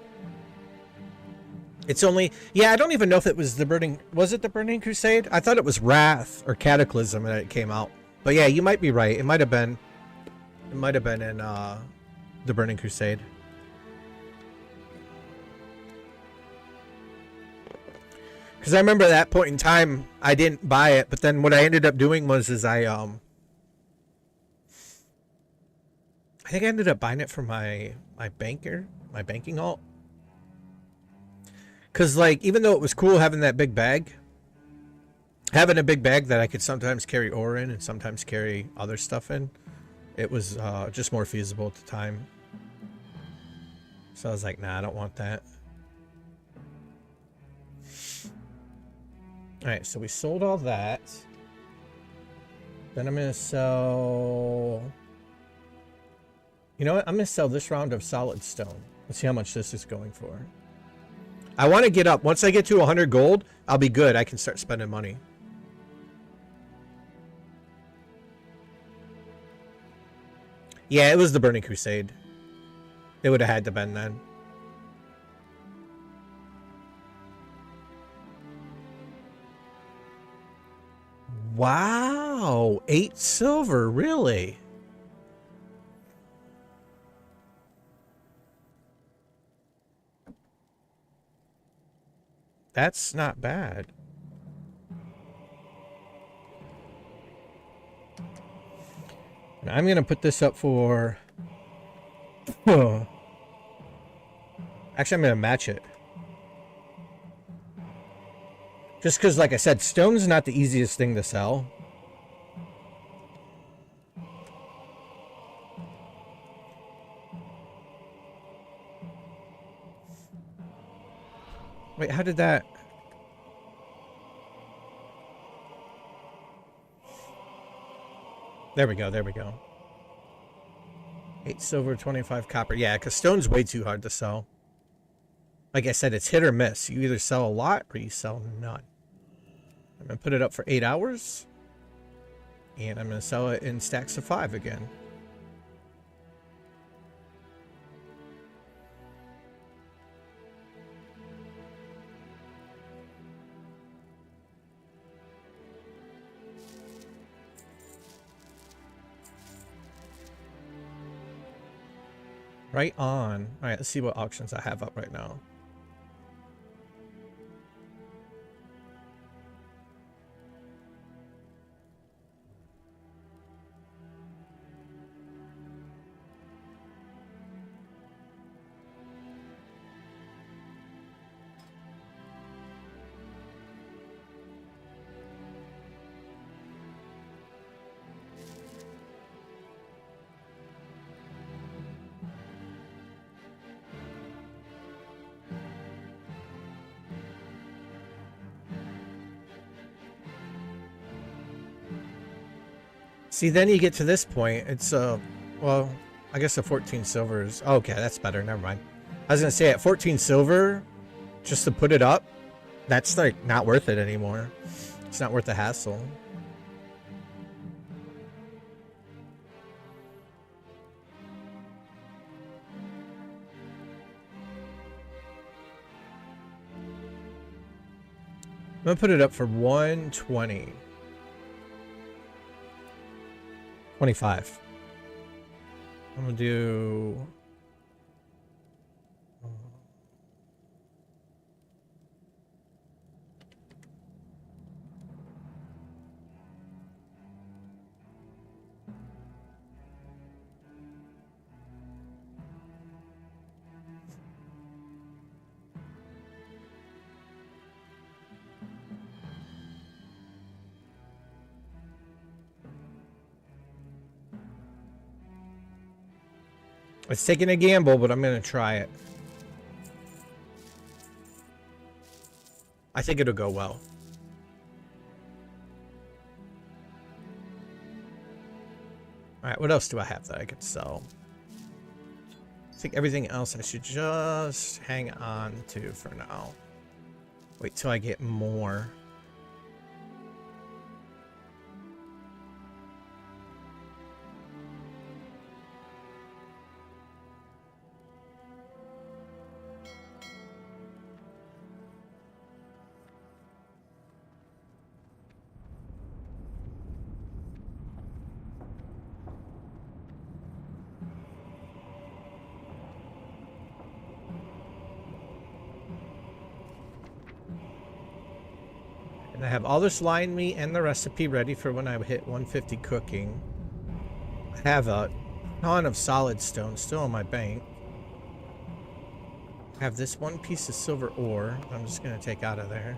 It's only... yeah, I don't even know if it was the Burning... was it the Burning Crusade? I thought it was Wrath or Cataclysm that it came out. But yeah, you might be right. It might have been... it might have been in the Burning Crusade. Because I remember at that point in time, I didn't buy it. But then what I ended up doing was I think I ended up buying it for my banking alt. Because, like, even though it was cool having that big bag, having a big bag that I could sometimes carry ore in and sometimes carry other stuff in, it was just more feasible at the time. So I was like, nah, I don't want that. Alright, so we sold all that. Then I'm going to sell... you know what? I'm going to sell this round of solid stone. Let's see how much this is going for. I want to get up. Once I get to 100 gold, I'll be good. I can start spending money. Yeah, it was the Burning Crusade. It would have had to been then. Wow. 8 silver, really? That's not bad. And I'm going to put this up for... actually, I'm going to match it. Just because, like I said, stone's not the easiest thing to sell. Wait, how did that... there we go, there we go. 8 silver, 25 copper. Yeah, because stone's way too hard to sell. Like I said, it's hit or miss. You either sell a lot or you sell none. I'm going to put it up for 8 hours. And I'm going to sell it in stacks of 5 again. Right on. All right, let's see what auctions I have up right now. See, then you get to this point, it's well, I guess the 14 silvers. Oh, okay, that's better. Never mind. I was gonna say at 14 silver, just to put it up, that's like not worth it anymore. It's not worth the hassle. I'm gonna put it up for 120. 25. I'm gonna do. It's taking a gamble, but I'm gonna try it. I think it'll go well. Alright, what else do I have that I could sell? I think everything else I should just hang on to for now. Wait till I get more. And I have all this line meat and the recipe ready for when I hit 150 cooking. I have a ton of solid stone still in my bank. I have this one piece of silver ore I'm just going to take out of there.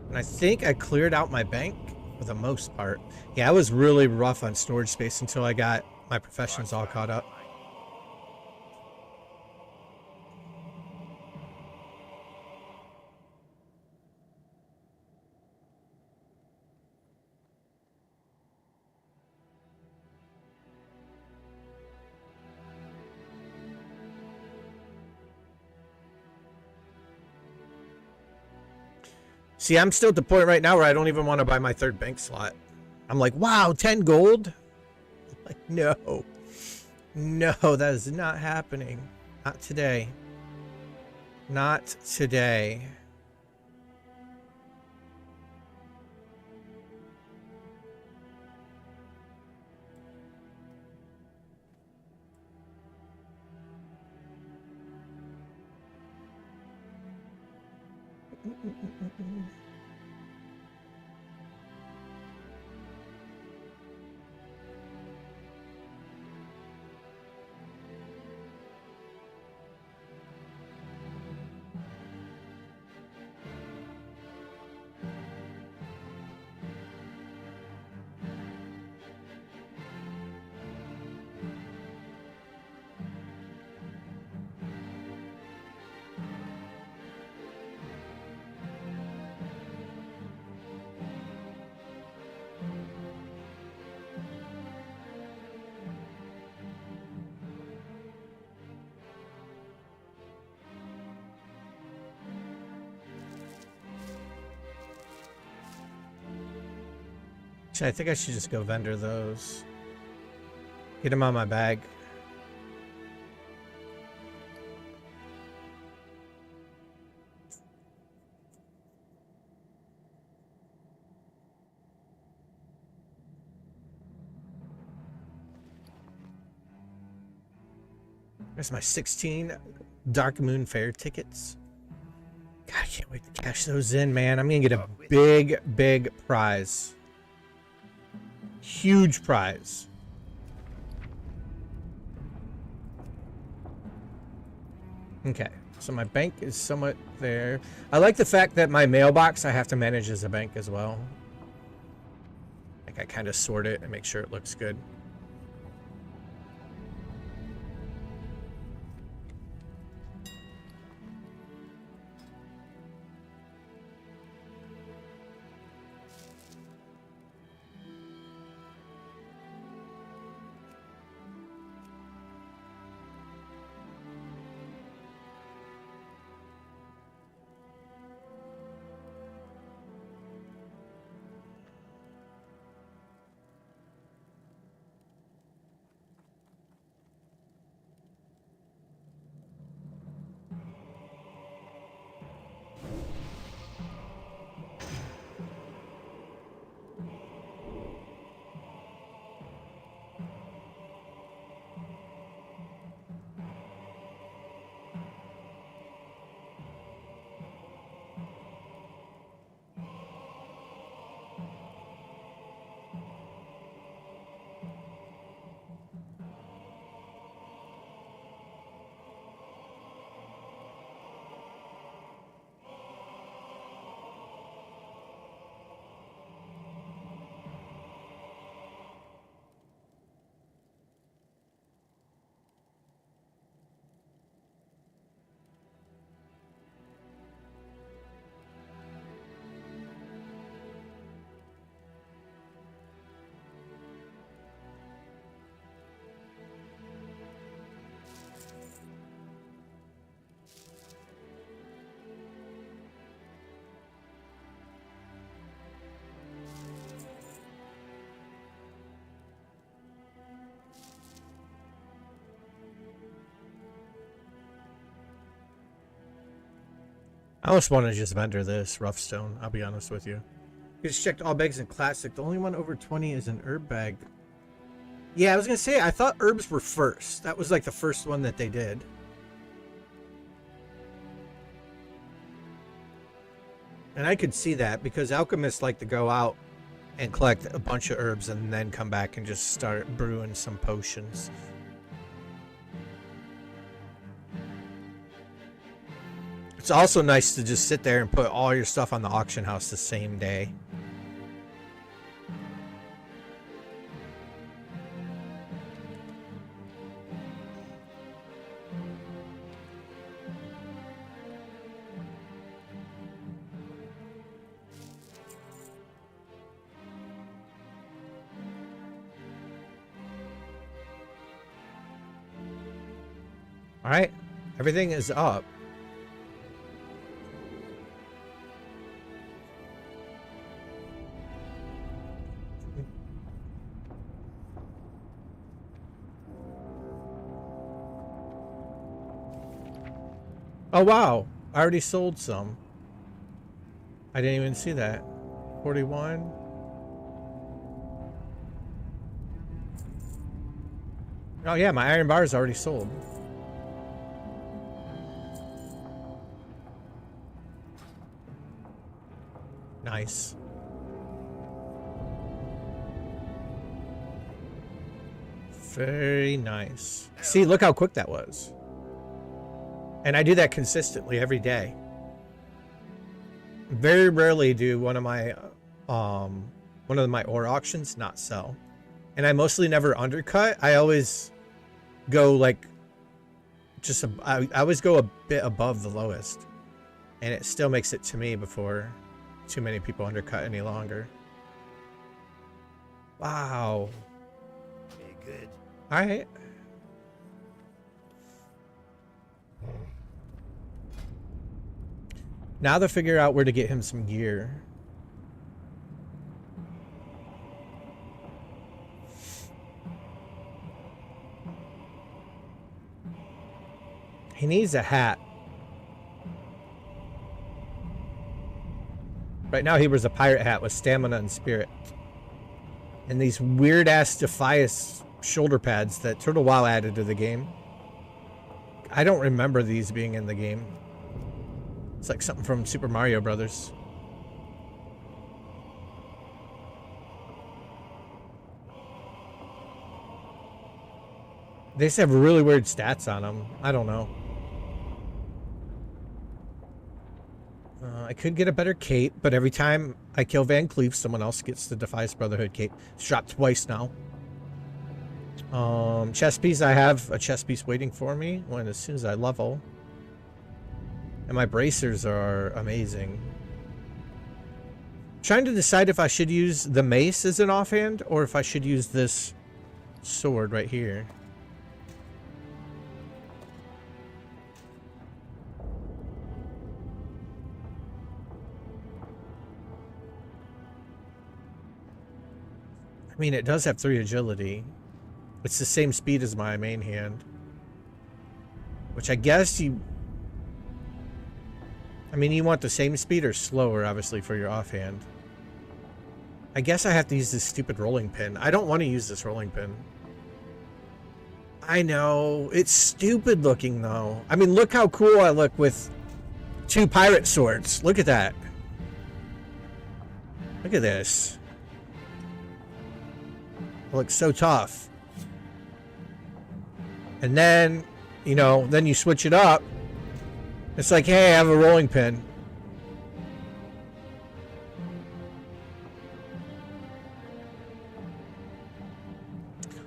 And I think I cleared out my bank for the most part. Yeah, I was really rough on storage space until I got my professions all caught up. See, I'm still at the point right now where I don't even want to buy my third bank slot. I'm like, wow, 10 gold? I'm like, no. No, that is not happening. Not today. Not today. Actually, I think I should just go vendor those. Get them on my bag. There's my 16 Dark Moon Fair tickets. God, I can't wait to cash those in, man. I'm gonna get a big prize. Huge prize. Okay, so my bank is somewhat there. I like the fact that my mailbox I have to manage as a bank as well. Like I kind of sort it and make sure it looks good. I almost want to just vendor this rough stone, I'll be honest with you. Just checked all bags in classic. The only one over 20 is an herb bag. Yeah, I was gonna say I thought herbs were first. That was like the first one that they did. And I could see that because alchemists like to go out and collect a bunch of herbs and then come back and just start brewing some potions. It's also nice to just sit there and put all your stuff on the auction house the same day. All right, everything is up. Oh wow, I already sold some. I didn't even see that. 41. Oh yeah, my iron bar is already sold. Nice. Very nice. See, look how quick that was. And I do that consistently every day. Very rarely do one of my ore auctions not sell. And I mostly never undercut. I always go like I always go a bit above the lowest. And it still makes it to me before too many people undercut any longer. Wow. Very good. All right. Now to figure out where to get him some gear. He needs a hat. Right now he wears a pirate hat with stamina and spirit. And these weird ass Defias shoulder pads that Turtle WoW added to the game. I don't remember these being in the game. It's like something from Super Mario Brothers. They just have really weird stats on them. I don't know. I could get a better cape, but every time I kill Van Cleef, someone else gets the Defias Brotherhood cape. It's dropped twice now. Chest piece, I have a chest piece waiting for me when as soon as I level. And my bracers are amazing. Trying to decide if I should use the mace as an offhand or if I should use this sword right here. I mean, it does have 3 agility. It's the same speed as my main hand. Which I guess you... I mean, you want the same speed or slower, obviously, for your offhand. I guess I have to use this stupid rolling pin. I don't want to use this rolling pin. I know. It's stupid looking, though. I mean, look how cool I look with 2 pirate swords. Look at that. Look at this. I look so tough. And then, you know, then you switch it up. It's like, hey, I have a rolling pin.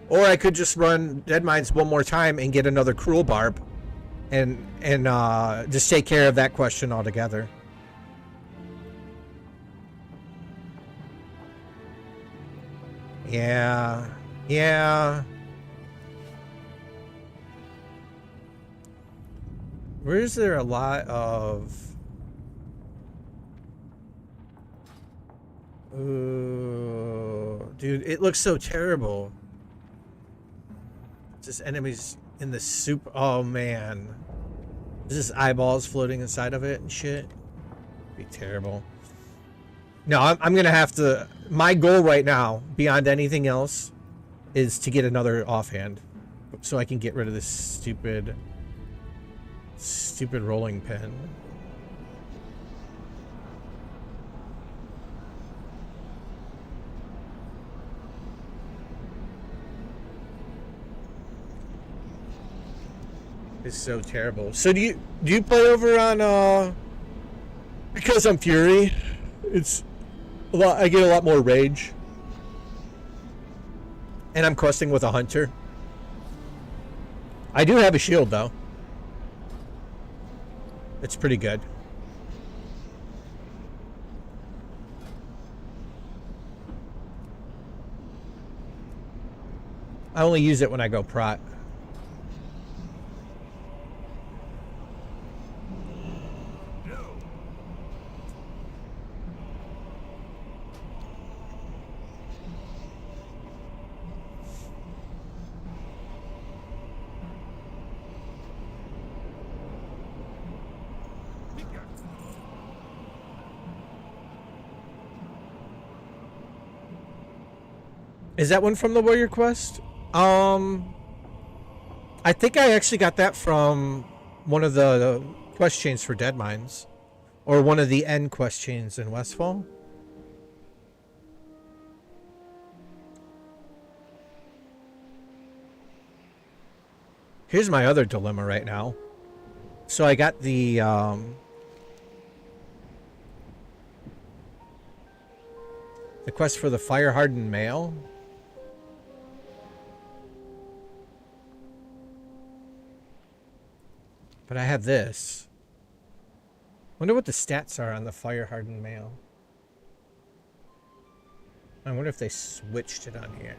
Or I could just run Dead Mines one more time and get another Cruel Barb. And just take care of that question altogether. Yeah. Yeah. Where is there a lot of... Ooh, dude, it looks so terrible. Just enemies in the soup. Oh, man. There's just eyeballs floating inside of it and shit. It'd be terrible. No, I'm going to have to... My goal right now, beyond anything else, is to get another offhand. So I can get rid of this stupid rolling pin. It's so terrible. So do you play over on because I'm Fury? It's a lot. I get a lot more rage, and I'm questing with a hunter. I do have a shield though. It's pretty good. I only use it when I go prot. Is that one from the Warrior Quest? I think I actually got that from one of the quest chains for Dead Mines. Or one of the end quest chains in Westfall. Here's my other dilemma right now. So I got the quest for the Fire Hardened Male. But I have this. Wonder what the stats are on the Fire Hardened Male. I wonder if they switched it on here.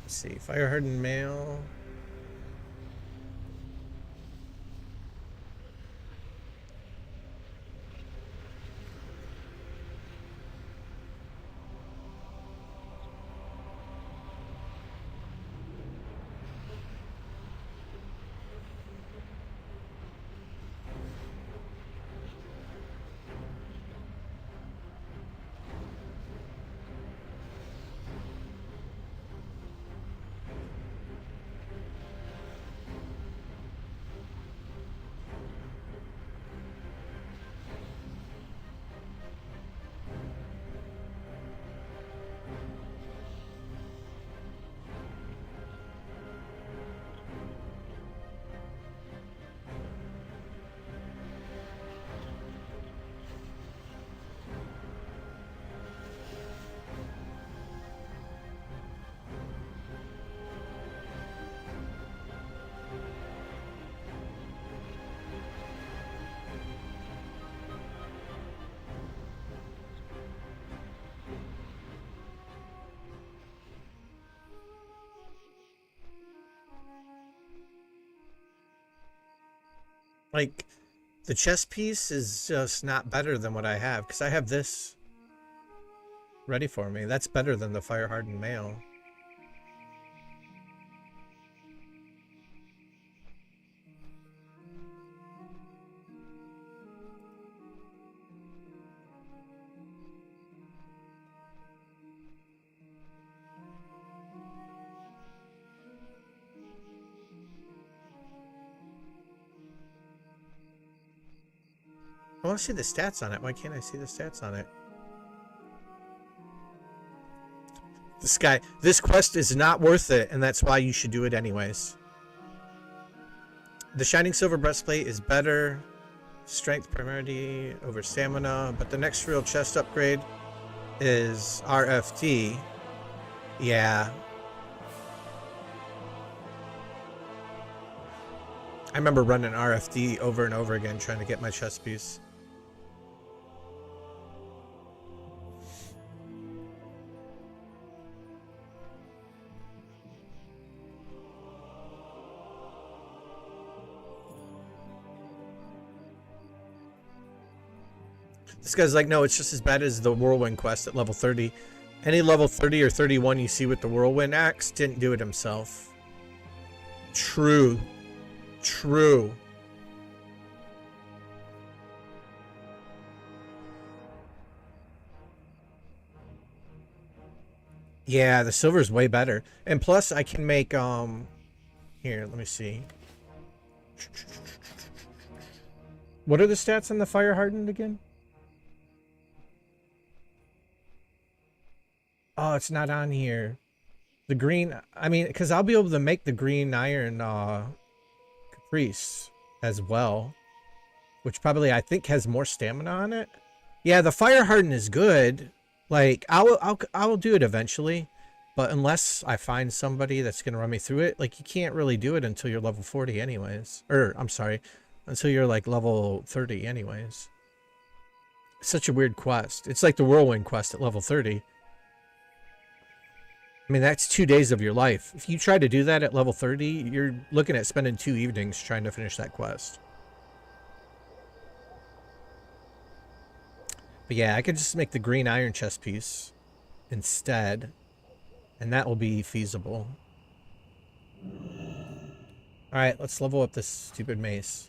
Let's see, Fire Hardened Male. Like, the chest piece is just not better than what I have, because I have this ready for me. That's better than the fire hardened mail. I want to see the stats on it. Why can't I see the stats on it? This quest is not worth it, and that's why you should do it anyways. The Shining Silver Breastplate is better. Strength primarily over stamina, but the next real chest upgrade is RFT. Yeah. I remember running RFD over and over again trying to get my chest piece. This guy's like, no, it's just as bad as the Whirlwind quest at level 30. Any level 30 or 31 you see with the Whirlwind axe didn't do it himself. True. True. Yeah, the silver's way better. And plus I can make here, let me see. What are the stats on the fire hardened again? Oh, it's not on here. The green, I mean, because I'll be able to make the green iron caprice as well, which probably I think has more stamina on it. Yeah, the fire harden is good. Like I will do it eventually, but unless I find somebody that's gonna run me through it, like you can't really do it until you're level 40 anyways. Or I'm sorry, until you're like level 30 anyways. Such a weird quest. It's like the Whirlwind quest at level 30. I mean, that's 2 days of your life. If you try to do that at level 30, you're looking at spending 2 evenings trying to finish that quest. But yeah, I could just make the green iron chest piece instead, and that will be feasible. Alright, let's level up this stupid mace.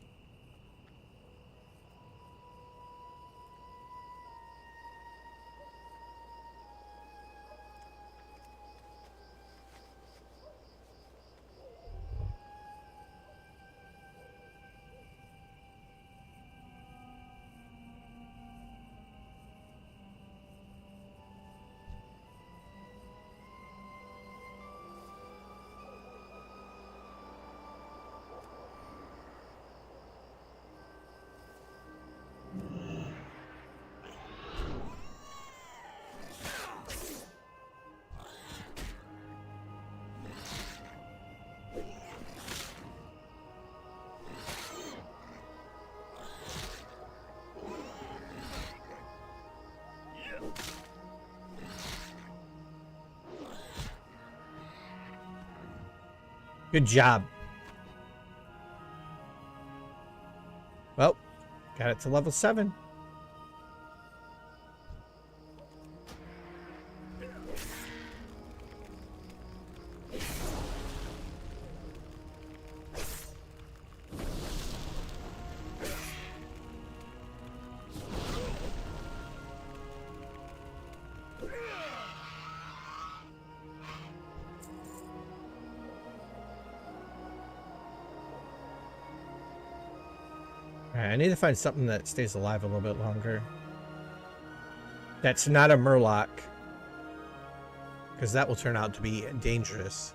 Good job. Well, got it to level 7. Alright, I need to find something that stays alive a little bit longer. That's not a Murloc, because that will turn out to be dangerous.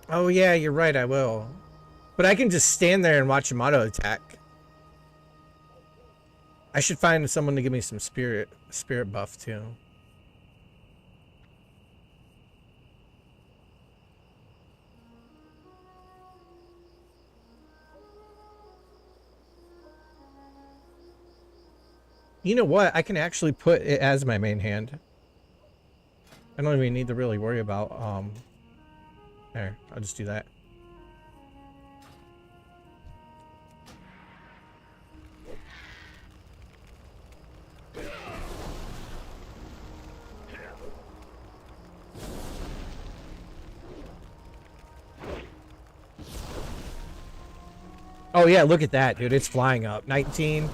Oh yeah, you're right, I will. But I can just stand there and watch him auto attack. I should find someone to give me some spirit buff too. You know what? I can actually put it as my main hand. I don't even need to really worry about, there, I'll just do that. Oh yeah, look at that, dude. It's flying up. 19,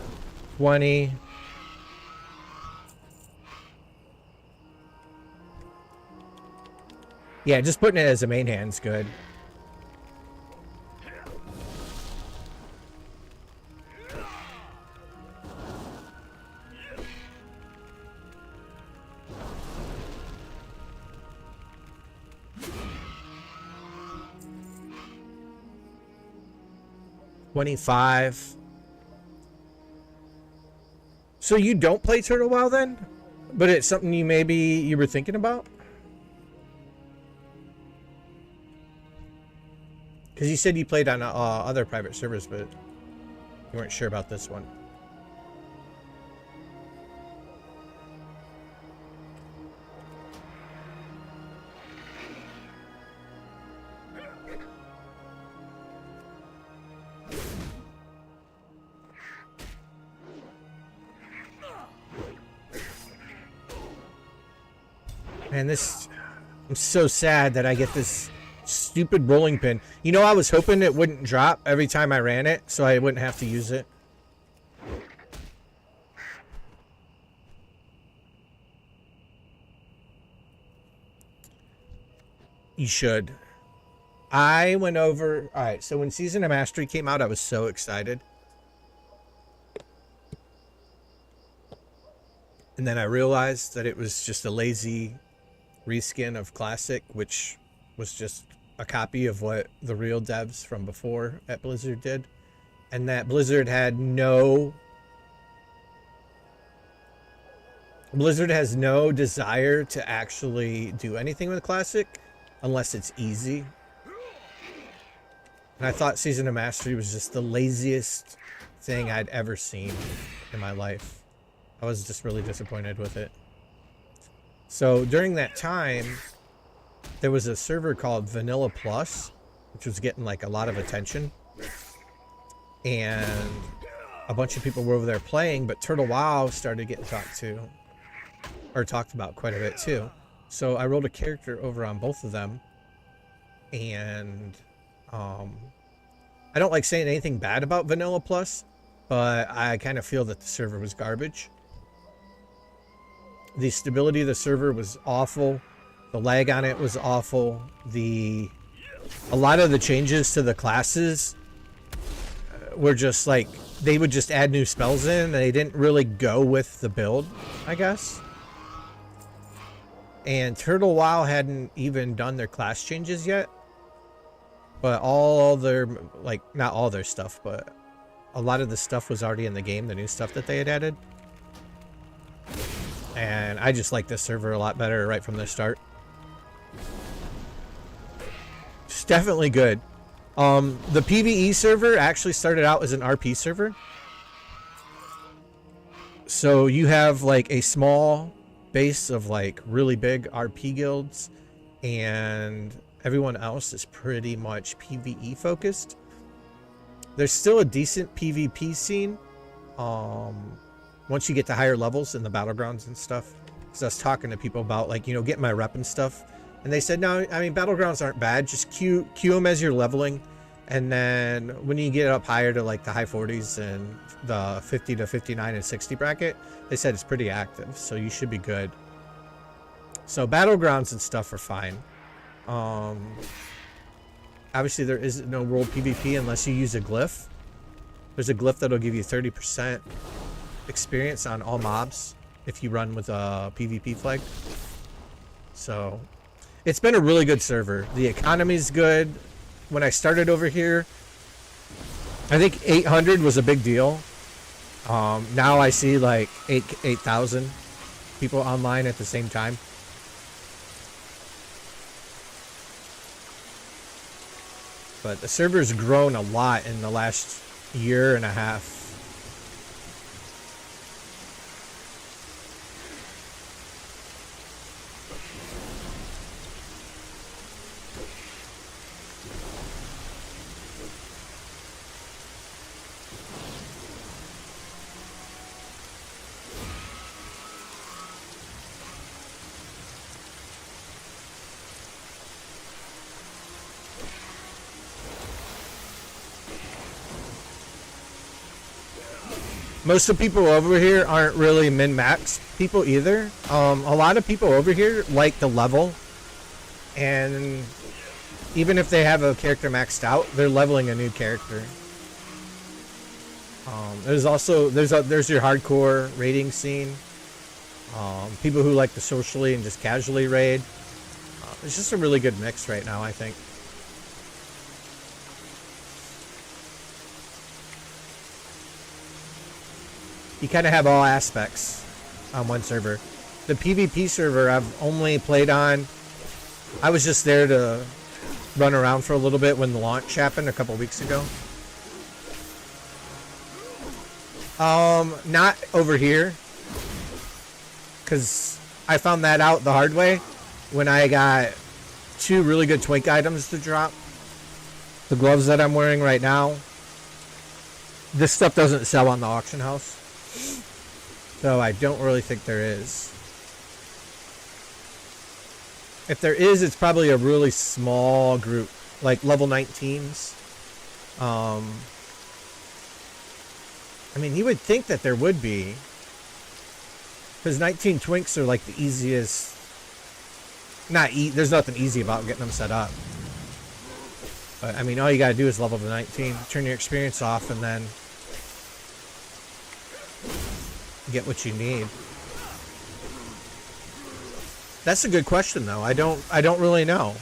20. Yeah, just putting it as a main hand's good. $25. So you don't play Turtle WoW then? But it's something you were thinking about? Because you said you played on other private servers, but you weren't sure about this one. Man, I'm so sad that I get this stupid rolling pin. You know, I was hoping it wouldn't drop every time I ran it, so I wouldn't have to use it. You should. I went over... Alright, so when Season of Mastery came out, I was so excited. And then I realized that it was just a lazy reskin of Classic, which was just a copy of what the real devs from before at Blizzard did. And that Blizzard has no desire to actually do anything with Classic unless it's easy. And I thought Season of Mastery was just the laziest thing I'd ever seen in my life. I was just really disappointed with it. So during that time, there was a server called Vanilla Plus, which was getting like a lot of attention. And a bunch of people were over there playing, but Turtle WoW started getting talked about quite a bit too. So I rolled a character over on both of them. And I don't like saying anything bad about Vanilla Plus, but I kind of feel that the server was garbage. The stability of the server was awful. The lag on it was awful. A lot of the changes to the classes were just like, they would just add new spells in and they didn't really go with the build, I guess. And Turtle WoW hadn't even done their class changes yet. But all their, like, not all their stuff, but a lot of the stuff was already in the game, the new stuff that they had added. And I just like this server a lot better right from the start. It's definitely good. The PvE server actually started out as an RP server. So you have like a small base of like really big RP guilds, and everyone else is pretty much PvE focused. There's still a decent PvP scene. Once you get to higher levels in the battlegrounds and stuff. Because I was talking to people about, like, you know, getting my rep and stuff. And they said, no, I mean, battlegrounds aren't bad. Just queue them as you're leveling. And then when you get up higher to, like, the high 40s and the 50 to 59 and 60 bracket, they said it's pretty active. So you should be good. So battlegrounds and stuff are fine. Obviously, there is no world PvP unless you use a glyph. There's a glyph that'll give you 30% experience on all mobs if you run with a PvP flag. So it's been a really good server. The economy's good. When I started over here, I think 800 was a big deal. Now I see like 8,000 people online at the same time. But the server's grown a lot in the last year and a half. most of the people over here aren't really min-max people either. A lot of people over here like to level, and even if they have a character maxed out, they're leveling a new character. There's also there's your hardcore raiding scene. People who like to socially and just casually raid. It's just a really good mix right now, I think. You kind of have all aspects on one server. The PvP server I've only played on. I was just there to run around for a little bit when the launch happened a couple weeks ago. Not over here, because I found that out the hard way when I got 2 really good twink items to drop. The gloves that I'm wearing right now. This stuff doesn't sell on the auction house, so I don't really think there is. If there is, it's probably a really small group, like level 19s. I mean, you would think that there would be, because 19 twinks are like the easiest. There's nothing easy about getting them set up. But I mean, all you gotta do is level to 19, turn your experience off, and then get what you need. That's a good question, though. I don't really know.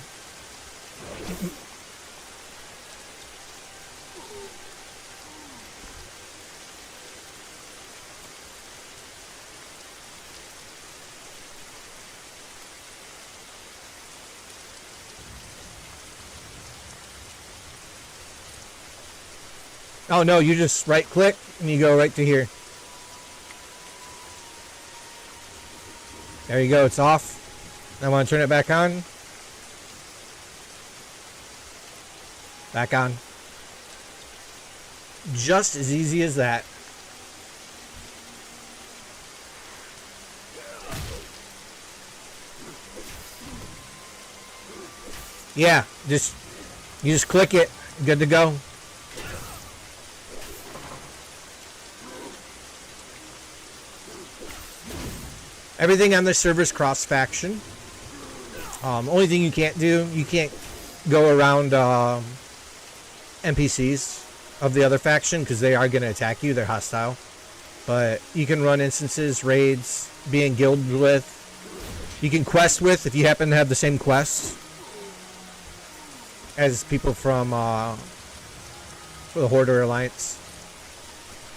Oh no, you just right click and you go right to here. There you go, it's off. I want to turn it back on. Back on. Just as easy as that. Yeah, you just click it. Good to go. Everything on this server is cross-faction. Only thing you can't do, you can't go around NPCs of the other faction because they are going to attack you. They're hostile. But you can run instances, raids, be in guild with. You can quest with if you happen to have the same quests as people from the Hoarder Alliance.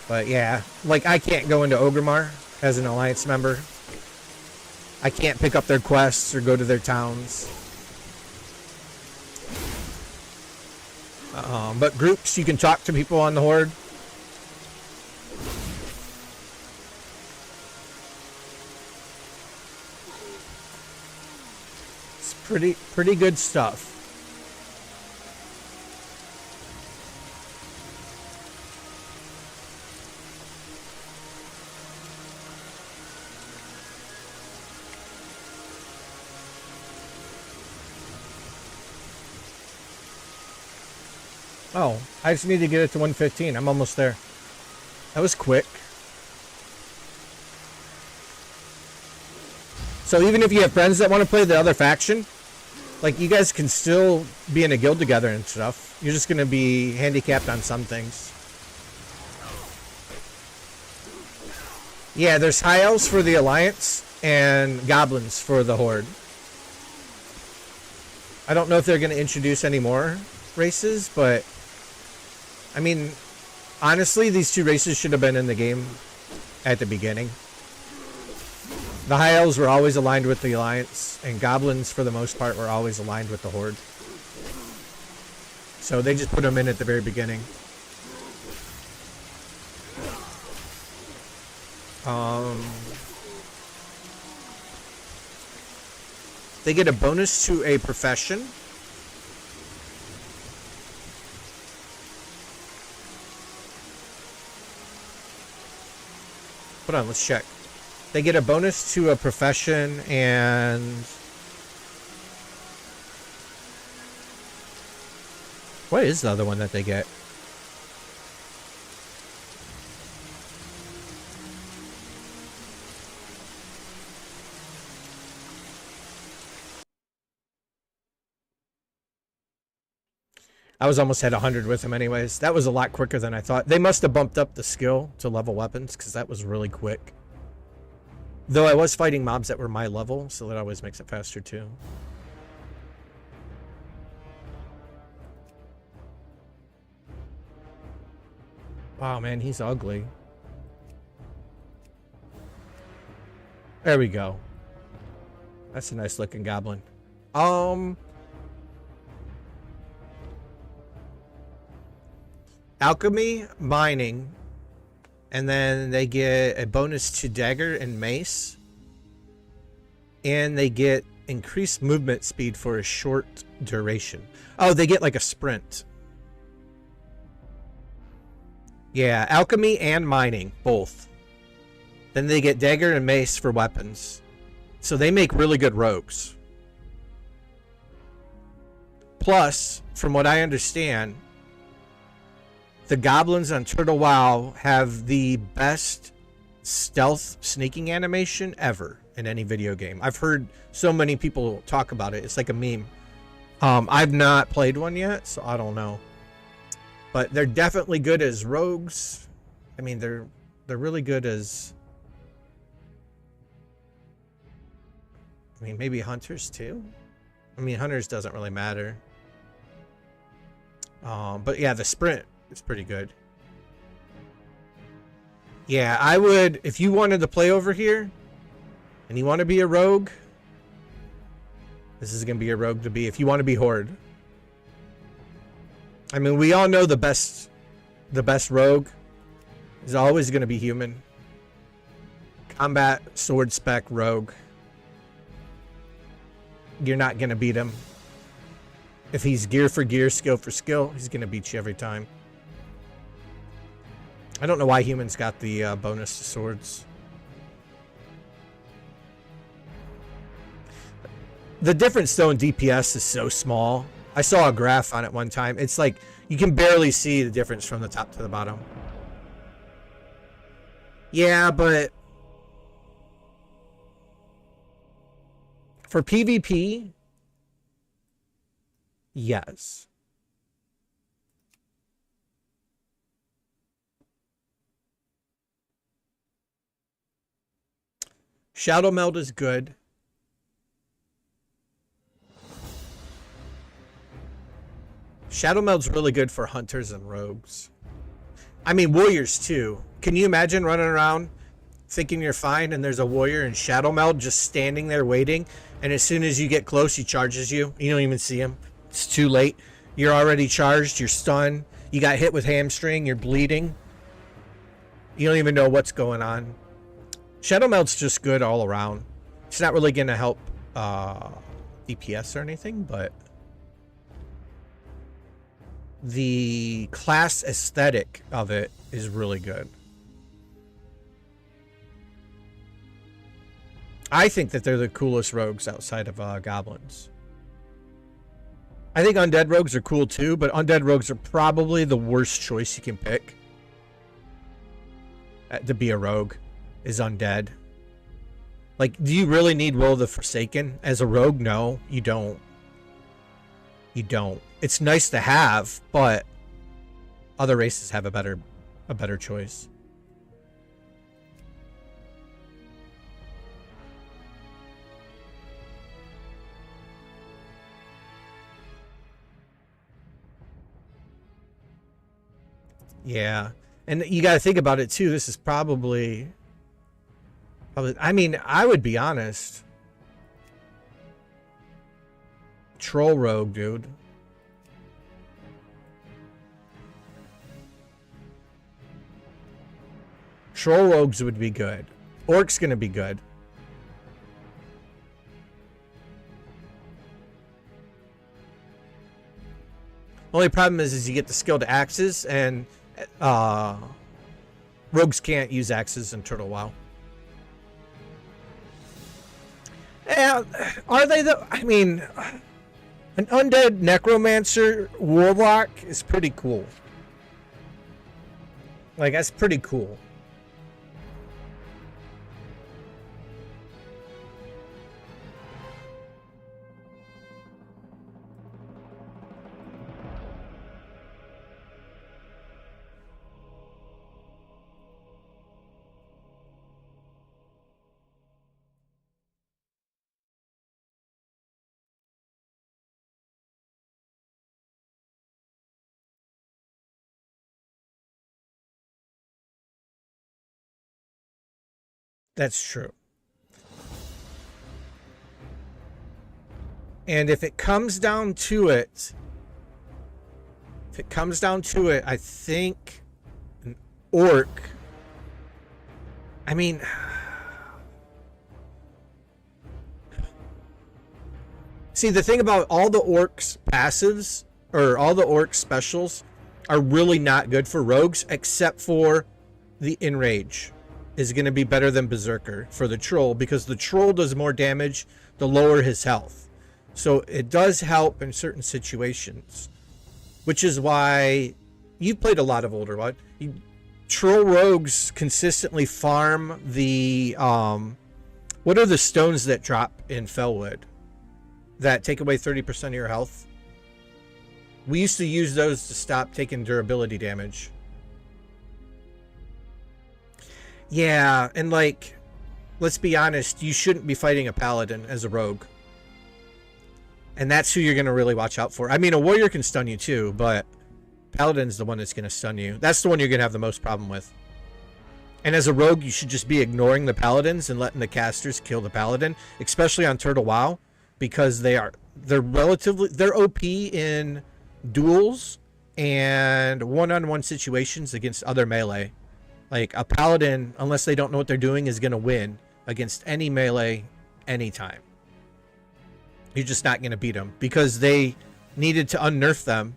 But yeah, like I can't go into Ogremar as an Alliance member. I can't pick up their quests or go to their towns. But groups, you can talk to people on the Horde. It's pretty good stuff. Oh, I just need to get it to 115. I'm almost there. That was quick. So even if you have friends that want to play the other faction, like you guys can still be in a guild together and stuff. You're just going to be handicapped on some things. Yeah, there's high elves for the Alliance and goblins for the Horde. I don't know if they're going to introduce any more races, but I mean, honestly, these 2 races should have been in the game at the beginning. The High Elves were always aligned with the Alliance, and Goblins, for the most part, were always aligned with the Horde. So they just put them in at the very beginning. They get a bonus to a profession. Hold on, let's check. They get a bonus to a profession and what is the other one that they get? I was almost at 100 with him anyways. That was a lot quicker than I thought. They must have bumped up the skill to level weapons because that was really quick. Though I was fighting mobs that were my level, so that always makes it faster too. Wow, man, he's ugly. There we go. That's a nice looking goblin. Alchemy, mining, and then they get a bonus to dagger and mace. And they get increased movement speed for a short duration. Oh, they get like a sprint. Yeah, alchemy and mining, both. Then they get dagger and mace for weapons. So they make really good rogues. Plus, from what I understand, the goblins on Turtle WoW have the best stealth sneaking animation ever in any video game. I've heard so many people talk about it. It's like a meme. I've not played one yet, so I don't know. But they're definitely good as rogues. I mean, they're really good as... I mean, maybe hunters too? I mean, hunters doesn't really matter. But yeah, the sprint is pretty good. Yeah, I would... If you wanted to play over here, and you want to be a rogue, this is going to be a rogue to be. If you want to be horde. I mean, we all know the best rogue is always going to be human. Combat, sword spec, rogue. You're not going to beat him. If he's gear for gear, skill for skill, he's going to beat you every time. I don't know why humans got the bonus to swords. The difference, though, in DPS is so small. I saw a graph on it one time. It's like you can barely see the difference from the top to the bottom. Yeah, but for PvP, yes. Shadow Meld is good. Shadow Meld's really good for hunters and rogues. I mean, warriors too. Can you imagine running around thinking you're fine and there's a warrior in Shadow Meld just standing there waiting, and as soon as you get close, he charges you. You don't even see him. It's too late. You're already charged. You're stunned. You got hit with hamstring. You're bleeding. You don't even know what's going on. Shadow Meld's just good all around. It's not really going to help DPS or anything, but the class aesthetic of it is really good. I think that they're the coolest rogues outside of goblins. I think undead rogues are cool too, but undead rogues are probably the worst choice you can pick to be a rogue, is undead. Like, do you really need Will of the Forsaken as a rogue? No, you don't. You don't. It's nice to have, but other races have a better choice. Yeah. And you got to think about it too. This is probably, I mean, I would be honest. Troll rogue, dude. Troll rogues would be good. Orc's gonna be good. Only problem is you get the skill to axes, and rogues can't use axes in Turtle WoW. Yeah, are they though? I mean, an undead necromancer warlock is pretty cool. Like, that's pretty cool. That's true. And if it comes down to it, I think an orc. I mean, see, the thing about all the orcs passives or all the orc specials are really not good for rogues, except for the enrage is going to be better than berserker for the troll, because the troll does more damage the lower his health. So it does help in certain situations, which is why you've played a lot of older WoW. Troll rogues consistently farm the what are the stones that drop in Fellwood that take away 30% of your health? We used to use those to stop taking durability damage. Yeah, and like, let's be honest, you shouldn't be fighting a paladin as a rogue. And that's who you're going to really watch out for. I mean, a warrior can stun you too, but paladin's the one that's going to stun you. That's the one you're going to have the most problem with. And as a rogue, you should just be ignoring the paladins and letting the casters kill the paladin, especially on Turtle WoW, because they're OP in duels and one-on-one situations against other melee. Like a paladin, unless they don't know what they're doing, is going to win against any melee anytime. You're just not going to beat them because they needed to unnerf them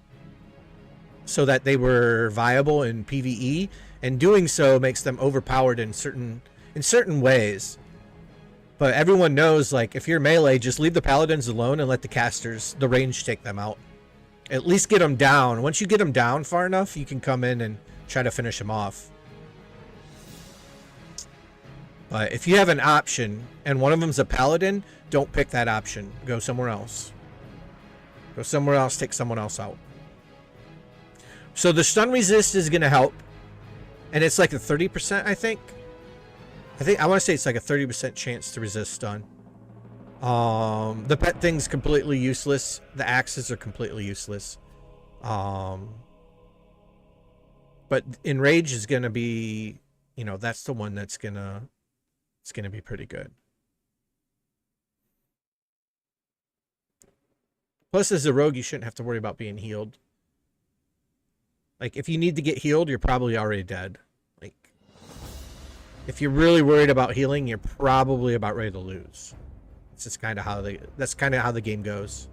so that they were viable in PvE, and doing so makes them overpowered in certain ways. But everyone knows, like, if you're melee, just leave the paladins alone and let the casters, the range, take them out. At least get them down. Once you get them down far enough, you can come in and try to finish them off. But if you have an option and one of them's a paladin, don't pick that option. Go somewhere else. Go somewhere else, take someone else out. So the stun resist is going to help. And it's like a 30%, I think. I want to say it's like a 30% chance to resist stun. The pet thing's completely useless. The axes are completely useless. But enrage is going to be, you know, that's the one that's going to, it's going to be pretty good. Plus, as a rogue, you shouldn't have to worry about being healed. Like, if you need to get healed, you're probably already dead. Like, if you're really worried about healing, you're probably about ready to lose. It's just kind of how the game goes.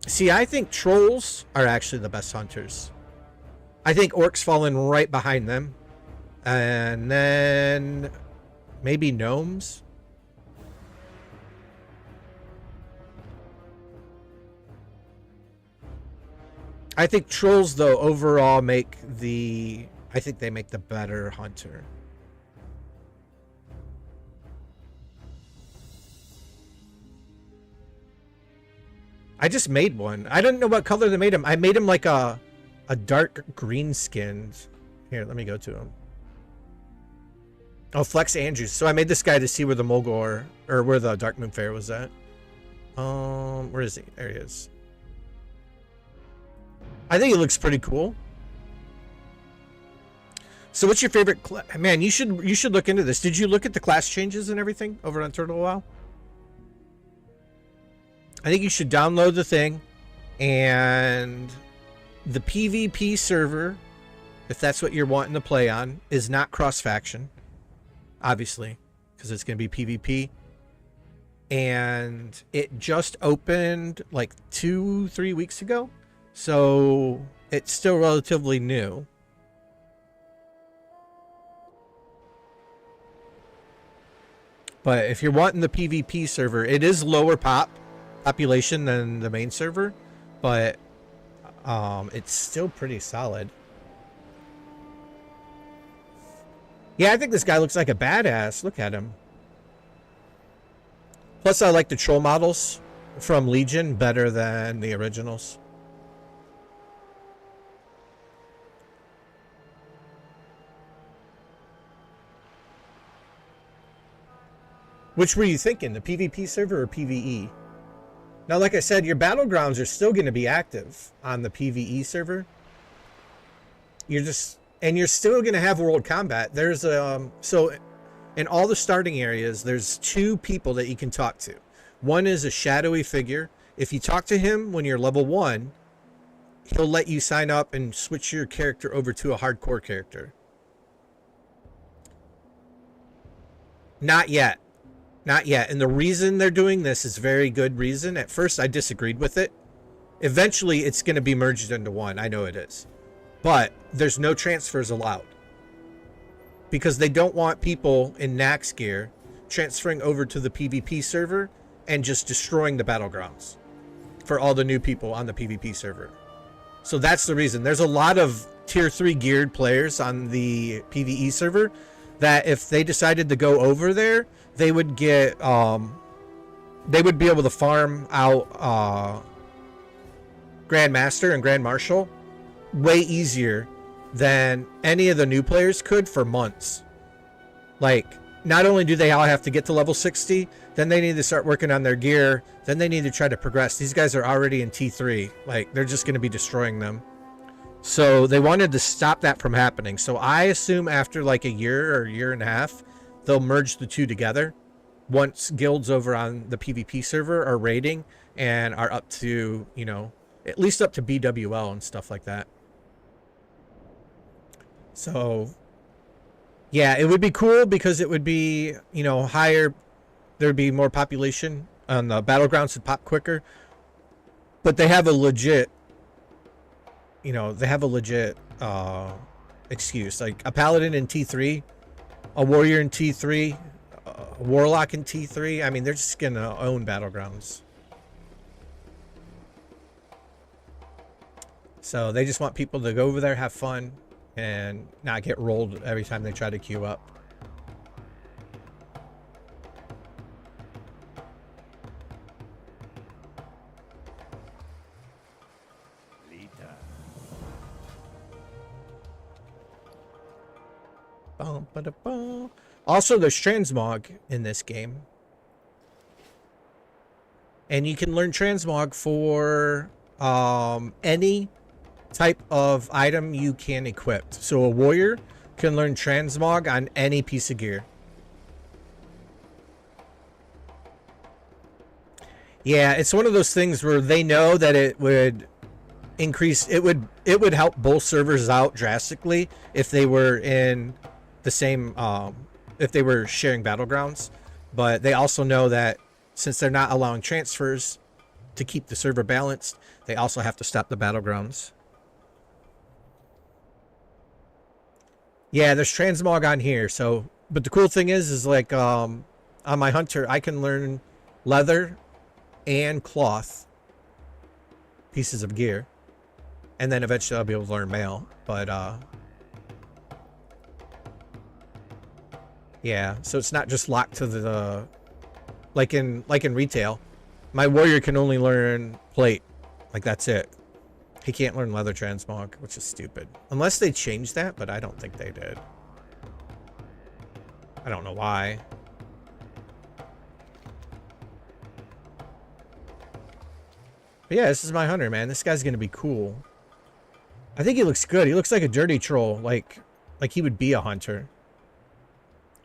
See, I think trolls are actually the best hunters. I think orcs fall in right behind them. And then maybe gnomes. I think trolls, though, overall I think they make the better hunter. I just made one. I don't know what color they made him. I made him like a dark green skinned. Here, let me go to him. Oh, Flex Andrews. So I made this guy to see where the Mulgore, or where the Dark Moon Fair was at. Where is he? There he is. I think he looks pretty cool. So what's your favorite man, you should look into this. Did you look at the class changes and everything over on Turtle WoW? I think you should download the thing, and the PvP server, if that's what you're wanting to play on, is not cross-faction. Obviously, because it's going to be PvP. And it just opened like 2-3 weeks ago. So it's still relatively new. But if you're wanting the PvP server, it is lower population than the main server, but it's still pretty solid. Yeah, I think this guy looks like a badass. Look at him. Plus, I like the troll models from Legion better than the originals. Which were you thinking, the PvP server or PvE? Now, like I said, your battlegrounds are still going to be active on the PvE server. You're just, And you're still going to have world combat. There's so in all the starting areas, there's 2 people that you can talk to. One is a shadowy figure. If you talk to him when you're level 1, he'll let you sign up and switch your character over to a hardcore character. Not yet. Not yet. And the reason they're doing this is very good reason. At first, I disagreed with it. Eventually, it's going to be merged into one. I know it is. But there's no transfers allowed. Because they don't want people in Nax gear transferring over to the PvP server and just destroying the battlegrounds for all the new people on the PvP server. So that's the reason. There's a lot of tier 3 geared players on the PvE server that if they decided to go over there, they would get they would be able to farm out Grandmaster and Grand Marshal way easier than any of the new players could for months. Like, not only do they all have to get to level 60, then they need to start working on their gear, then they need to try to progress. These guys are already in T3. Like, they're just going to be destroying them. So they wanted to stop that from happening. So I assume after like a year or year and a half, they'll merge the 2 together once guilds over on the PvP server are raiding and are up to, you know, at least up to BWL and stuff like that. So yeah, it would be cool because it would be, you know, higher. There'd be more population on the battlegrounds would pop quicker. But they have a legit, you know, they have a legit excuse. Like a paladin in T3, a warrior in T3, a warlock in T3. I mean, they're just gonna own battlegrounds. So they just want people to go over there, have fun, and not get rolled every time they try to queue up. Also, there's transmog in this game. And you can learn transmog for any type of item you can equip. So a warrior can learn transmog on any piece of gear. Yeah, it's one of those things where they know that it would increase, it would help both servers out drastically if they were in the same if they were sharing battlegrounds. But they also know that since they're not allowing transfers to keep the server balanced, they also have to stop the battlegrounds. Yeah, there's transmog on here. So, but the cool thing is like on my hunter, I can learn leather and cloth pieces of gear, and then eventually I'll be able to learn mail. But yeah, so it's not just locked to the like in retail. My warrior can only learn plate. Like, that's it. He can't learn leather transmog, which is stupid. Unless they changed that, but I don't think they did. I don't know why. But yeah, this is my hunter, man. This guy's gonna be cool. I think he looks good. He looks like a dirty troll, like he would be a hunter.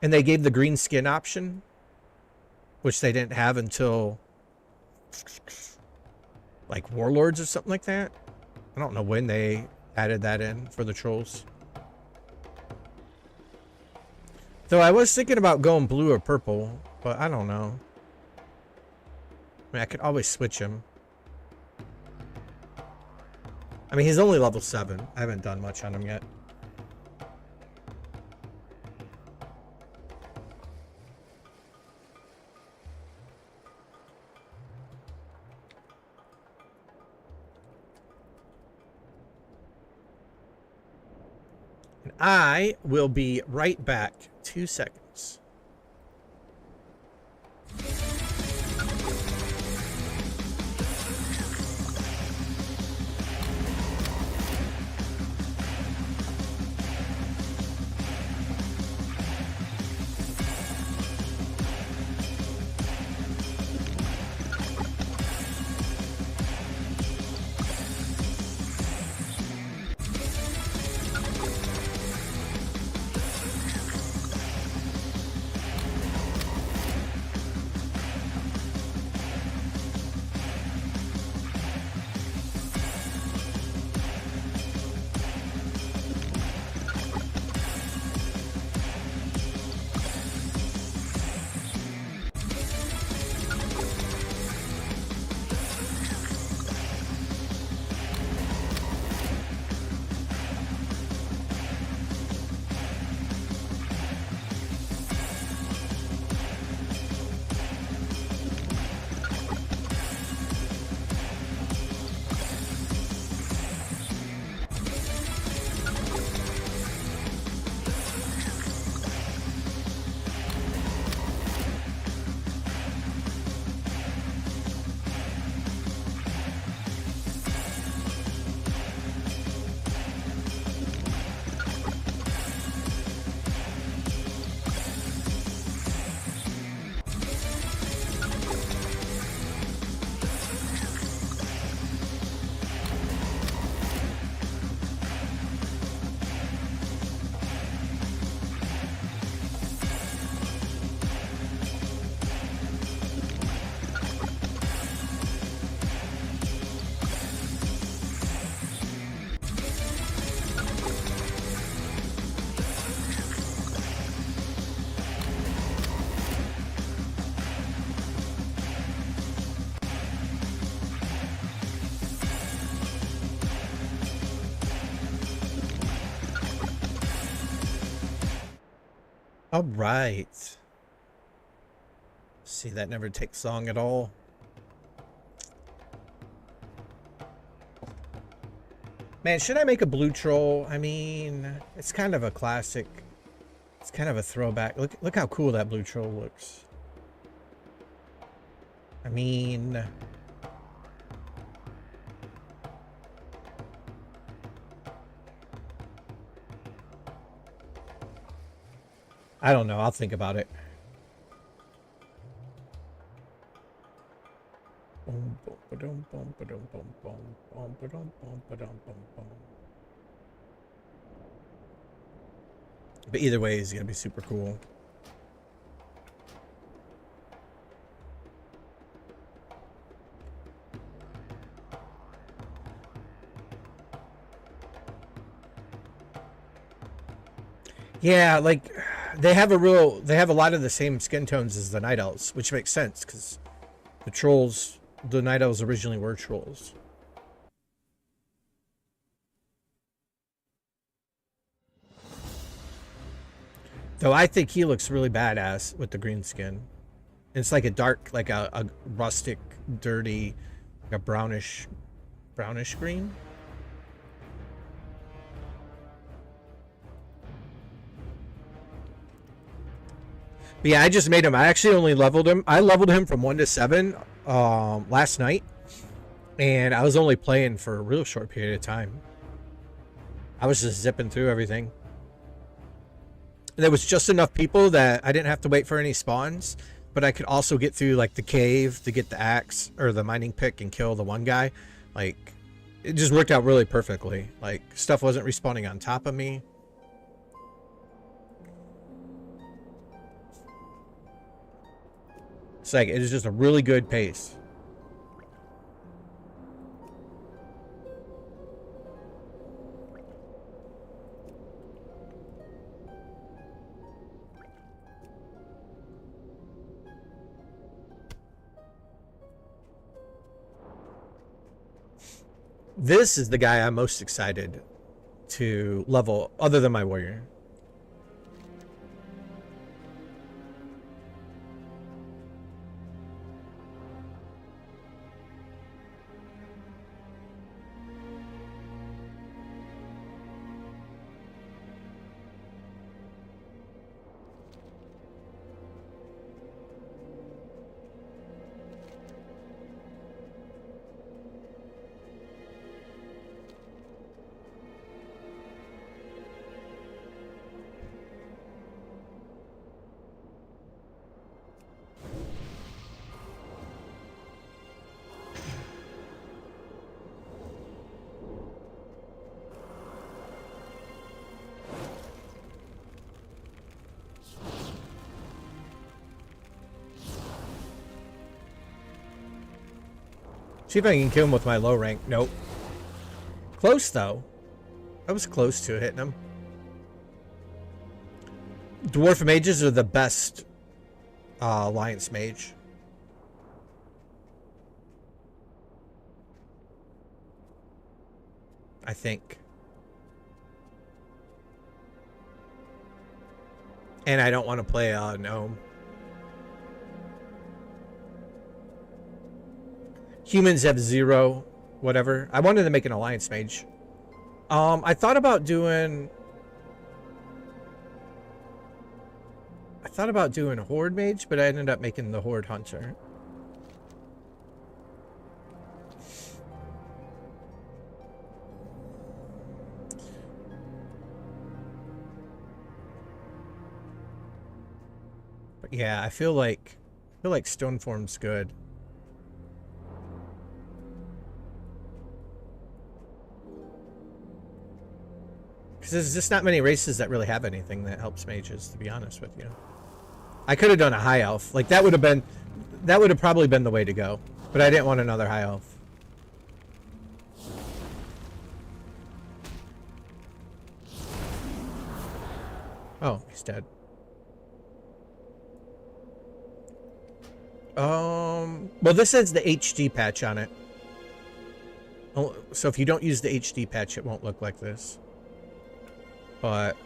And they gave the green skin option, which they didn't have until like Warlords or something like that. I don't know when they added that in for the trolls. Though I was thinking about going blue or purple, but I don't know. I mean, I could always switch him. I mean, he's only level 7. I haven't done much on him yet. And I will be right back. 2 seconds. All right. See, that never takes long at all. Man, should I make a blue troll? I mean, it's kind of a classic. It's kind of a throwback. Look how cool that blue troll looks. I mean, I don't know. I'll think about it. But either way, it's gonna be super cool. Yeah, like they have a lot of the same skin tones as the night elves, which makes sense because the night elves originally were trolls. Though I think he looks really badass with the green skin. It's like a dark, like a rustic, dirty, like a brownish green. But yeah, I just made him. I actually only leveled him. I leveled him from 1 to 7 last night. And I was only playing for a real short period of time. I was just zipping through everything. There was just enough people that I didn't have to wait for any spawns, but I could also get through like the cave to get the axe or the mining pick and kill the one guy. Like, it just worked out really perfectly. Like, stuff wasn't respawning on top of me. It's like, it was just a really good pace. This is the guy I'm most excited to level, other than my warrior. See if I can kill him with my low rank. Nope. Close, though. I was close to hitting him. Dwarf mages are the best alliance mage. I think. And I don't want to play gnome. Humans have 0, whatever. I wanted to make an alliance mage. I thought about doing a horde mage, but I ended up making the horde hunter. But yeah, I feel like Stoneform's good. Because there's just not many races that really have anything that helps mages, to be honest with you. I could have done a high elf. Like, that would have probably been the way to go. But I didn't want another high elf. Oh, he's dead. Well, this says the HD patch on it. Oh, so if you don't use the HD patch, it won't look like this. But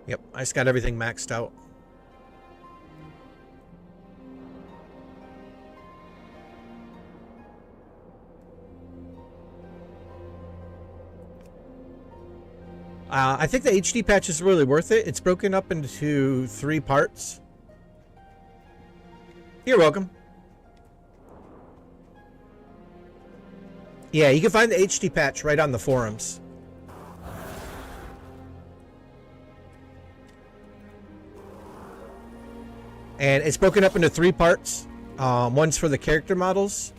Yep, I just got everything maxed out. I think the HD patch is really worth it. It's broken up into 3 parts. You're welcome. Yeah, you can find the HD patch right on the forums. And it's broken up into 3 parts. One's for the character models,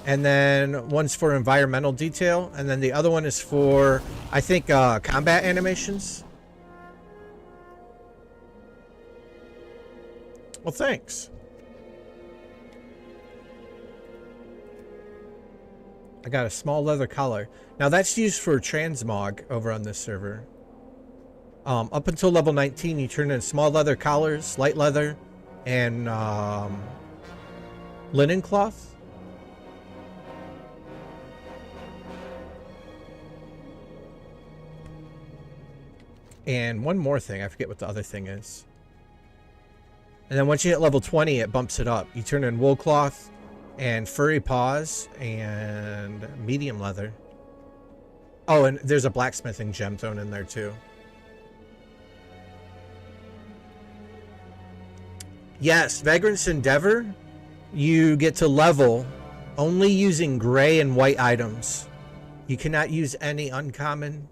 and then one's for environmental detail, and then the other one is for, I think, combat animations. Well, thanks. I got a small leather collar. Now that's used for transmog over on this server. Up until level 19, you turn in small leather collars, light leather, and linen cloth. And one more thing, I forget what the other thing is. And then once you hit level 20, it bumps it up. You turn in wool cloth and furry paws and medium leather. Oh, and there's a blacksmithing gem thrown in there too. Yes, Vagrant's Endeavor, you get to level only using gray and white items. You cannot use any uncommon,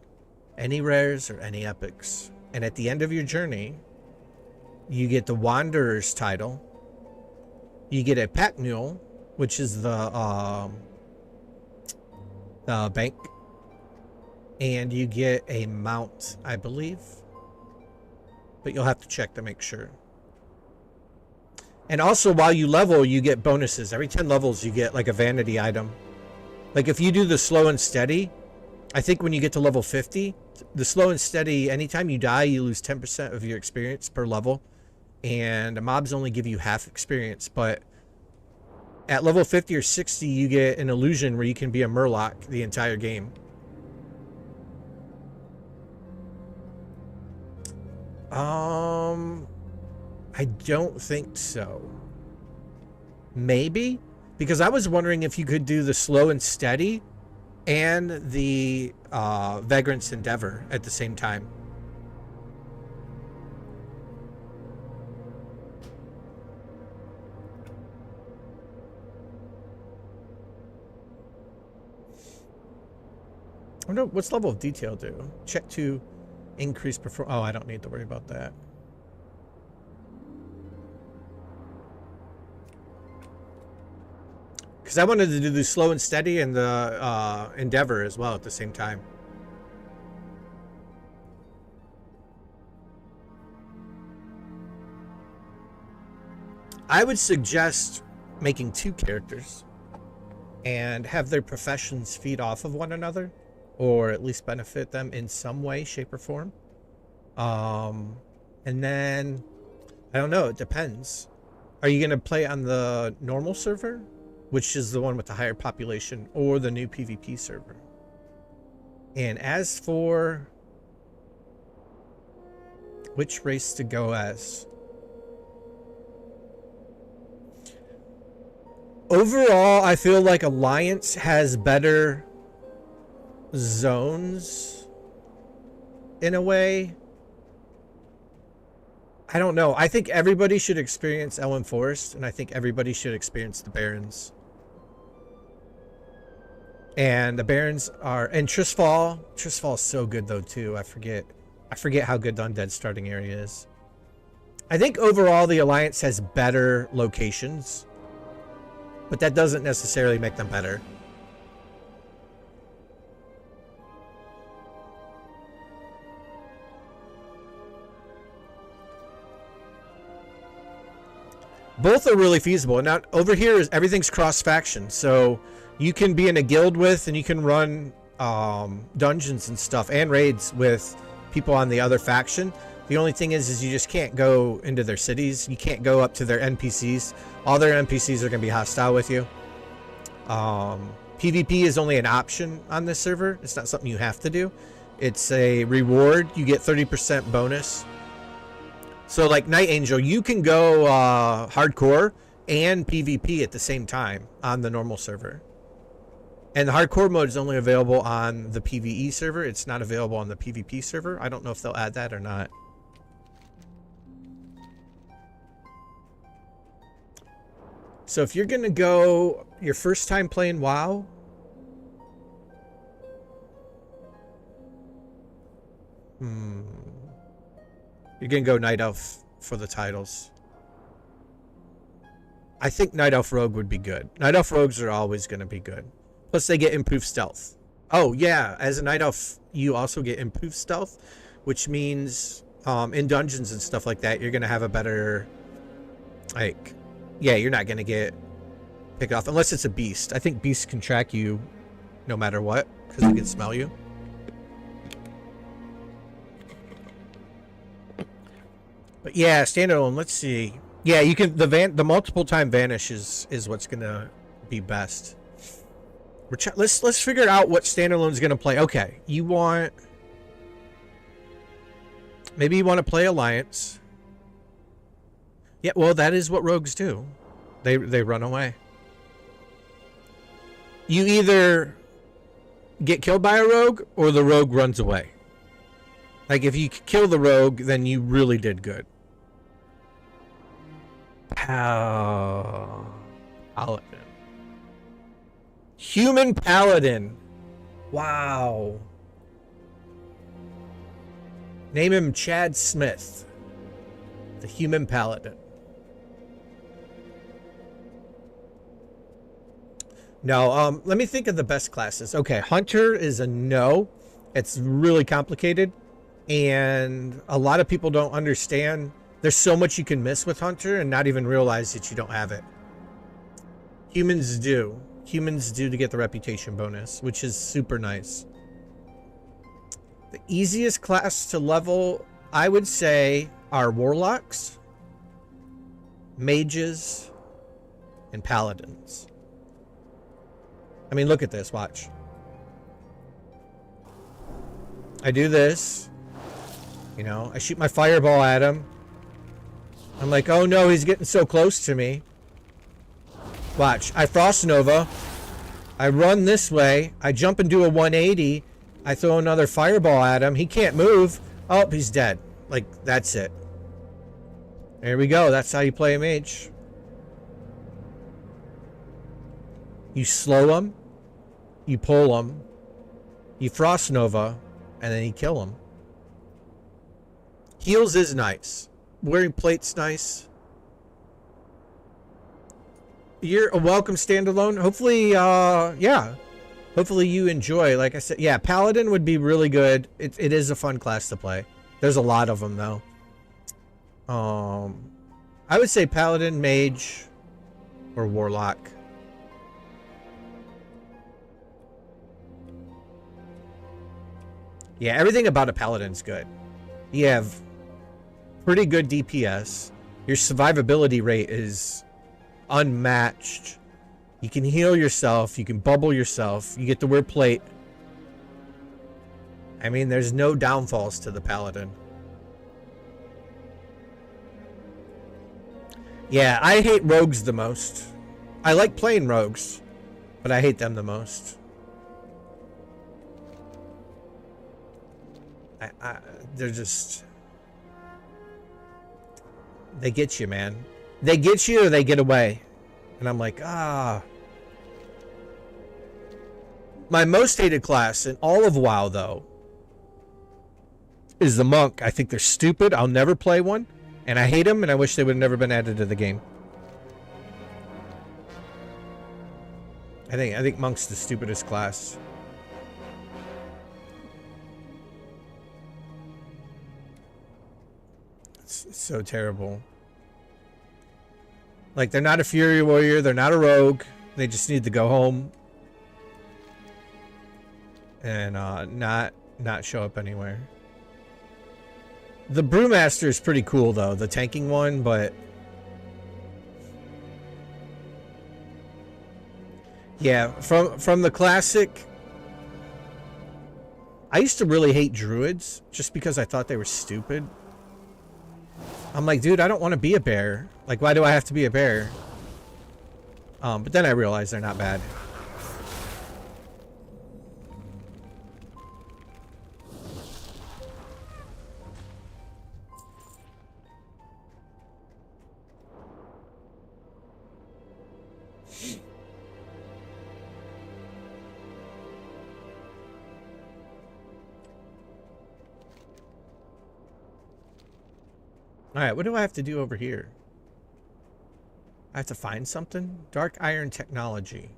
any rares, or any epics. And at the end of your journey, you get the Wanderer's title. You get a pack mule, which is the bank. And you get a mount, I believe. But you'll have to check to make sure. And also, while you level, you get bonuses. Every 10 levels, you get like a vanity item. Like if you do the slow and steady, I think when you get to level 50, the slow and steady, anytime you die, you lose 10% of your experience per level. And the mobs only give you half experience. But at level 50 or 60, you get an illusion where you can be a Murloc the entire game. I don't think so. Maybe? Because I was wondering if you could do the slow and steady and the Vagrant's Endeavor at the same time. I wonder what's level of detail do? Check to increase performance. Oh, I don't need to worry about that. Because I wanted to do the slow and steady and the Endeavor as well at the same time. I would suggest making 2 characters and have their professions feed off of one another, or at least benefit them in some way, shape, or form. And then, I don't know, it depends. Are you going to play on the normal server, which is the one with the higher population, or the new PvP server? And as for which race to go as, overall, I feel like Alliance has better zones in a way. I don't know. I think everybody should experience Elwyn Forest, and I think everybody should experience the Barrens. And the Barrens are, and Tristfall is so good though too. I forget how good the Undead starting area is. I think overall the Alliance has better locations, but that doesn't necessarily make them better. Both are really feasible. Now over here is everything's cross-faction, so you can be in a guild with, and you can run dungeons and stuff and raids with people on the other faction. The only thing is you just can't go into their cities. You can't go up to their NPCs. All their NPCs are going to be hostile with you. PvP is only an option on this server. It's not something you have to do. It's a reward. You get 30% bonus So like Night Angel, you can go hardcore and PvP at the same time on the normal server. And the hardcore mode is only available on the PvE server. It's not available on the PvP server. I don't know if they'll add that or not. So if you're going to go your first time playing WoW, you're going to go Night Elf for the titles. I think Night Elf Rogue would be good. Night Elf Rogues are always going to be good. Plus, they get improved stealth. Oh, yeah. As a Night Elf, you also get improved stealth, which means in dungeons and stuff like that, you're going to have a better, like, yeah, you're not going to get picked off unless it's a beast. I think beasts can track you no matter what because they can smell you. But yeah, standalone, let's see. Yeah, you can, the multiple time vanish is what's going to be best. Let's figure out what standalone's gonna play. Okay, you want, maybe you want to play Alliance. Yeah, well, that is what rogues do. They run away. You either get killed by a rogue or the rogue runs away. Like if you kill the rogue, then you really did good. Paladin. Human Paladin. Wow. Name him Chad Smith. The Human Paladin. No, let me think of the best classes. Okay, Hunter is a no. It's really complicated. And a lot of people don't understand. There's so much you can miss with Hunter and not even realize that you don't have it. Humans do. Humans do to get the reputation bonus, which is super nice. The easiest class to level, I would say, are Warlocks, Mages, and Paladins. I mean, look at this. Watch. I do this. You know, I shoot my fireball at him. I'm like, oh no, he's getting so close to me. Watch. I Frost Nova. I run this way. I jump and do a 180. I throw another fireball at him. He can't move. Oh, he's dead. Like, that's it. There we go. That's how you play a mage. You slow him. You pull him. You Frost Nova. And then you kill him. Heals is nice. Wearing plate's nice. You're a welcome standalone. Hopefully, yeah. Hopefully you enjoy. Like I said, yeah, Paladin would be really good. It is a fun class to play. There's a lot of them, though. I would say Paladin, Mage, or Warlock. Yeah, everything about a Paladin's good. You have pretty good DPS. Your survivability rate is unmatched. You can heal yourself. You can bubble yourself. You get to wear plate. I mean, there's no downfalls to the Paladin. Yeah, I hate rogues the most. I like playing rogues, but I hate them the most. They're just... They get you, man. They get you or they get away. And I'm like, ah. My most hated class in all of WoW, though, is the Monk. I think they're stupid. I'll never play one. And I hate them, and I wish they would have never been added to the game. I think Monk's the stupidest class. It's so terrible. Like, they're not a Fury Warrior. They're not a Rogue. They just need to go home. And not show up anywhere. The Brewmaster is pretty cool, though. The tanking one, but... Yeah, from the classic... I used to really hate Druids, just because I thought they were stupid. I'm like, dude, I don't want to be a bear. Like, why do I have to be a bear? But then I realized they're not bad. All right, what do I have to do over here? I have to find something? Dark iron technology.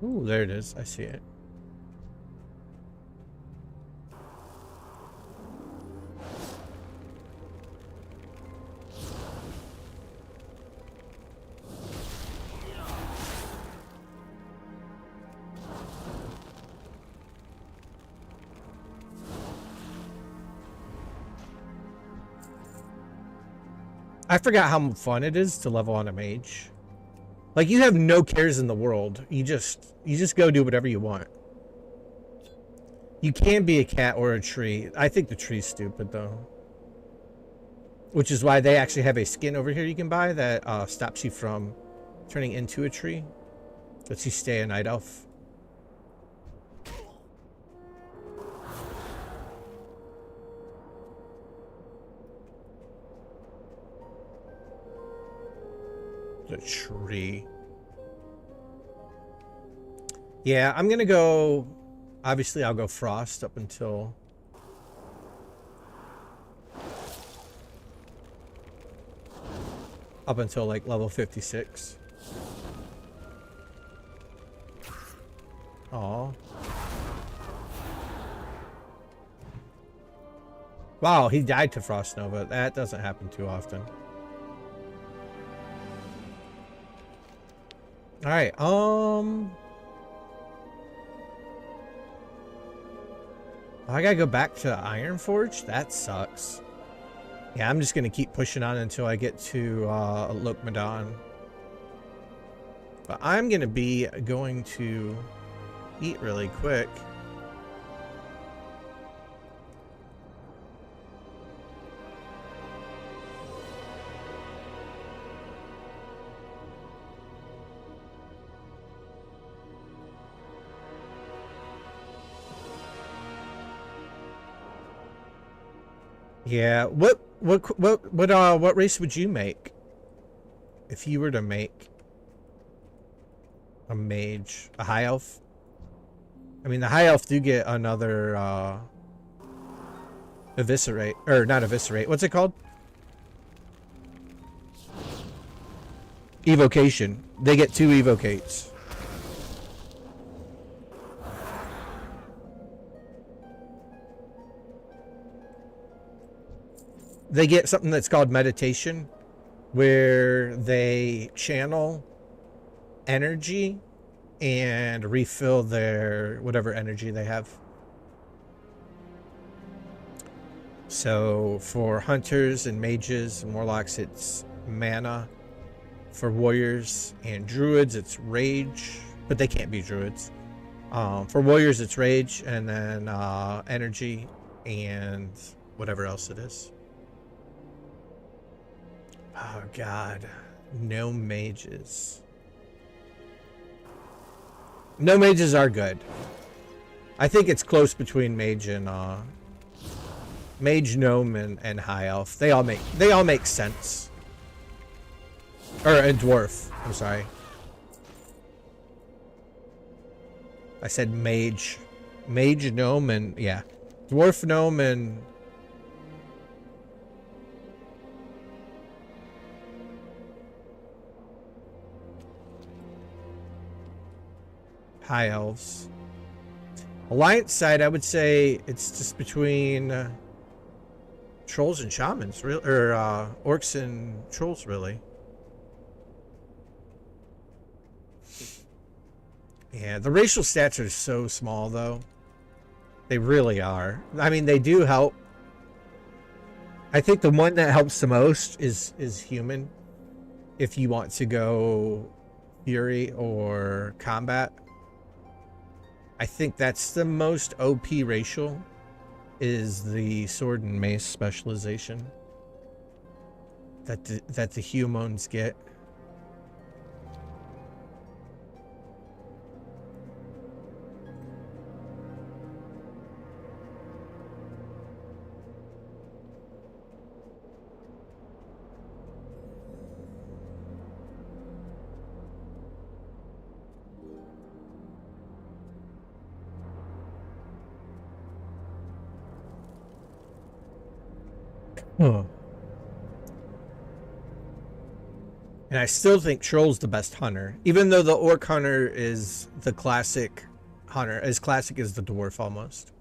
Ooh, there it is. I see it. I forgot how fun it is to level on a mage. Like, you have no cares in the world. You just go do whatever you want. You can be a cat or a tree. I think the tree's stupid, though. Which is why they actually have a skin over here you can buy that stops you from turning into a tree. Lets you stay a night elf. The tree. Yeah, I'm gonna go. Obviously, I'll go frost up until. Up until like level 56. Aw. Wow, he died to Frost Nova. That doesn't happen too often. Alright, I gotta go back to Iron Forge? That sucks. Yeah, I'm just gonna keep pushing on until I get to Lokmadan. But I'm gonna be going to eat really quick. Yeah, what race would you make if you were to make a mage, a high elf? I mean, the high elf do get another eviscerate, or not eviscerate. What's it called? Evocation. They get 2 evocates. They get something that's called meditation, where they channel energy and refill their whatever energy they have. So for hunters and mages and warlocks, it's mana. For warriors and druids, it's rage, but they can't be druids. For warriors, it's rage, and then energy and whatever else it is. Oh god, no mages. No mages are good. I think it's close between mage and mage, gnome, and high elf. They all make sense. Or a dwarf. I'm sorry. I said mage, gnome, and yeah, dwarf, gnome, and high elves. Alliance side, I would say it's just between trolls and shamans, or orcs and trolls, really. Yeah, the racial stats are so small, though. They really are. I mean, they do help. I think the one that helps the most is human. If you want to go fury or combat, I think that's the most OP racial, is the sword and mace specialization that the humans get. Huh. And I still think Troll's the best hunter, even though the Orc hunter is the classic hunter, as classic as the Dwarf almost.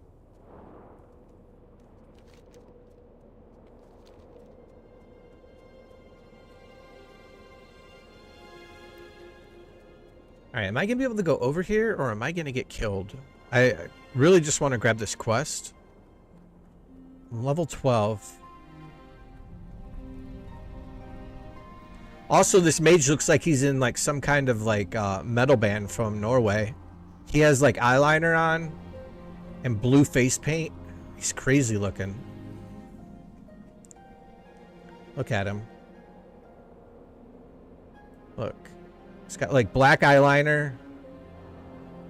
Alright, am I going to be able to go over here, or am I going to get killed? I really just want to grab this quest. I'm level 12. Also, this mage looks like he's in like some kind of like metal band from Norway. He has like eyeliner on and blue face paint. He's crazy looking. Look at him. Look. He's got like black eyeliner,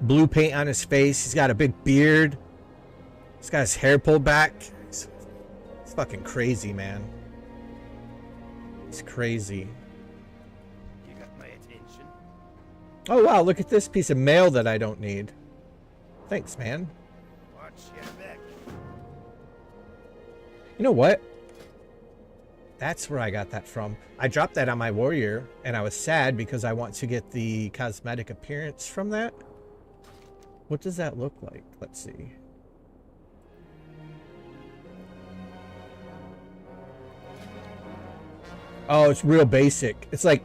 blue paint on his face. He's got a big beard. He's got his hair pulled back. It's fucking crazy, man. It's crazy. Oh wow, look at this piece of mail that I don't need. Thanks, man. Watch your back. You know what? That's where I got that from. I dropped that on my warrior, and I was sad because I want to get the cosmetic appearance from that. What does that look like? Let's see. Oh, it's real basic. It's like,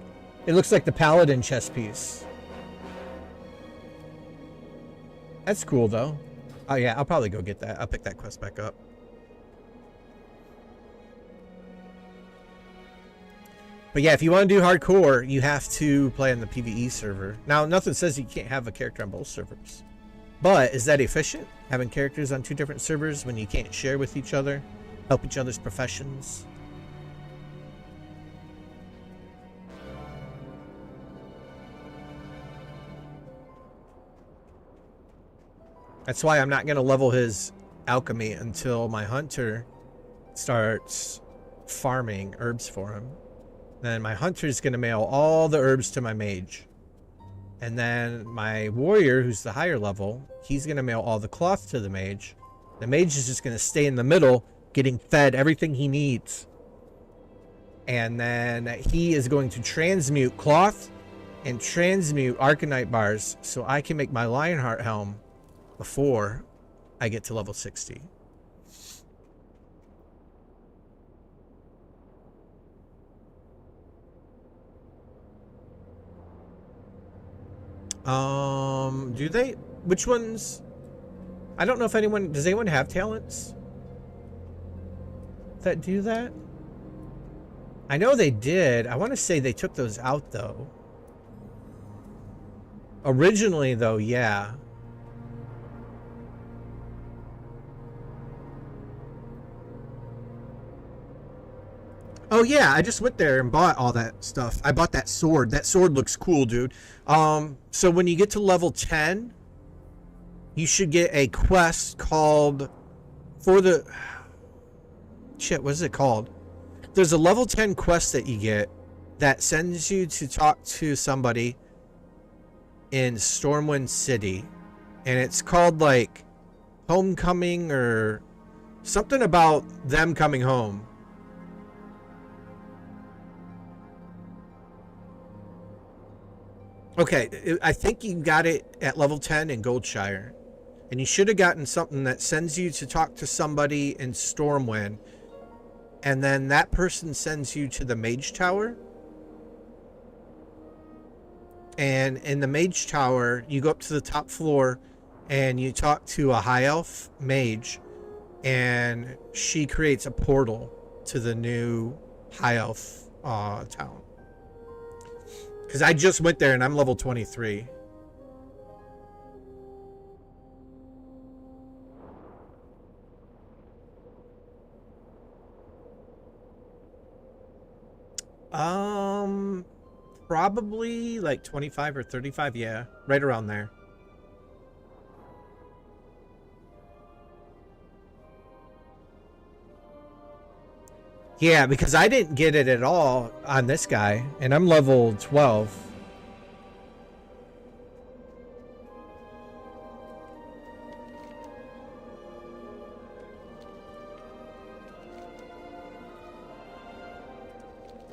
it looks like the paladin chest piece. That's cool, though. Oh, yeah, I'll probably go get that. I'll pick that quest back up. But yeah, if you want to do hardcore, you have to play on the PvE server. Now, nothing says you can't have a character on both servers. But is that efficient? Having characters on 2 different servers when you can't share with each other? Help each other's professions? That's why I'm not going to level his alchemy until my hunter starts farming herbs for him. Then my hunter is going to mail all the herbs to my mage. And then my warrior, who's the higher level, he's going to mail all the cloth to the mage. The mage is just going to stay in the middle, getting fed everything he needs. And then he is going to transmute cloth and transmute Arcanite bars so I can make my Lionheart helm before I get to level 60. Do they? Which ones? I don't know if anyone, does anyone have talents that do that? I know they did. I want to say they took those out though. Originally though, yeah. Oh yeah, I just went there and bought all that stuff. I bought that sword. That sword looks cool, dude. So when you get to level 10, you should get a quest called for the shit, what is it called? There's a level 10 quest that you get that sends you to talk to somebody in Stormwind City. And it's called like Homecoming or something about them coming home. Okay, I think you got it at level 10 in Goldshire. And you should have gotten something that sends you to talk to somebody in Stormwind. And then that person sends you to the mage tower. And in the mage tower, you go up to the top floor and you talk to a high elf mage. And she creates a portal to the new high elf town. Because I just went there and I'm level 23. Probably like 25 or 35, yeah. Right around there. Yeah, because I didn't get it at all on this guy, and I'm level 12.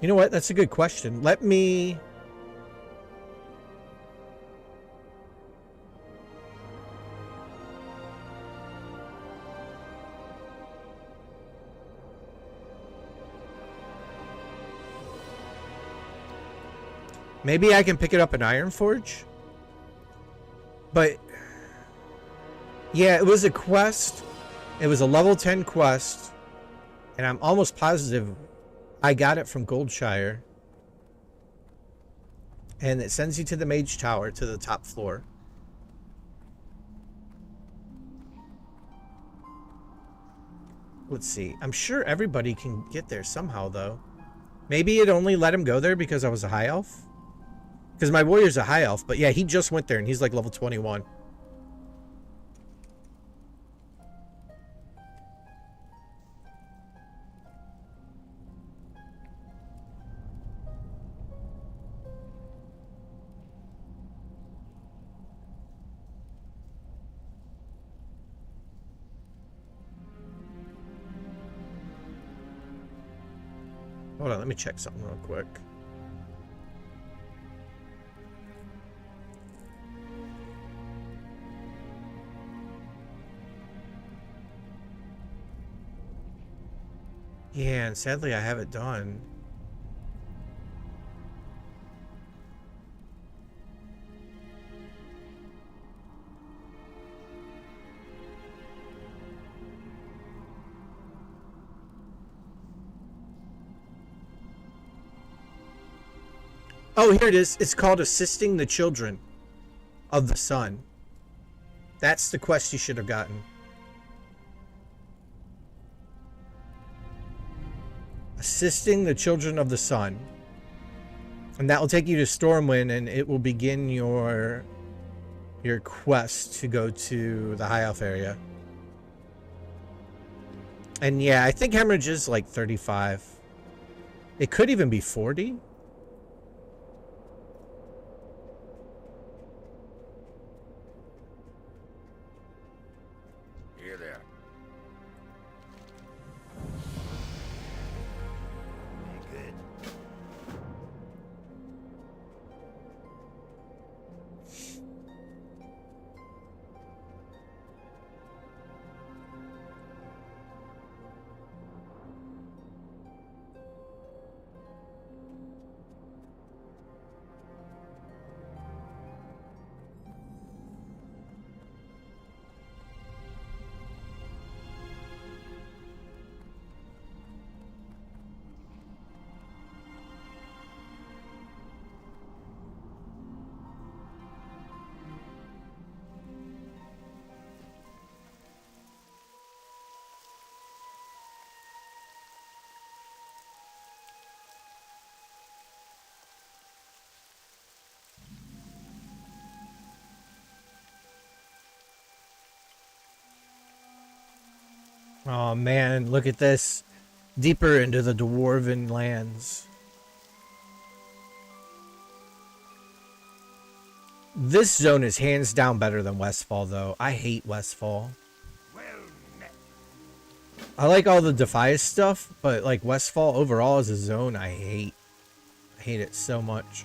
You know what? That's a good question. Let me... Maybe I can pick it up in Iron Forge? But... Yeah, it was a quest. It was a level 10 quest. And I'm almost positive I got it from Goldshire. And it sends you to the mage tower, to the top floor. Let's see. I'm sure everybody can get there somehow, though. Maybe it only let him go there because I was a high elf? Because my warrior's a high elf, but yeah, he just went there and he's like level 21. Hold on, let me check something real quick. Yeah, and sadly I have it done. Oh, here it is. It's called Assisting the Children of the Sun. That's the quest you should have gotten. Assisting the Children of the Sun. And that will take you to Stormwind, and it will begin your quest to go to the High Elf area. And yeah, I think Hemorrhage is like 35. It could even be 40. Here there. Be good. Oh man, look at this. Deeper into the Dwarven lands. This zone is hands down better than Westfall, though. I hate Westfall. Well met. I like all the Defias stuff, but like Westfall overall as a zone, I hate. I hate it so much.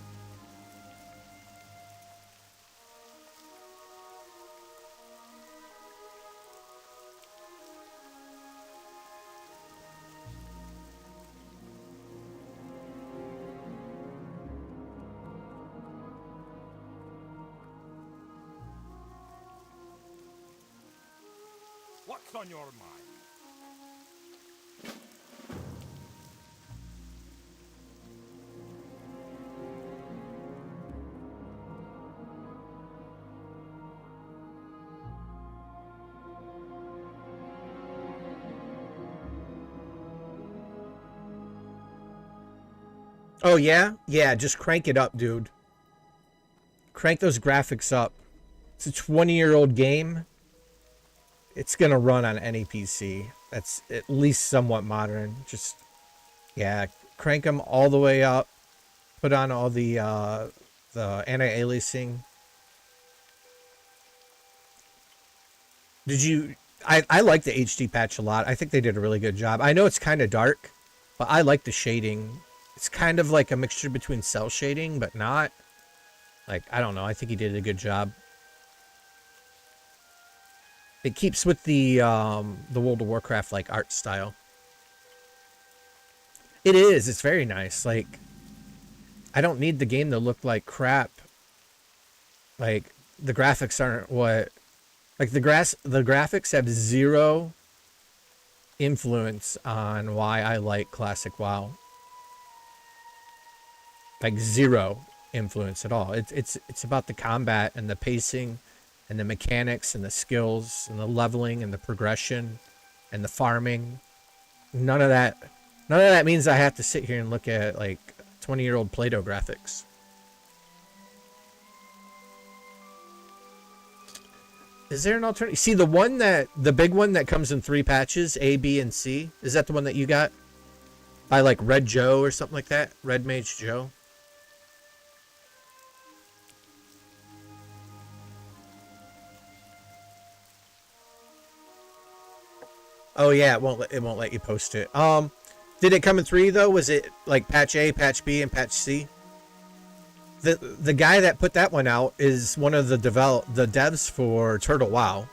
What's on your mind? Oh yeah? Yeah, just crank it up, dude. Crank those graphics up. It's a 20-year-old game. It's gonna run on any PC that's at least somewhat modern. Just, yeah, crank them all the way up. Put on all the anti-aliasing. Did you... I like the HD patch a lot. I think they did a really good job. I know it's kind of dark, but I like the shading. It's kind of like a mixture between cell shading, but not. Like, I don't know. I think he did a good job. It keeps with the World of Warcraft, like, art style. It is. It's very nice. Like, I don't need the game to look like crap. Like, the graphics aren't what... Like, the graphics have zero influence on why I like classic WoW. Like, zero influence at all. It's about the combat and the pacing and the mechanics and the skills and the leveling and the progression and the farming. None of that means I have to sit here and look at like 20-year-old Play-Doh graphics. Is there an alternative? See, the big one that comes in 3 patches, A, B, and C. Is that the one that you got? By like Red Joe or something like that? Red Mage Joe? Oh yeah, it won't let you post it. Did it come in 3 though? Was it like patch A, patch B, and patch C? The guy that put that one out is one of the devs for Turtle WoW.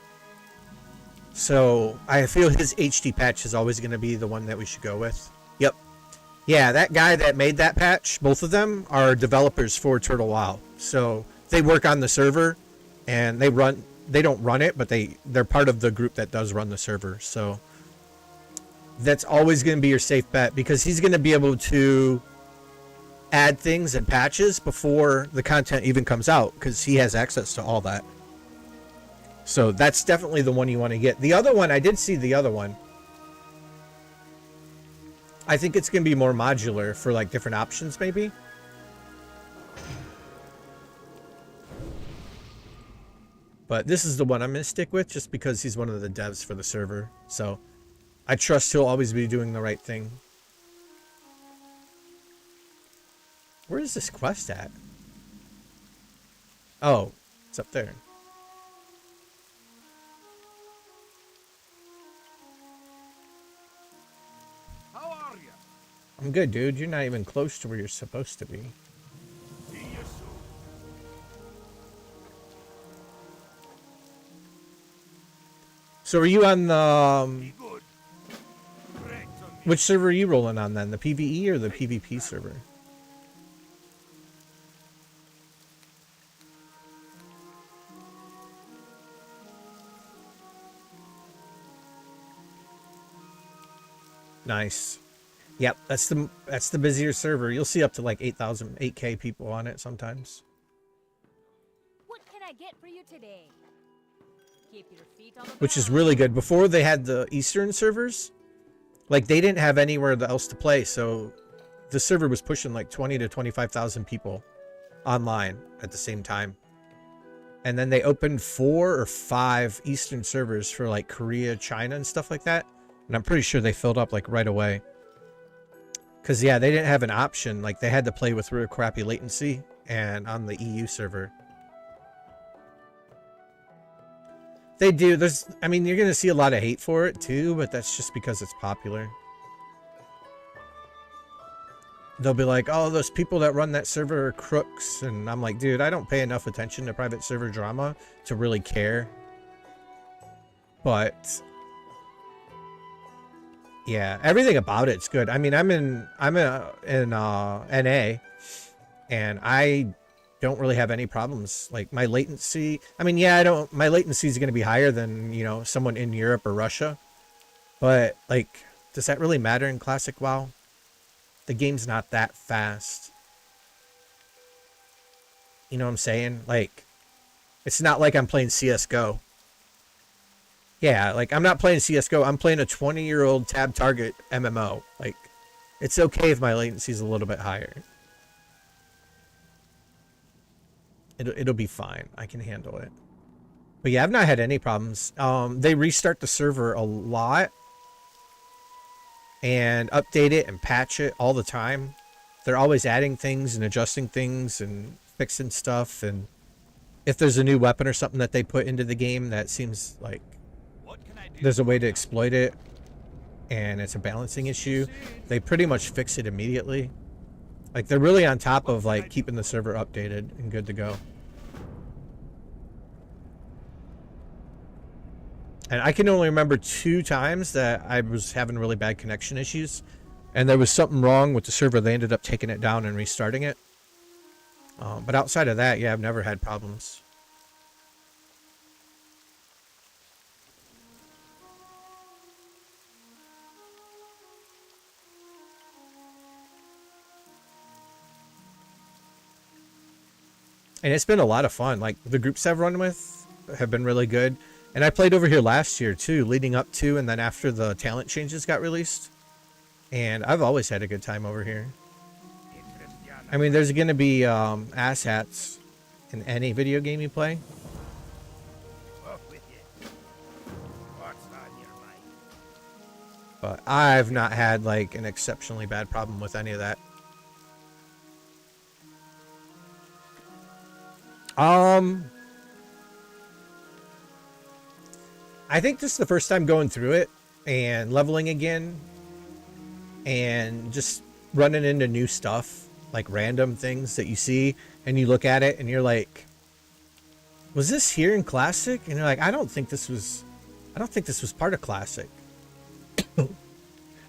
So I feel his HD patch is always going to be the one that we should go with. Yep. Yeah, that guy that made that patch, both of them are developers for Turtle WoW. So they work on the server and they don't run it, but they're part of the group that does run the server. So that's always going to be your safe bet, because he's going to be able to add things and patches before the content even comes out, because he has access to all that. So that's definitely the one you want to get. The other one, I did see the other one. I think it's going to be more modular for like different options maybe. But this is the one I'm going to stick with just because he's one of the devs for the server. So I trust he'll always be doing the right thing. Where is this quest at? Oh, it's up there. How are you? I'm good, dude. You're not even close to where you're supposed to be. See you soon. So are you on the... Be good. Correct on me. which server are you rolling on then? The PvE or the PvP server? Nice. Yep, that's the busier server. You'll see up to like 8,000, 8K people on it sometimes. What can I get for you today? Keep your feet on the Which is ground. really good. Before they had the Eastern servers, like they didn't have anywhere else to play, so the server was pushing like 20 to 25,000 people online at the same time. And then they opened 4 or 5 Eastern servers for like Korea, China, and stuff like that. And I'm pretty sure they filled up like right away. Because, yeah, they didn't have an option. Like, they had to play with real crappy latency and on the EU server. They do. I mean, you're going to see a lot of hate for it, too, but that's just because it's popular. They'll be like, oh, those people that run that server are crooks. And I'm like, dude, I don't pay enough attention to private server drama to really care. But... yeah, everything about it's good. I mean, I'm in NA, and I don't really have any problems. Like my latency, I mean, yeah, my latency is going to be higher than, you know, someone in Europe or Russia. But like, does that really matter in Classic WoW? The game's not that fast. You know what I'm saying? Like, it's not like I'm playing CSGO. Yeah, like I'm not playing CSGO. I'm playing a 20-year-old tab target MMO. Like, it's okay if my latency is a little bit higher. It'll be fine. I can handle it. But yeah, I've not had any problems. They restart the server a lot and update it and patch it all the time. They're always adding things and adjusting things and fixing stuff. And if there's a new weapon or something that they put into the game that seems like there's a way to exploit it and it's a balancing issue, they pretty much fix it immediately. Like, they're really on top of like keeping the server updated and good to go. And I can only remember 2 times that I was having really bad connection issues, and there was something wrong with the server. They ended up taking it down and restarting it. But outside of that, yeah, I've never had problems. And it's been a lot of fun. Like, the groups I've run with have been really good. And I played over here last year too, leading up to and then after the talent changes got released. And I've always had a good time over here. I mean, there's going to be asshats in any video game you play. But I've not had like an exceptionally bad problem with any of that. I think this is the first time going through it and leveling again and just running into new stuff, like random things that you see and you look at it and you're like, was this here in Classic? And you're like, I don't think this was part of Classic. I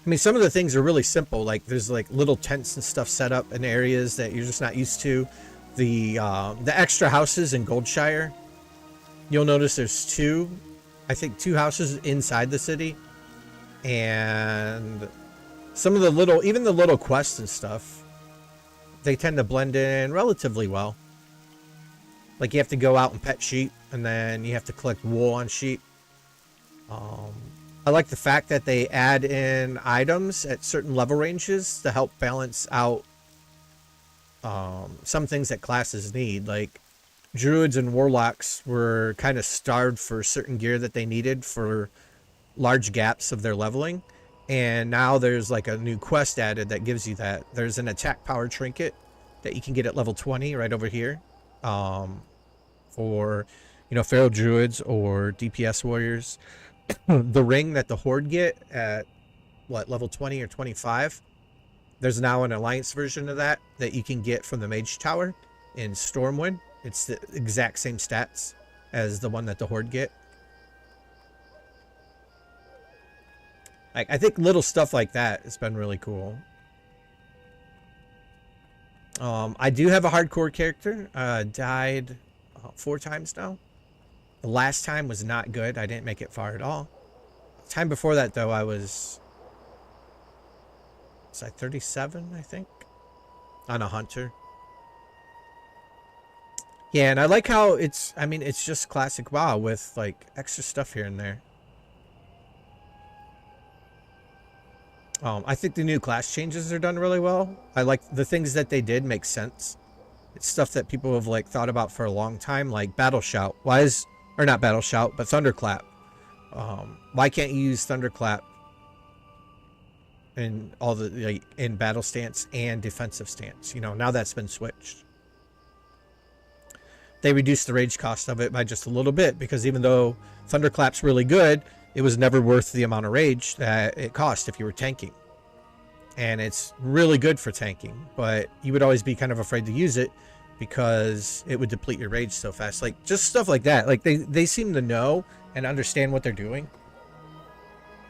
mean, some of the things are really simple. Like there's like little tents and stuff set up in areas that you're just not used to. The extra houses in Goldshire, you'll notice there's 2 houses inside the city, and some of the little quests and stuff, they tend to blend in relatively well. Like you have to go out and pet sheep, and then you have to collect wool on sheep. I like the fact that they add in items at certain level ranges to help balance out some things that classes need. Like druids and warlocks were kind of starved for certain gear that they needed for large gaps of their leveling, and now there's like a new quest added that gives you that. There's an attack power trinket that you can get at level 20 right over here, for, you know, feral druids or DPS warriors. The ring that the horde get at level 20 or 25, there's now an alliance version of that you can get from the mage tower in Stormwind. It's the exact same stats as the one that the horde get. Like, I think little stuff like that has been really cool. I do have a hardcore character. Died 4 times now. The last time was not good. I didn't make it far at all. The time before that, though, I was I 37, I think, on a hunter. Yeah, and I like how it's just classic WoW with like extra stuff here and there. I think the new class changes are done really well. I like the things that they did make sense. It's stuff that people have like thought about for a long time, like Battle Shout. Not Battle Shout, but Thunderclap. Why can't you use Thunderclap in all the like in battle stance and defensive stance? You know, now that's been switched. They reduced the rage cost of it by just a little bit, because even though Thunderclap's really good, it was never worth the amount of rage that it cost if you were tanking. And it's really good for tanking, but you would always be kind of afraid to use it because it would deplete your rage so fast. Like, just stuff like that. Like, they seem to know and understand what they're doing.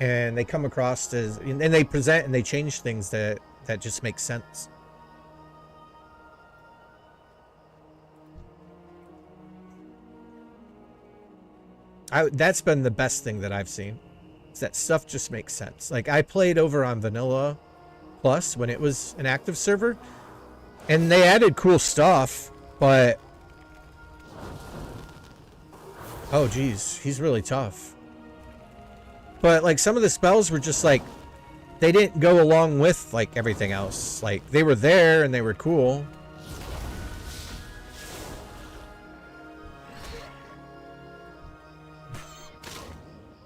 And they come across as, and they present and they change things that just make sense. That's been the best thing that I've seen. Is that stuff just makes sense. Like, I played over on Vanilla Plus when it was an active server, and they added cool stuff, but oh geez, he's really tough. But like some of the spells were just like, they didn't go along with like everything else. Like, they were there and they were cool.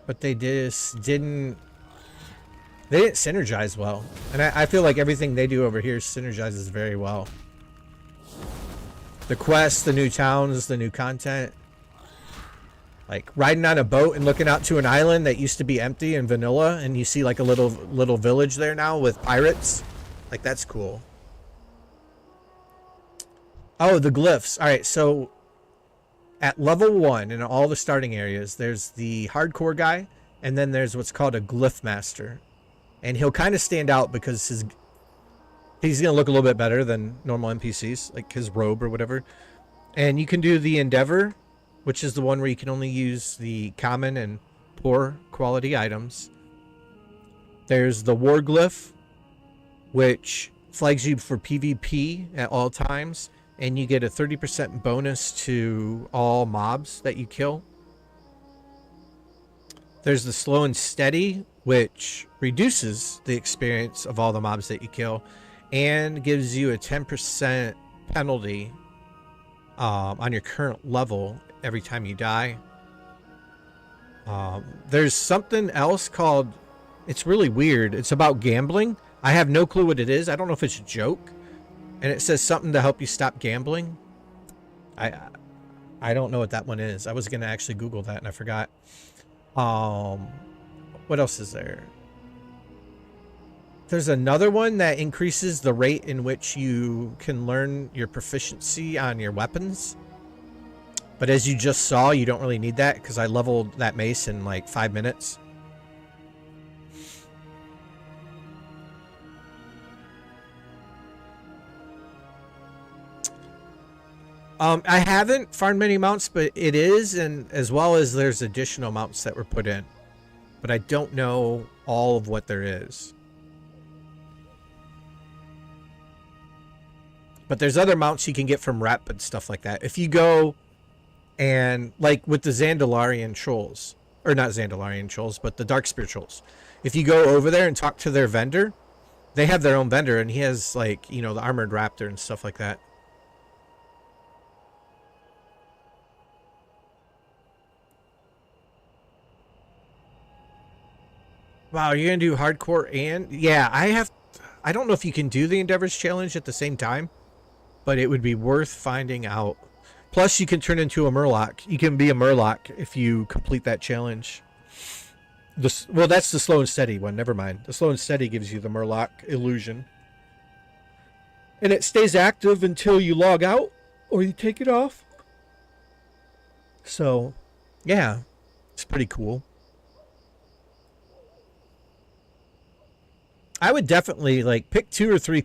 But they just didn't synergize well. And I feel like everything they do over here synergizes very well. The quests, the new towns, the new content. Like riding on a boat and looking out to an island that used to be empty in vanilla, and you see like a little village there now with pirates. Like, that's cool. Oh, the glyphs. All right, so at level 1 in all the starting areas, there's the hardcore guy, and then there's what's called a glyph master. And he'll kind of stand out because he's going to look a little bit better than normal NPCs, like his robe or whatever. And you can do the endeavor, which is the one where you can only use the common and poor quality items. There's the war glyph, which flags you for PvP at all times, and you get a 30% bonus to all mobs that you kill. There's the slow and steady, which reduces the experience of all the mobs that you kill and gives you a 10% penalty on your current level every time you die. There's something else called, it's really weird, it's about gambling. I have no clue what it is. I don't know if it's a joke, and it says something to help you stop gambling. I don't know what that one is. I was gonna actually Google that and I forgot. What else is there? There's another one that increases the rate in which you can learn your proficiency on your weapons. But as you just saw, you don't really need that because I leveled that mace in like 5 minutes. I haven't farmed many mounts, but it is, and as well as there's additional mounts that were put in. But I don't know all of what there is. But there's other mounts you can get from rep and stuff like that. If you go and, like with the Zandalarian trolls, or not Zandalarian trolls, but the Darkspear trolls. If you go over there and talk to their vendor, they have their own vendor, and he has, like, you know, the Armored Raptor and stuff like that. Wow, you're gonna do hardcore and yeah, I don't know if you can do the Endeavors challenge at the same time, but it would be worth finding out. Plus, you can turn into a Murloc. You can be a Murloc if you complete that challenge. Well, that's the slow and steady one. Never mind. The slow and steady gives you the Murloc illusion, and it stays active until you log out or you take it off. So, yeah, it's pretty cool. I would definitely like pick 2 or 3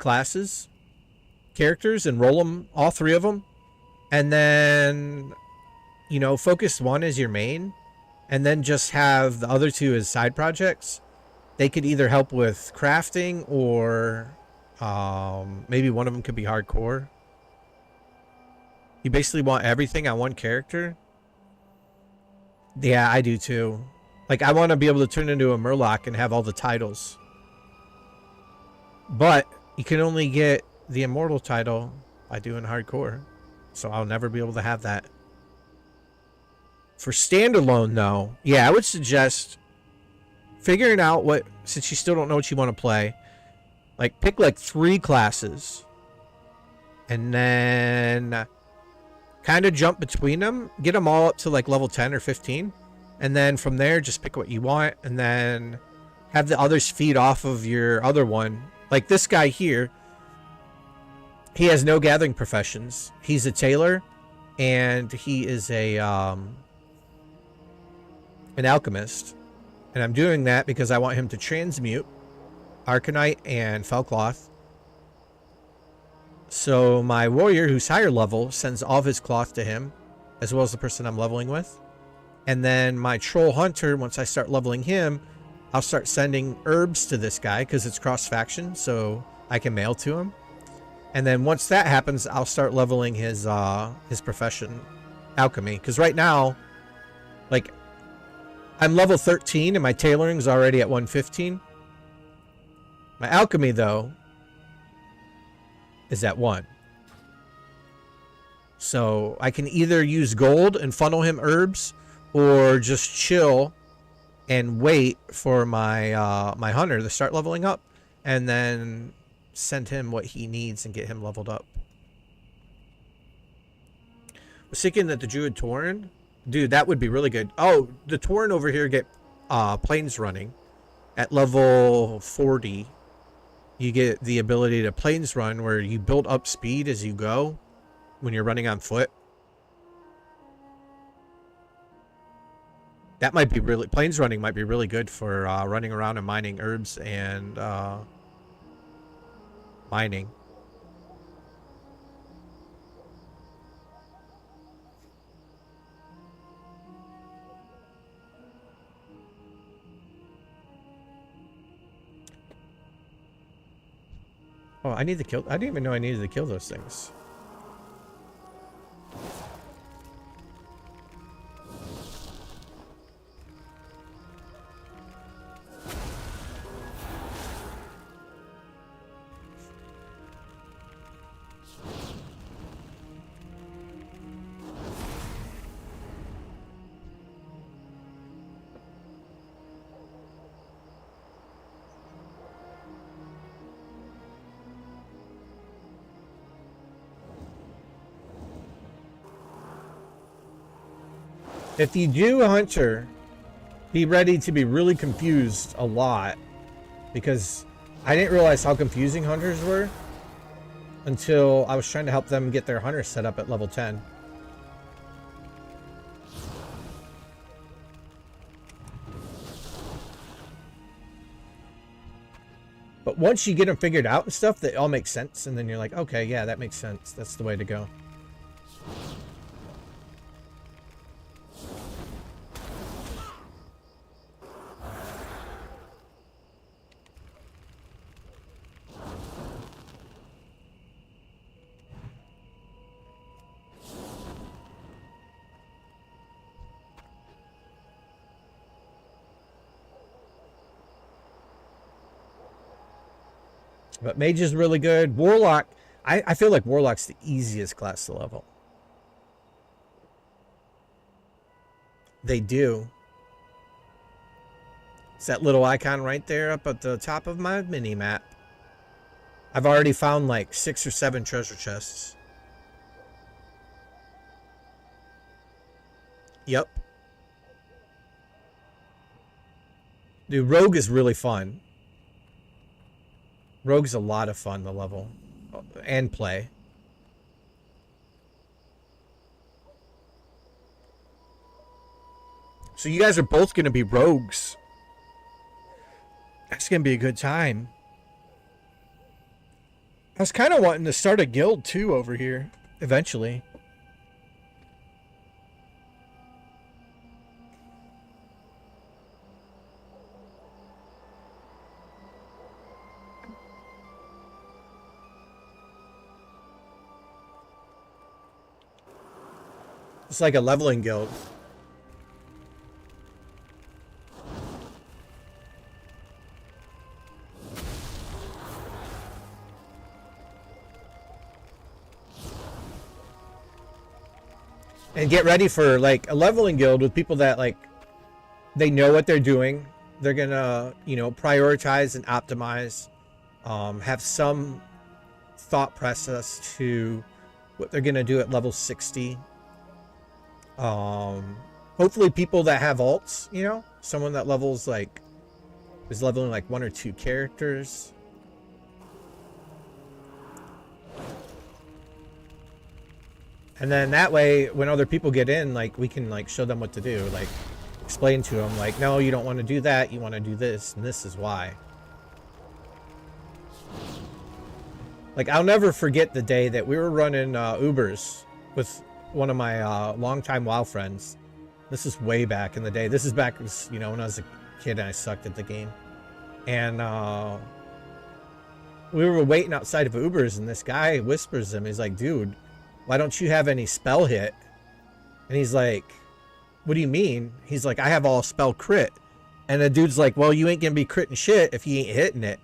characters and roll them, all 3 of them, and then, you know, focus one as your main, and then just have the other 2 as side projects. They could either help with crafting or maybe one of them could be hardcore. You basically want everything on one character. Yeah, I do too. Like, I want to be able to turn into a Murloc and have all the titles. But you can only get the Immortal title by doing hardcore. So I'll never be able to have that. For standalone, though, yeah, I would suggest figuring out what, since you still don't know what you want to play, like pick like 3 classes. And then kind of jump between them. Get them all up to like level 10 or 15. And then from there, just pick what you want. And then have the others feed off of your other one. Like this guy here, he has no gathering professions. He's a tailor, and he is a an alchemist. And I'm doing that because I want him to transmute Arcanite and Felcloth. So my warrior, who's higher level, sends all of his cloth to him, as well as the person I'm leveling with. And then my troll hunter, once I start leveling him, I'll start sending herbs to this guy because it's cross faction, so I can mail to him. And then once that happens, I'll start leveling his profession, alchemy. Because right now, like, I'm level 13 and my tailoring's already at 115. My alchemy, though, is at 1. So I can either use gold and funnel him herbs, or just chill and wait for my my hunter to start leveling up, and then send him what he needs and get him leveled up. I was thinking that the Druid Tauren, dude, that would be really good. Oh, the Tauren over here get plains running at level 40. You get the ability to plains run, where you build up speed as you go when you're running on foot. That might be really, plains running might be really good for running around and mining herbs and mining. Oh, I need to kill, I didn't even know I needed to kill those things. If you do a hunter, be ready to be really confused a lot, because I didn't realize how confusing hunters were until I was trying to help them get their hunter set up at level 10. But once you get them figured out and stuff, they all make sense, and then you're like, okay, yeah, that makes sense. That's the way to go. But mage is really good. Warlock, I feel like Warlock's the easiest class to level. They do. It's that little icon right there up at the top of my mini map. I've already found like 6 or 7 treasure chests. Yep. Dude, Rogue is really fun. Rogue's a lot of fun to level and play. So you guys are both going to be rogues. That's going to be a good time. I was kind of wanting to start a guild too over here eventually. It's like a leveling guild. And get ready for like a leveling guild with people that like, they know what they're doing. They're gonna, you know, prioritize and optimize, have some thought process to what they're gonna do at level 60. Hopefully people that have alts, you know, someone that levels like, is leveling like 1 or 2 characters. And then that way, when other people get in, like, we can like show them what to do, like explain to them like, no, you don't want to do that, you want to do this, and this is why. Like, I'll never forget the day that we were running Ubers with one of my longtime WoW friends, This is way back in the day. This is back, you know, when I was a kid and I sucked at the game. And we were waiting outside of Uber's, and this guy whispers to him. He's like, dude, why don't you have any spell hit? And he's like, what do you mean? He's like, I have all spell crit. And the dude's like, well, you ain't gonna be critting shit if you ain't hitting it.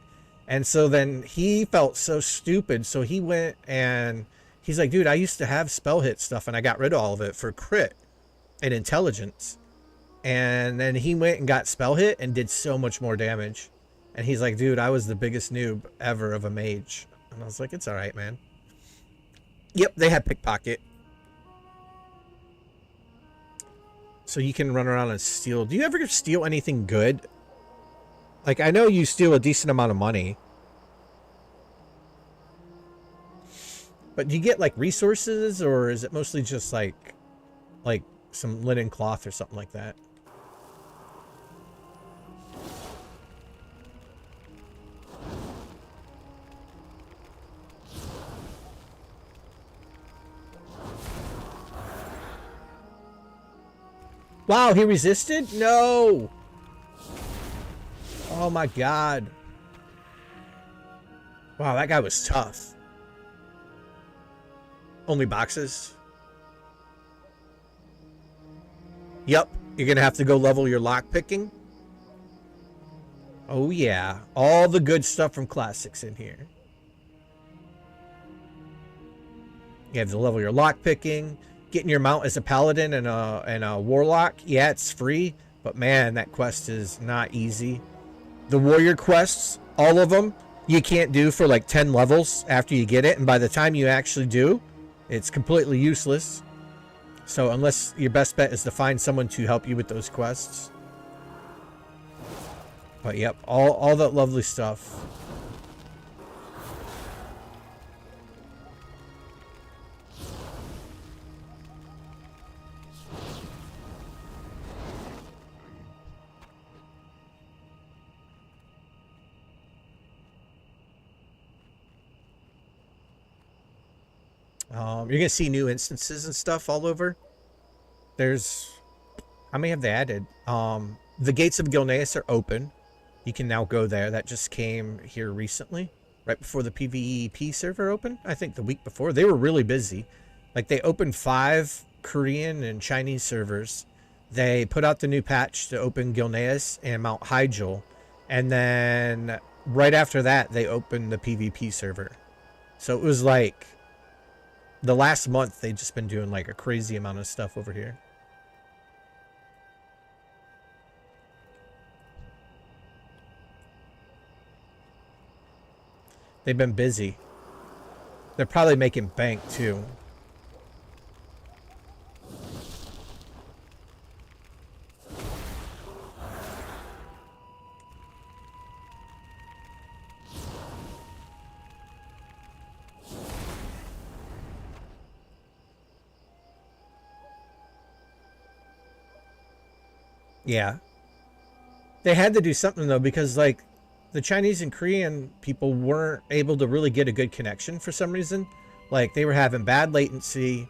And so then he felt so stupid. So he went and he's like, dude, I used to have spell hit stuff and I got rid of all of it for crit and intelligence. And then he went and got spell hit and did so much more damage. And he's like, dude, I was the biggest noob ever of a mage. And I was like, it's all right, man. Yep, they had pickpocket. So you can run around and steal. Do you ever steal anything good? Like, I know you steal a decent amount of money. But do you get, like, resources? Or is it mostly just, like some linen cloth or something like that? Wow, he resisted? No! Oh my god. Wow, that guy was tough. Only boxes? Yep, you're gonna have to go level your lockpicking. Oh yeah, all the good stuff from Classics in here. You have to level your lockpicking. Getting your mount as a paladin and a warlock, yeah, it's free, but man, that quest is not easy. The warrior quests, all of them, you can't do for like 10 levels after you get it, and by the time you actually do, it's completely useless. So unless your best bet is to find someone to help you with those quests. But yep, all that lovely stuff. You're gonna see new instances and stuff all over. There's, how many have they added? The gates of Gilneas are open. You can now go there. That just came here recently, right before the PvP server opened. I think the week before. They were really busy. Like, they opened 5 Korean and Chinese servers. They put out the new patch to open Gilneas and Mount Hyjal, and then right after that they opened the PvP server. So it was like the last month they've just been doing like a crazy amount of stuff over here. They've been busy. They're probably making bank too. Yeah. They had to do something though, because like the Chinese and Korean people weren't able to really get a good connection for some reason. Like, they were having bad latency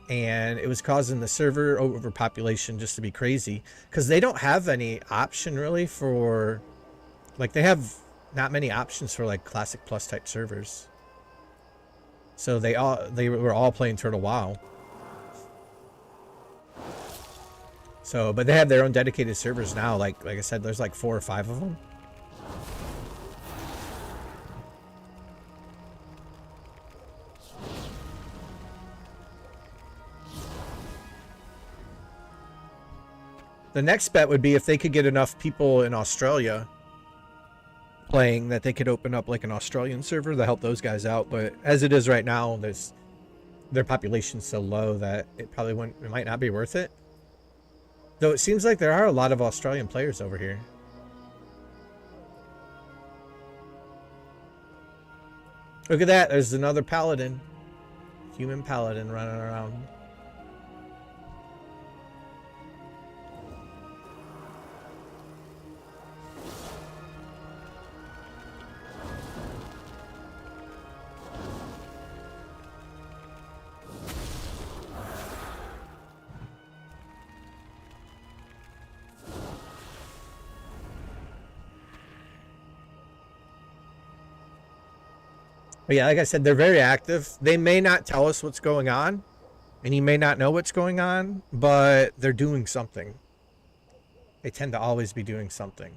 and it was causing the server overpopulation just to be crazy, because they don't have any option really for, like, they have not many options for like Classic Plus type servers. So they were all playing Turtle WoW. So, but they have their own dedicated servers now. Like I said, there's like 4 or 5 of them. The next bet would be if they could get enough people in Australia playing that they could open up like an Australian server to help those guys out. But as it is right now, their population's so low that it might not be worth it. Though it seems like there are a lot of Australian players over here. Look at that, there's another paladin. Human paladin running around. But yeah, like I said, they're very active. They may not tell us what's going on, and you may not know what's going on, but they're doing something. They tend to always be doing something.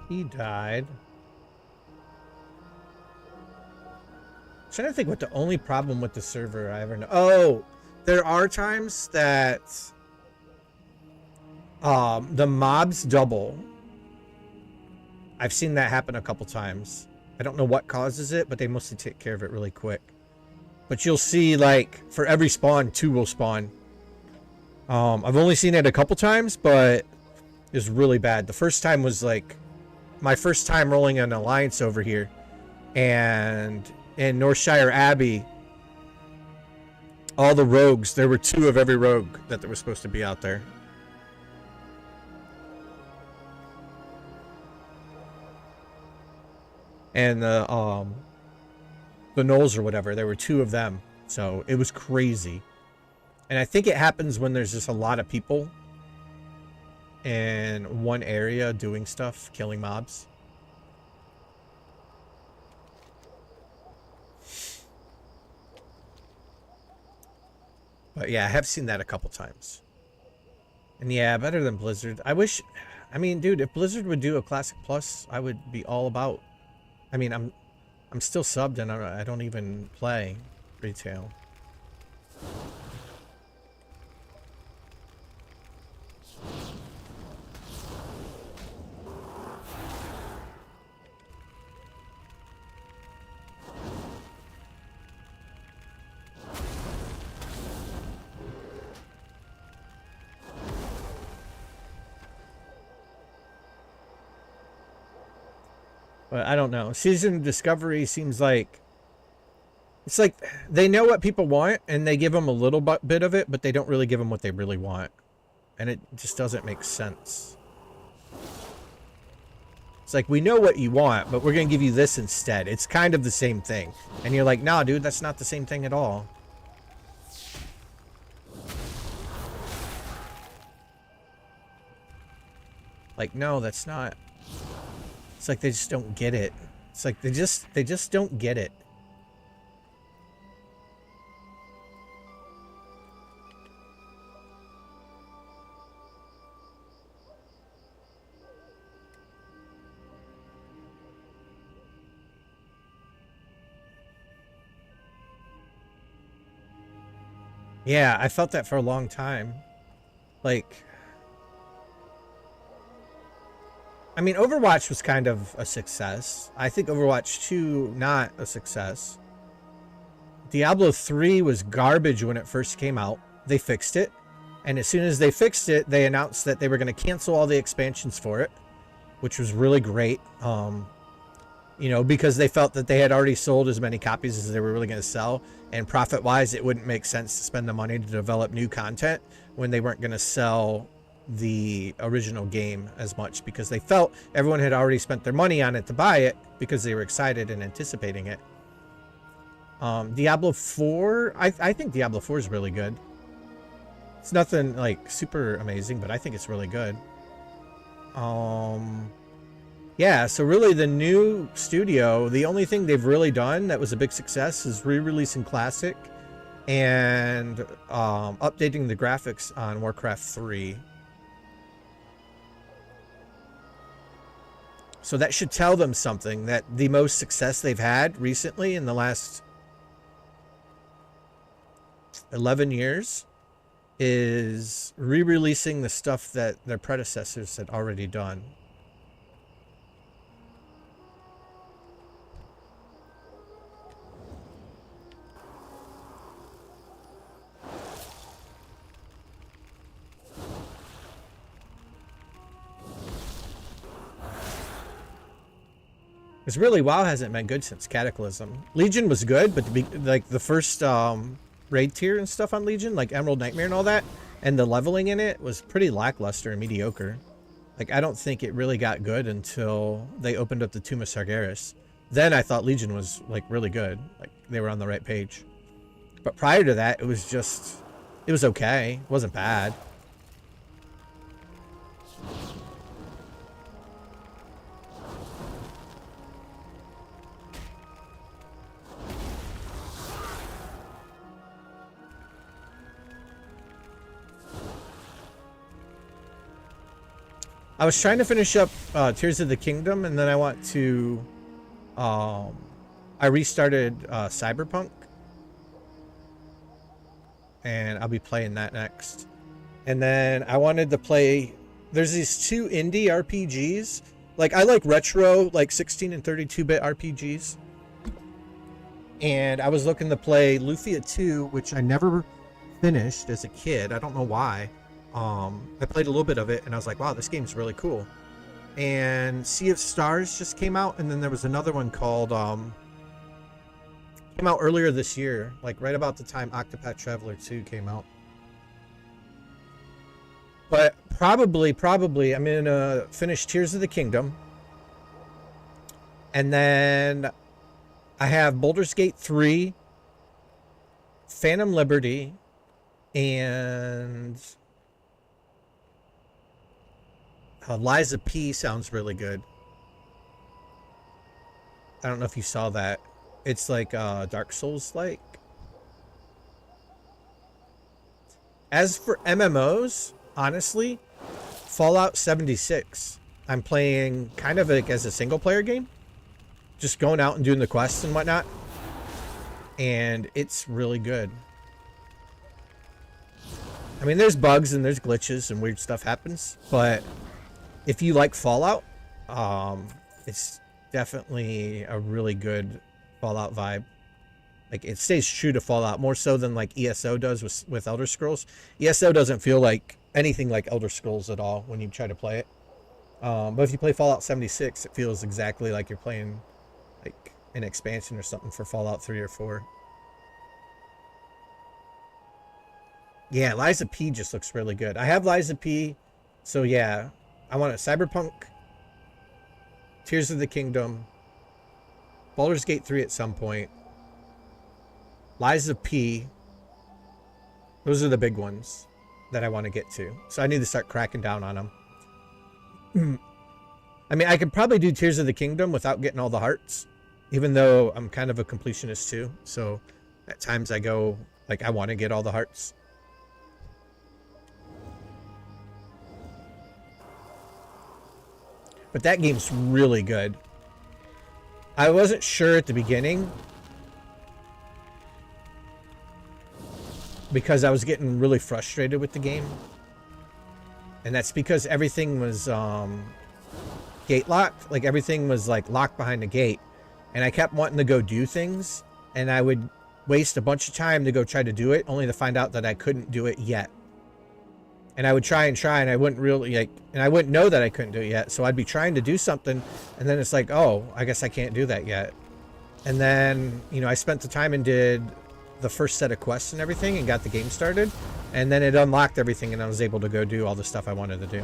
He died. I'm trying to think what the only problem with the server I ever know. Oh, there are times that the mobs double. I've seen that happen a couple times. I don't know what causes it, but they mostly take care of it really quick. But you'll see, like, for every spawn, 2 will spawn. I've only seen it a couple times, but it's really bad. The first time was like my first time rolling an alliance over here, and in Northshire Abbey, all the rogues, there were 2 of every rogue that were supposed to be out there. And the gnolls or whatever, there were 2 of them. So it was crazy. And I think it happens when there's just a lot of people in one area doing stuff, killing mobs. But yeah, I have seen that a couple times. And yeah, better than Blizzard. I wish, I mean, dude, if Blizzard would do a Classic Plus, I would be all about. I mean, I'm still subbed and I don't even play retail. But I don't know. Season Discovery seems like it's like they know what people want and they give them a little bit of it, but they don't really give them what they really want. And it just doesn't make sense. It's like, we know what you want, but we're going to give you this instead. It's kind of the same thing. And you're like, nah, dude, that's not the same thing at all. Like, no, that's not. It's like they just don't get it. It's like they just don't get it. Yeah, I felt that for a long time. Like, I mean, Overwatch was kind of a success. I think Overwatch 2, not a success. Diablo 3 was garbage when it first came out. They fixed it. And as soon as they fixed it, they announced that they were going to cancel all the expansions for it, which was really great. You know, because they felt that they had already sold as many copies as they were really going to sell. And profit-wise, it wouldn't make sense to spend the money to develop new content when they weren't going to sell the original game as much, because they felt everyone had already spent their money on it to buy it because they were excited and anticipating it. Diablo 4, I think Diablo 4 is really good. It's nothing like super amazing, but I think it's really good. Yeah, so really the new studio, the only thing they've really done that was a big success is re-releasing Classic and updating the graphics on Warcraft 3. So that should tell them something, that the most success they've had recently in the last 11 years is re-releasing the stuff that their predecessors had already done. Because really, WoW hasn't been good since Cataclysm. Legion was good, but like the first raid tier and stuff on Legion, like Emerald Nightmare and all that, and the leveling in it was pretty lackluster and mediocre. Like, I don't think it really got good until they opened up the Tomb of Sargeras. Then I thought Legion was, like, really good. Like, they were on the right page. But prior to that, it was just... It was okay. It wasn't bad. I was trying to finish up Tears of the Kingdom, and then I want to... I restarted Cyberpunk. And I'll be playing that next. And then I wanted to play... There's these 2 indie RPGs. Like, I like retro, like 16 and 32-bit RPGs. And I was looking to play Lufia 2, which I never finished as a kid. I don't know why. I played a little bit of it, and I was like, wow, this game's really cool. And Sea of Stars just came out, and then there was another one called... came out earlier this year, like right about the time Octopath Traveler 2 came out. But probably I'm gonna finish Tears of the Kingdom. And then I have Baldur's Gate 3, Phantom Liberty, and Lies of P sounds really good. I don't know if you saw that. It's like Dark Souls like. As for MMOs, honestly, Fallout 76. I'm playing kind of like as a single player game. Just going out and doing the quests and whatnot. And it's really good. I mean, there's bugs and there's glitches and weird stuff happens, but if you like Fallout, it's definitely a really good Fallout vibe. Like, it stays true to Fallout more so than like ESO does with Elder Scrolls. ESO doesn't feel like anything like Elder Scrolls at all when you try to play it. But if you play Fallout 76, it feels exactly like you're playing like an expansion or something for Fallout 3 or 4. Yeah, Lies of P just looks really good. I have Lies of P, so yeah. I want a Cyberpunk, Tears of the Kingdom, Baldur's Gate 3 at some point, Lies of P. Those are the big ones that I want to get to. So I need to start cracking down on them. I mean, I could probably do Tears of the Kingdom without getting all the hearts, even though I'm kind of a completionist too. So at times I go, like, I want to get all the hearts. But that game's really good. I wasn't sure at the beginning because I was getting really frustrated with the game. And that's because everything was gate locked. Like, everything was like locked behind the gate. And I kept wanting to go do things. And I would waste a bunch of time to go try to do it, only to find out that I couldn't do it yet. And I would try and I wouldn't really like, and I wouldn't know that I couldn't do it yet. So I'd be trying to do something, and then it's like, oh, I guess I can't do that yet. And then, you know, I spent the time and did the first set of quests and everything and got the game started. And then it unlocked everything, and I was able to go do all the stuff I wanted to do.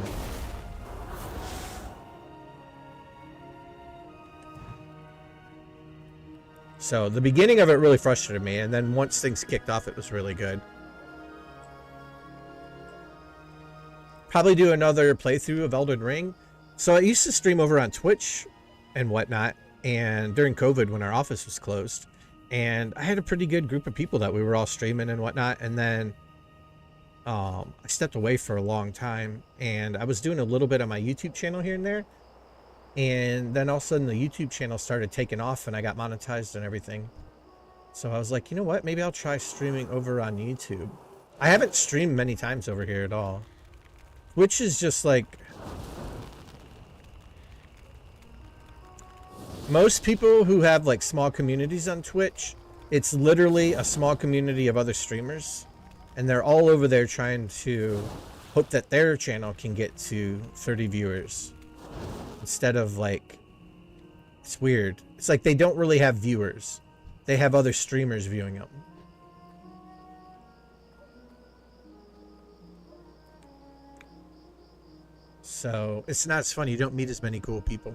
So the beginning of it really frustrated me, and then once things kicked off, it was really good. Probably do another playthrough of Elden Ring. So I used to stream over on Twitch and whatnot, and during COVID when our office was closed, and I had a pretty good group of people that we were all streaming and whatnot. And then I stepped away for a long time, and I was doing a little bit on my YouTube channel here and there, and then all of a sudden the YouTube channel started taking off and I got monetized and everything. So I was like, you know what, maybe I'll try streaming over on YouTube. I haven't streamed many times over here at all, which is just like, most people who have like small communities on Twitch, it's literally a small community of other streamers, and they're all over there trying to hope that their channel can get to 30 viewers instead of like It's weird. It's like they don't really have viewers. They have other streamers viewing them. So it's not as fun. You don't meet as many cool people.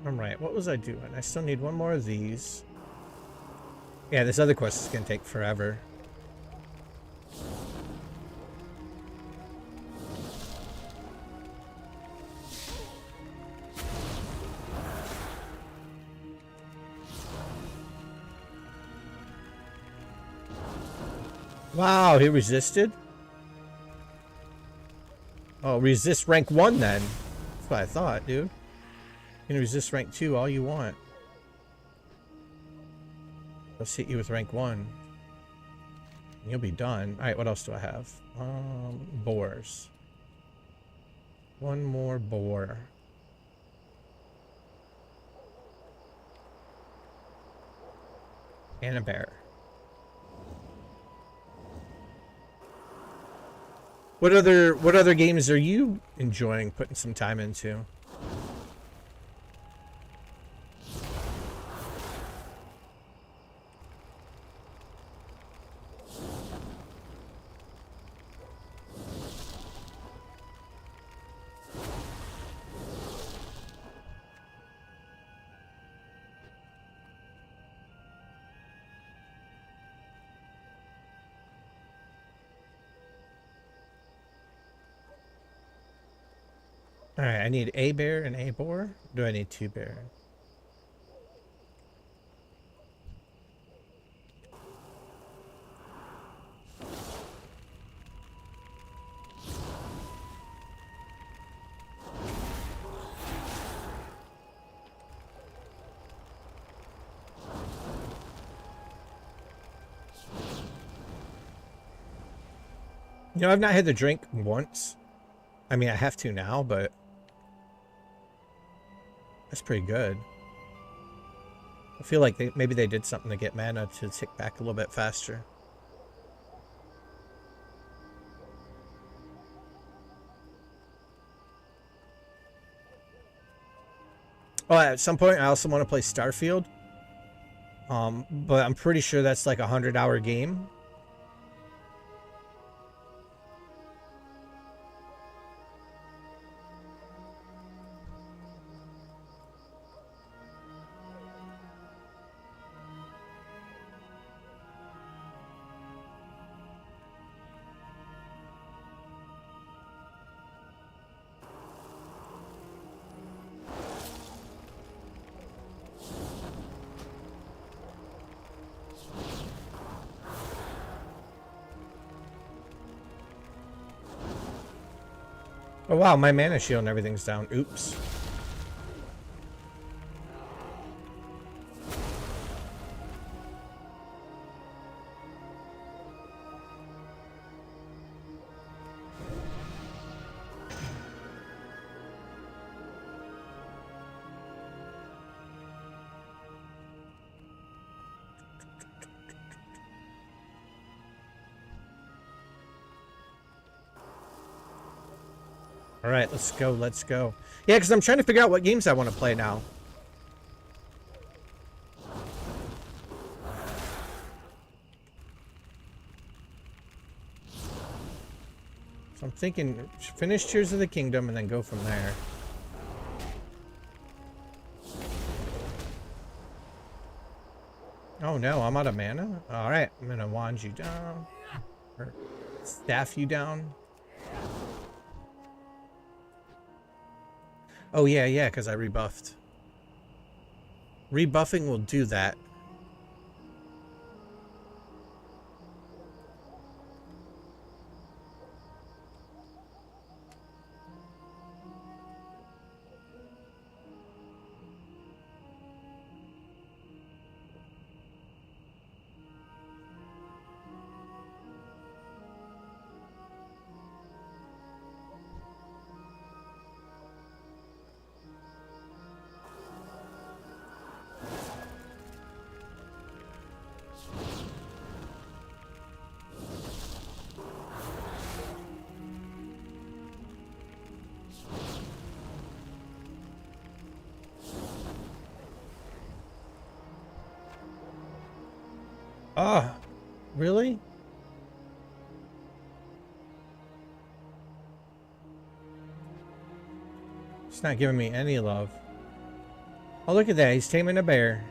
Alright, what was I doing? I still need one more of these. Yeah, this other quest is going to take forever. Wow, he resisted? Oh, resist rank 1 then. That's what I thought, dude. You can resist rank 2 all you want. Let's hit you with rank 1. And you'll be done. Alright, what else do I have? Boars. One more boar. And a bear. What other games are you enjoying putting some time into? Alright, I need a bear and a boar. Or do I need 2 bear? You know, I've not had the drink once. I mean, I have to now, but that's pretty good. I feel like maybe they did something to get mana to tick back a little bit faster. Oh, at some point I also want to play Starfield. But I'm pretty sure that's like a 100-hour game. Oh wow, my mana shield and everything's down. Oops. All right, let's go. Let's go. Yeah, because I'm trying to figure out what games I want to play now. So I'm thinking finish Tears of the Kingdom and then go from there. Oh no, I'm out of mana? All right, I'm going to wand you down. Or staff you down. Oh, yeah, because I rebuffed. Rebuffing will do that. Oh, really? He's not giving me any love. Oh, look at that. He's taming a bear.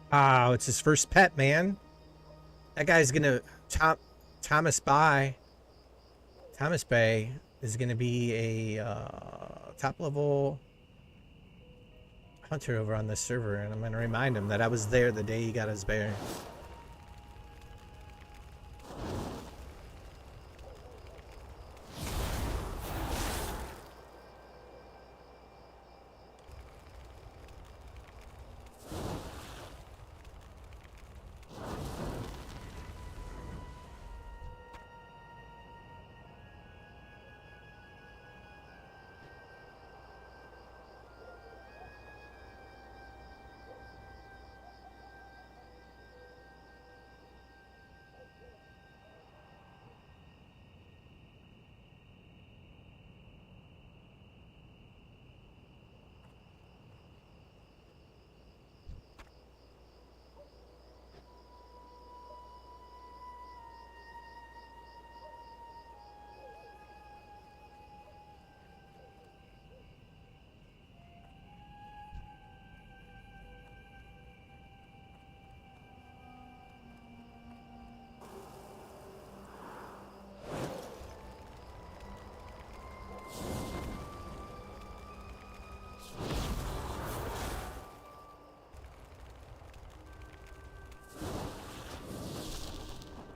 Oh, it's his first pet, man. That guy's gonna Thomas Bay is gonna be a top level hunter over on this server, and I'm gonna remind him that I was there the day he got his bear.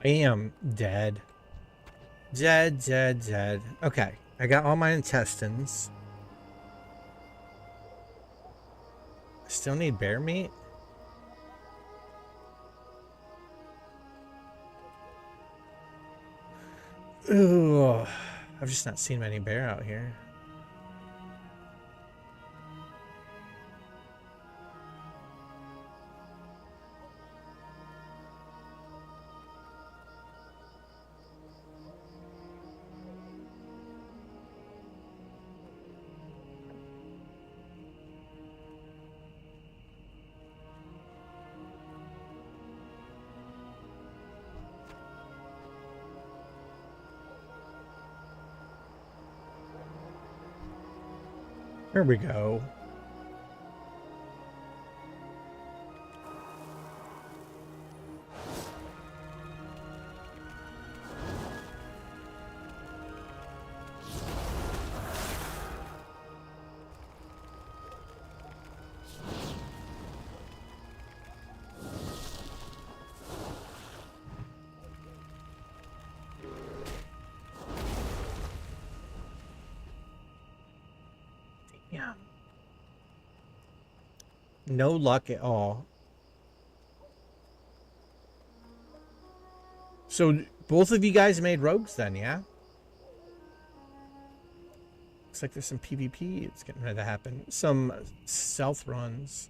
I am dead. Dead. Okay, I got all my intestines. I still need bear meat. Ooh, I've just not seen many bear out here. Here we go. Yeah. No luck at all. So both of you guys made rogues then, yeah? Looks like there's some PvP. It's getting ready to happen. Some stealth runs.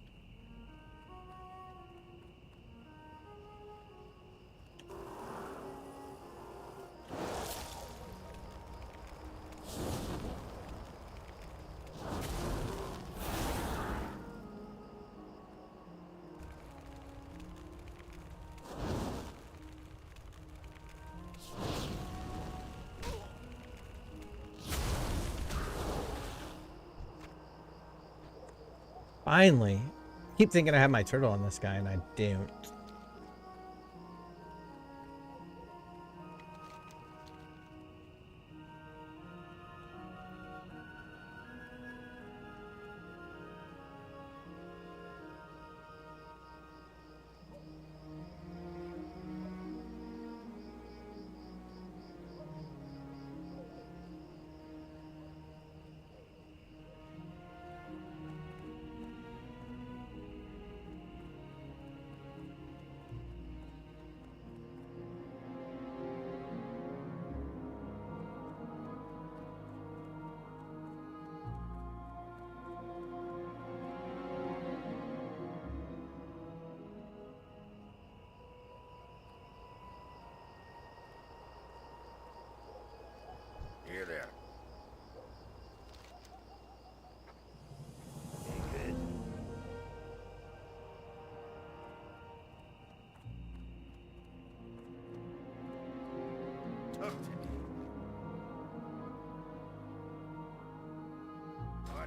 Finally. Keep thinking I have my turtle on this guy, and I don't.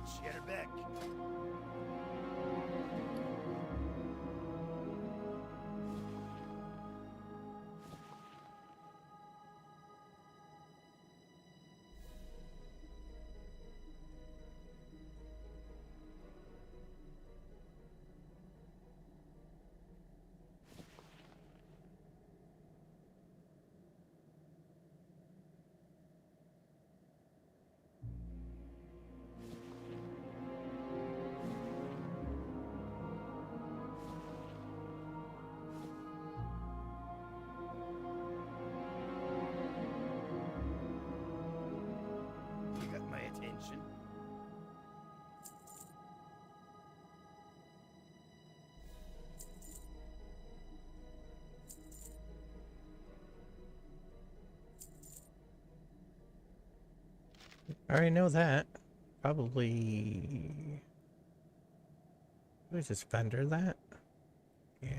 Watch your back. You got my attention. I already know that. Probably. What is this vendor that? Yeah.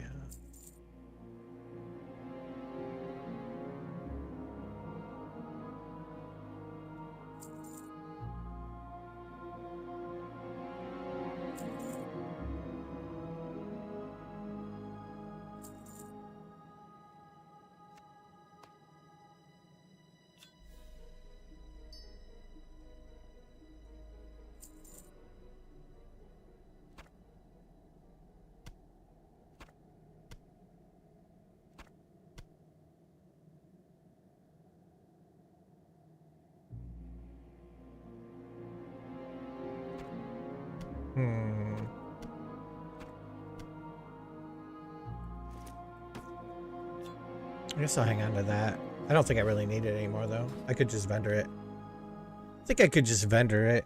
I guess I'll hang on to that. I don't think I really need it anymore, though. I could just vendor it. I think I could just vendor it.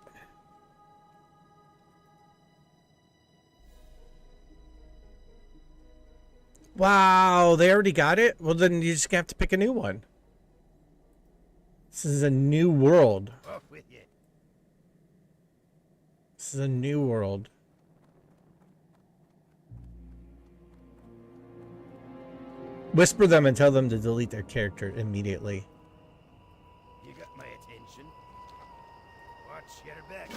Wow, they already got it? Well, then you just have to pick a new one. This is a new world. Off with you. This is a new world. Whisper them and tell them to delete their character immediately. You got my attention. Watch your back.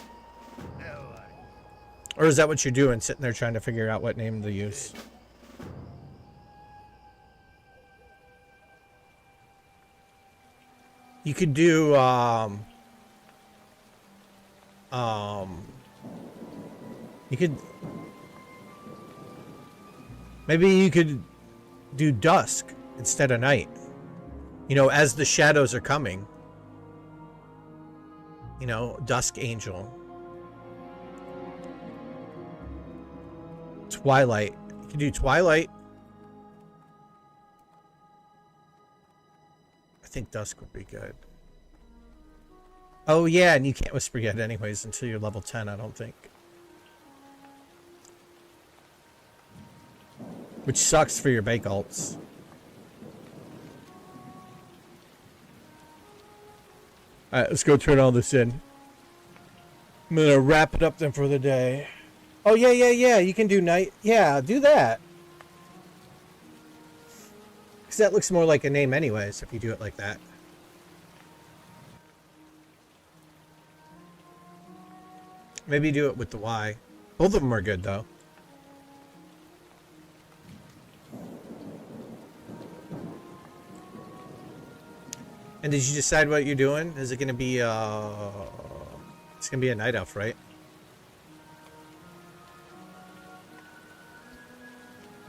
Now Or is that what you're doing, sitting there trying to figure out what name to use? You could do, you could, maybe you could do dusk instead of night. You know, as the shadows are coming. You know, dusk angel. Twilight. You can do twilight. I think dusk would be good. Oh yeah, and you can't whisper yet anyways until you're level 10, I don't think. Which sucks for your bake alts. Alright, let's go turn all this in. I'm gonna wrap it up then for the day. Oh yeah, you can do night. Yeah, do that. Because that looks more like a name anyways, if you do it like that. Maybe do it with the Y. Both of them are good though. And did you decide what you're doing? Is it gonna be it's gonna be a night elf, right?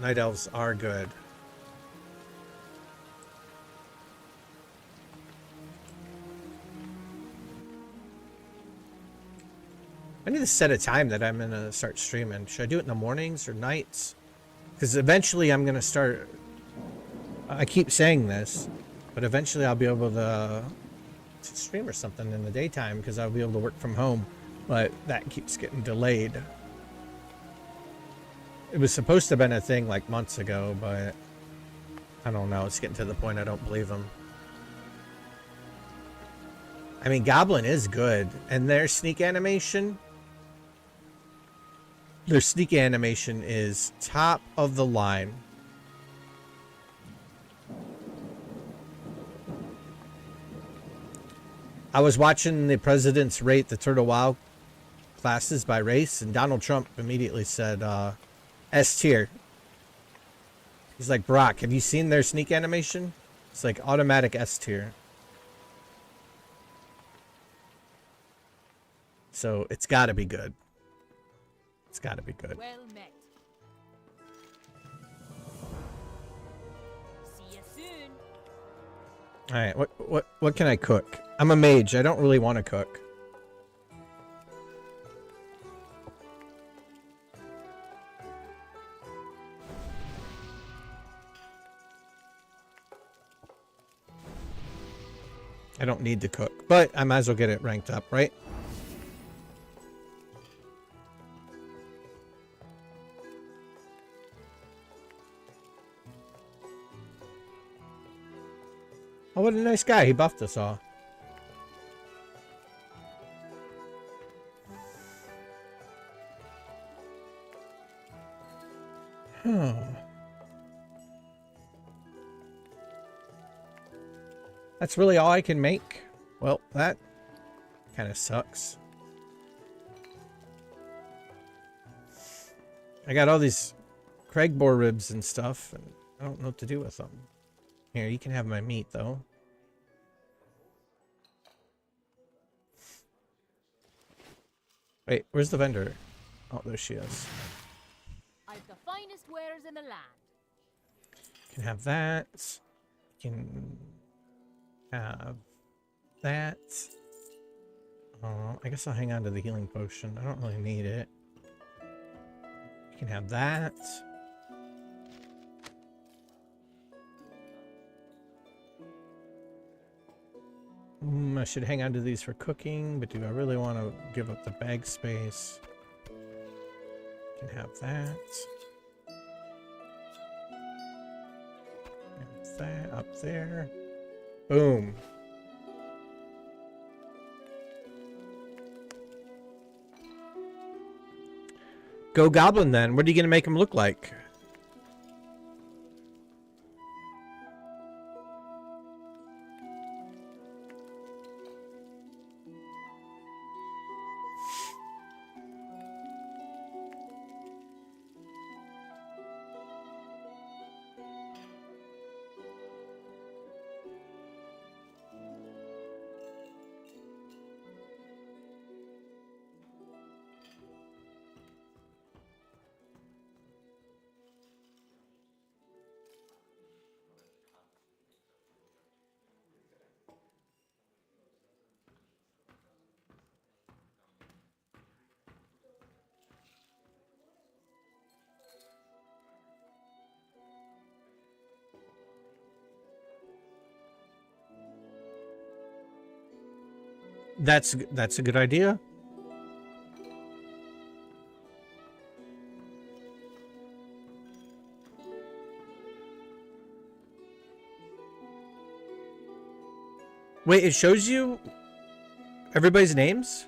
Night elves are good. I need to set a time that I'm gonna start streaming. Should I do it in the mornings or nights? Because eventually I'm gonna start. I keep saying this, but eventually I'll be able to stream or something in the daytime because I'll be able to work from home. But that keeps getting delayed. It was supposed to have been a thing like months ago, but I don't know. It's getting to the point I don't believe them. I mean, Goblin is good, and their sneak animation. Their sneak animation is top of the line. I was watching the presidents rate the Turtle WoW classes by race, and Donald Trump immediately said S tier. He's like, Brock, have you seen their sneak animation? It's like automatic S tier. So it's got to be good. It's got to be good. Well met. See you soon. All right, what can I cook? I'm a mage. I don't really want to cook. I don't need to cook, but I might as well get it ranked up, right? Oh, what a nice guy. He buffed us all. That's really all I can make? Well, that kind of sucks. I got all these Craigbore ribs and stuff, and I don't know what to do with them. Here, you can have my meat, though. Wait, where's the vendor? Oh, there she is. I've the finest wares in the land. You can have that. You can have that. Oh, I guess I'll hang on to the healing potion. I don't really need it. You can have that. I should hang on to these for cooking, but do I really want to give up the bag space? You can have that. Have that up there. Boom. Go Goblin then. What are you going to make him look like? That's a good idea. Wait, it shows you everybody's names?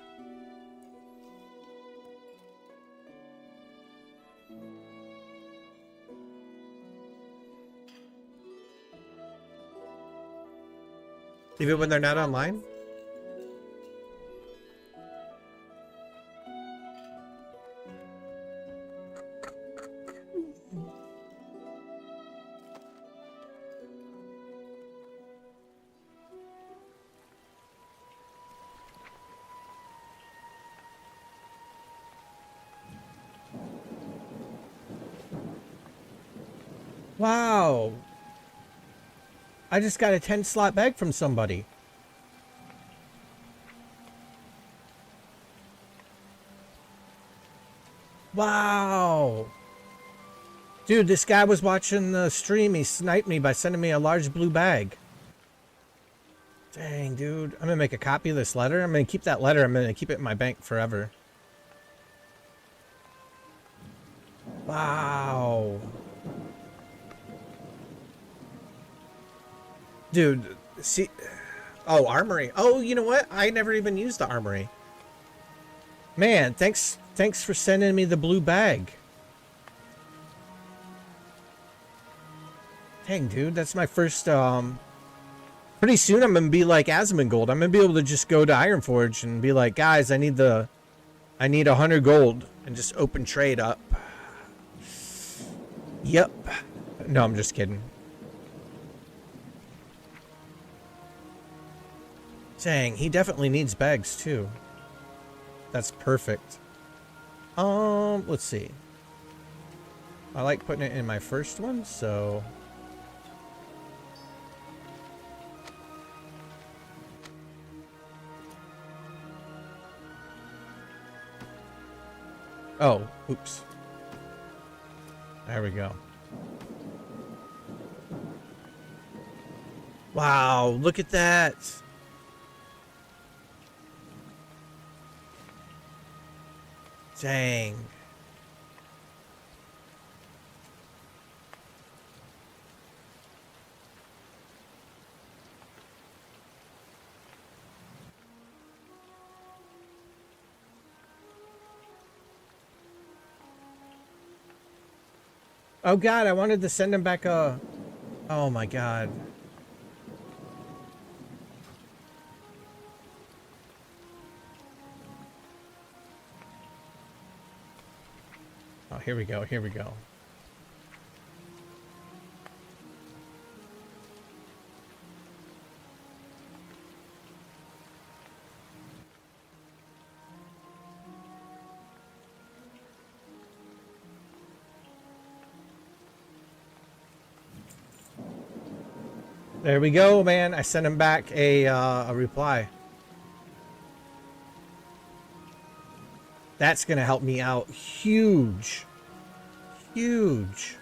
Even when they're not online? Wow. I just got a 10 slot bag from somebody. Wow. Dude, this guy was watching the stream. He sniped me by sending me a large blue bag. Dang, dude. I'm going to make a copy of this letter. I'm going to keep that letter. I'm going to keep it in my bank forever. Wow. Dude, see... Oh, armory. Oh, you know what? I never even used the armory. Man, thanks for sending me the blue bag. Dang, dude, that's my first, Pretty soon I'm gonna be like Asmongold. I'm gonna be able to just go to Ironforge and be like, guys, I need the I need 100 gold and just open trade up. Yep. No, I'm just kidding. Dang, he definitely needs bags too. That's perfect. Let's see. I like putting it in my first one, so... Oh, oops. There we go. Wow, look at that. Dang. Oh god, I wanted to send him back a... Oh my god. Oh, here we go, here we go. There we go, man. I sent him back a reply. That's gonna help me out huge. Huge.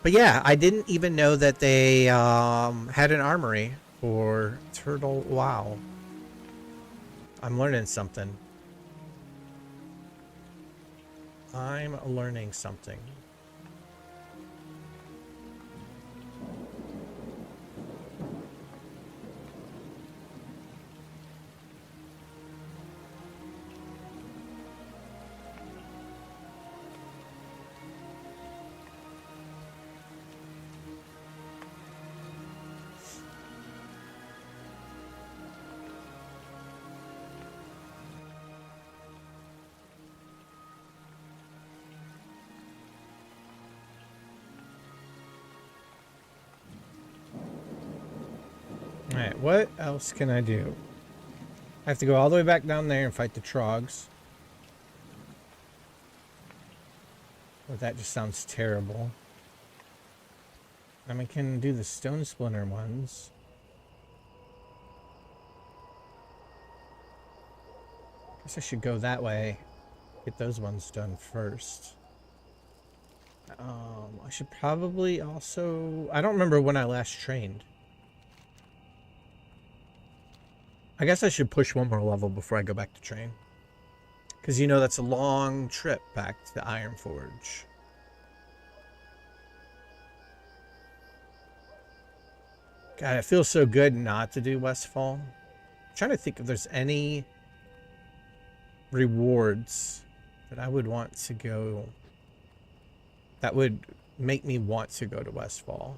But yeah, I didn't even know that they had an armory for Turtle. Wow. I'm learning something. I'm learning something. Alright, what else can I do? I have to go all the way back down there and fight the Trogs. Well, that just sounds terrible. And we can do the Stone Splinter ones. Guess I should go that way. Get those ones done first. I should probably also... I don't remember when I last trained. I guess I should push one more level before I go back to train. Because, you know, that's a long trip back to Ironforge. God, it feels so good not to do Westfall. I'm trying to think if there's any rewards that I would want to go... that would make me want to go to Westfall.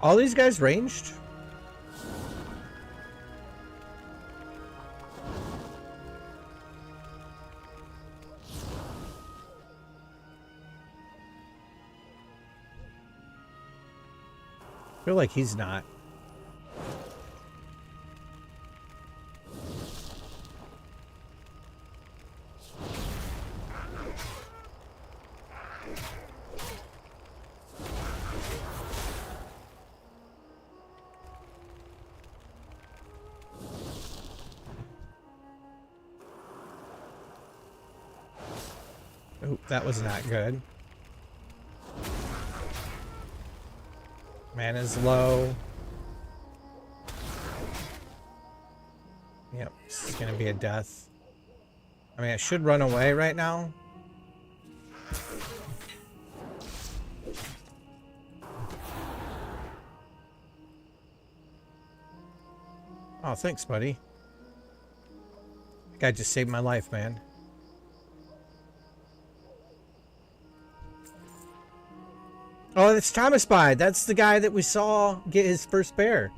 All these guys ranged? I feel like he's not. Oh, that was not good. Mana's low. Yep, this is gonna be a death. I mean, I should run away right now. Oh, thanks, buddy. That guy just saved my life, man. Oh, that's Thomas Bide. That's the guy that we saw get his first bear.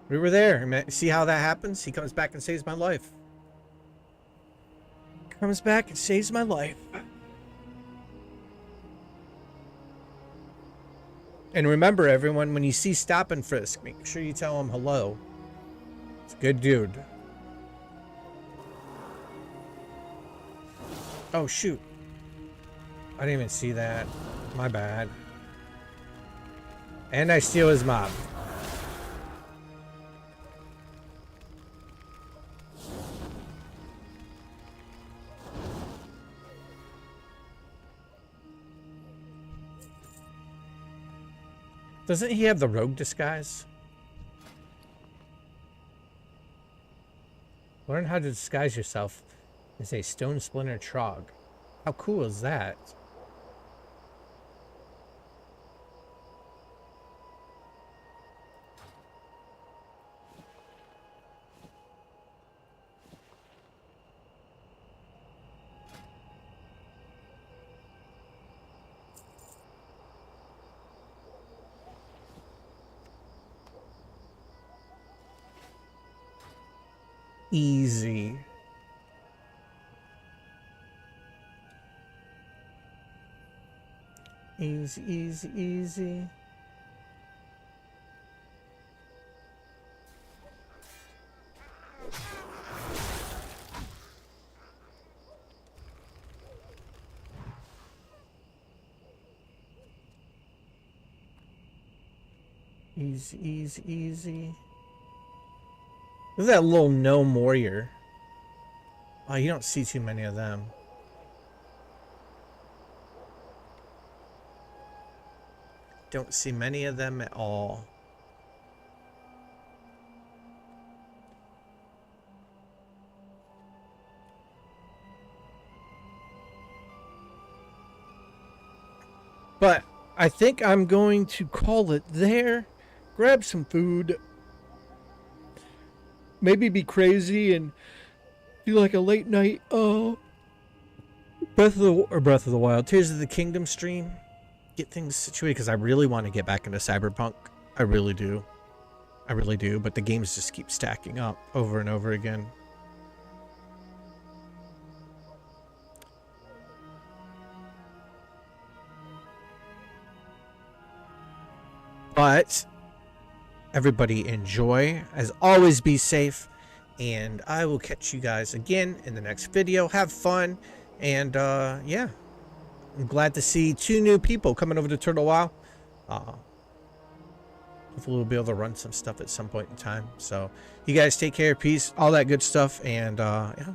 We were there. See how that happens? He comes back and saves my life. Comes back and saves my life. And remember, everyone, when you see Stop and Frisk, make sure you tell him hello. It's a good dude. Oh, shoot. I didn't even see that. My bad. And I steal his mob. Doesn't he have the rogue disguise? Learn how to disguise yourself as a stone splinter trog. How cool is that? Easy. Easy, easy, easy. Easy, easy, easy. Look at that little gnome warrior. Oh, you don't see too many of them. Don't see many of them at all. But I think I'm going to call it there. Grab some food. Maybe be crazy and do like a late night Breath of the Wild, Tears of the Kingdom stream. Get things situated because I really want to get back into Cyberpunk. I really do. I really do, but the games just keep stacking up over and over again. But everybody enjoy. As always, be safe. And I will catch you guys again in the next video. Have fun. And yeah. I'm glad to see 2 new people coming over to Turtle WoW. Hopefully we'll be able to run some stuff at some point in time. So you guys take care, peace, all that good stuff. And yeah.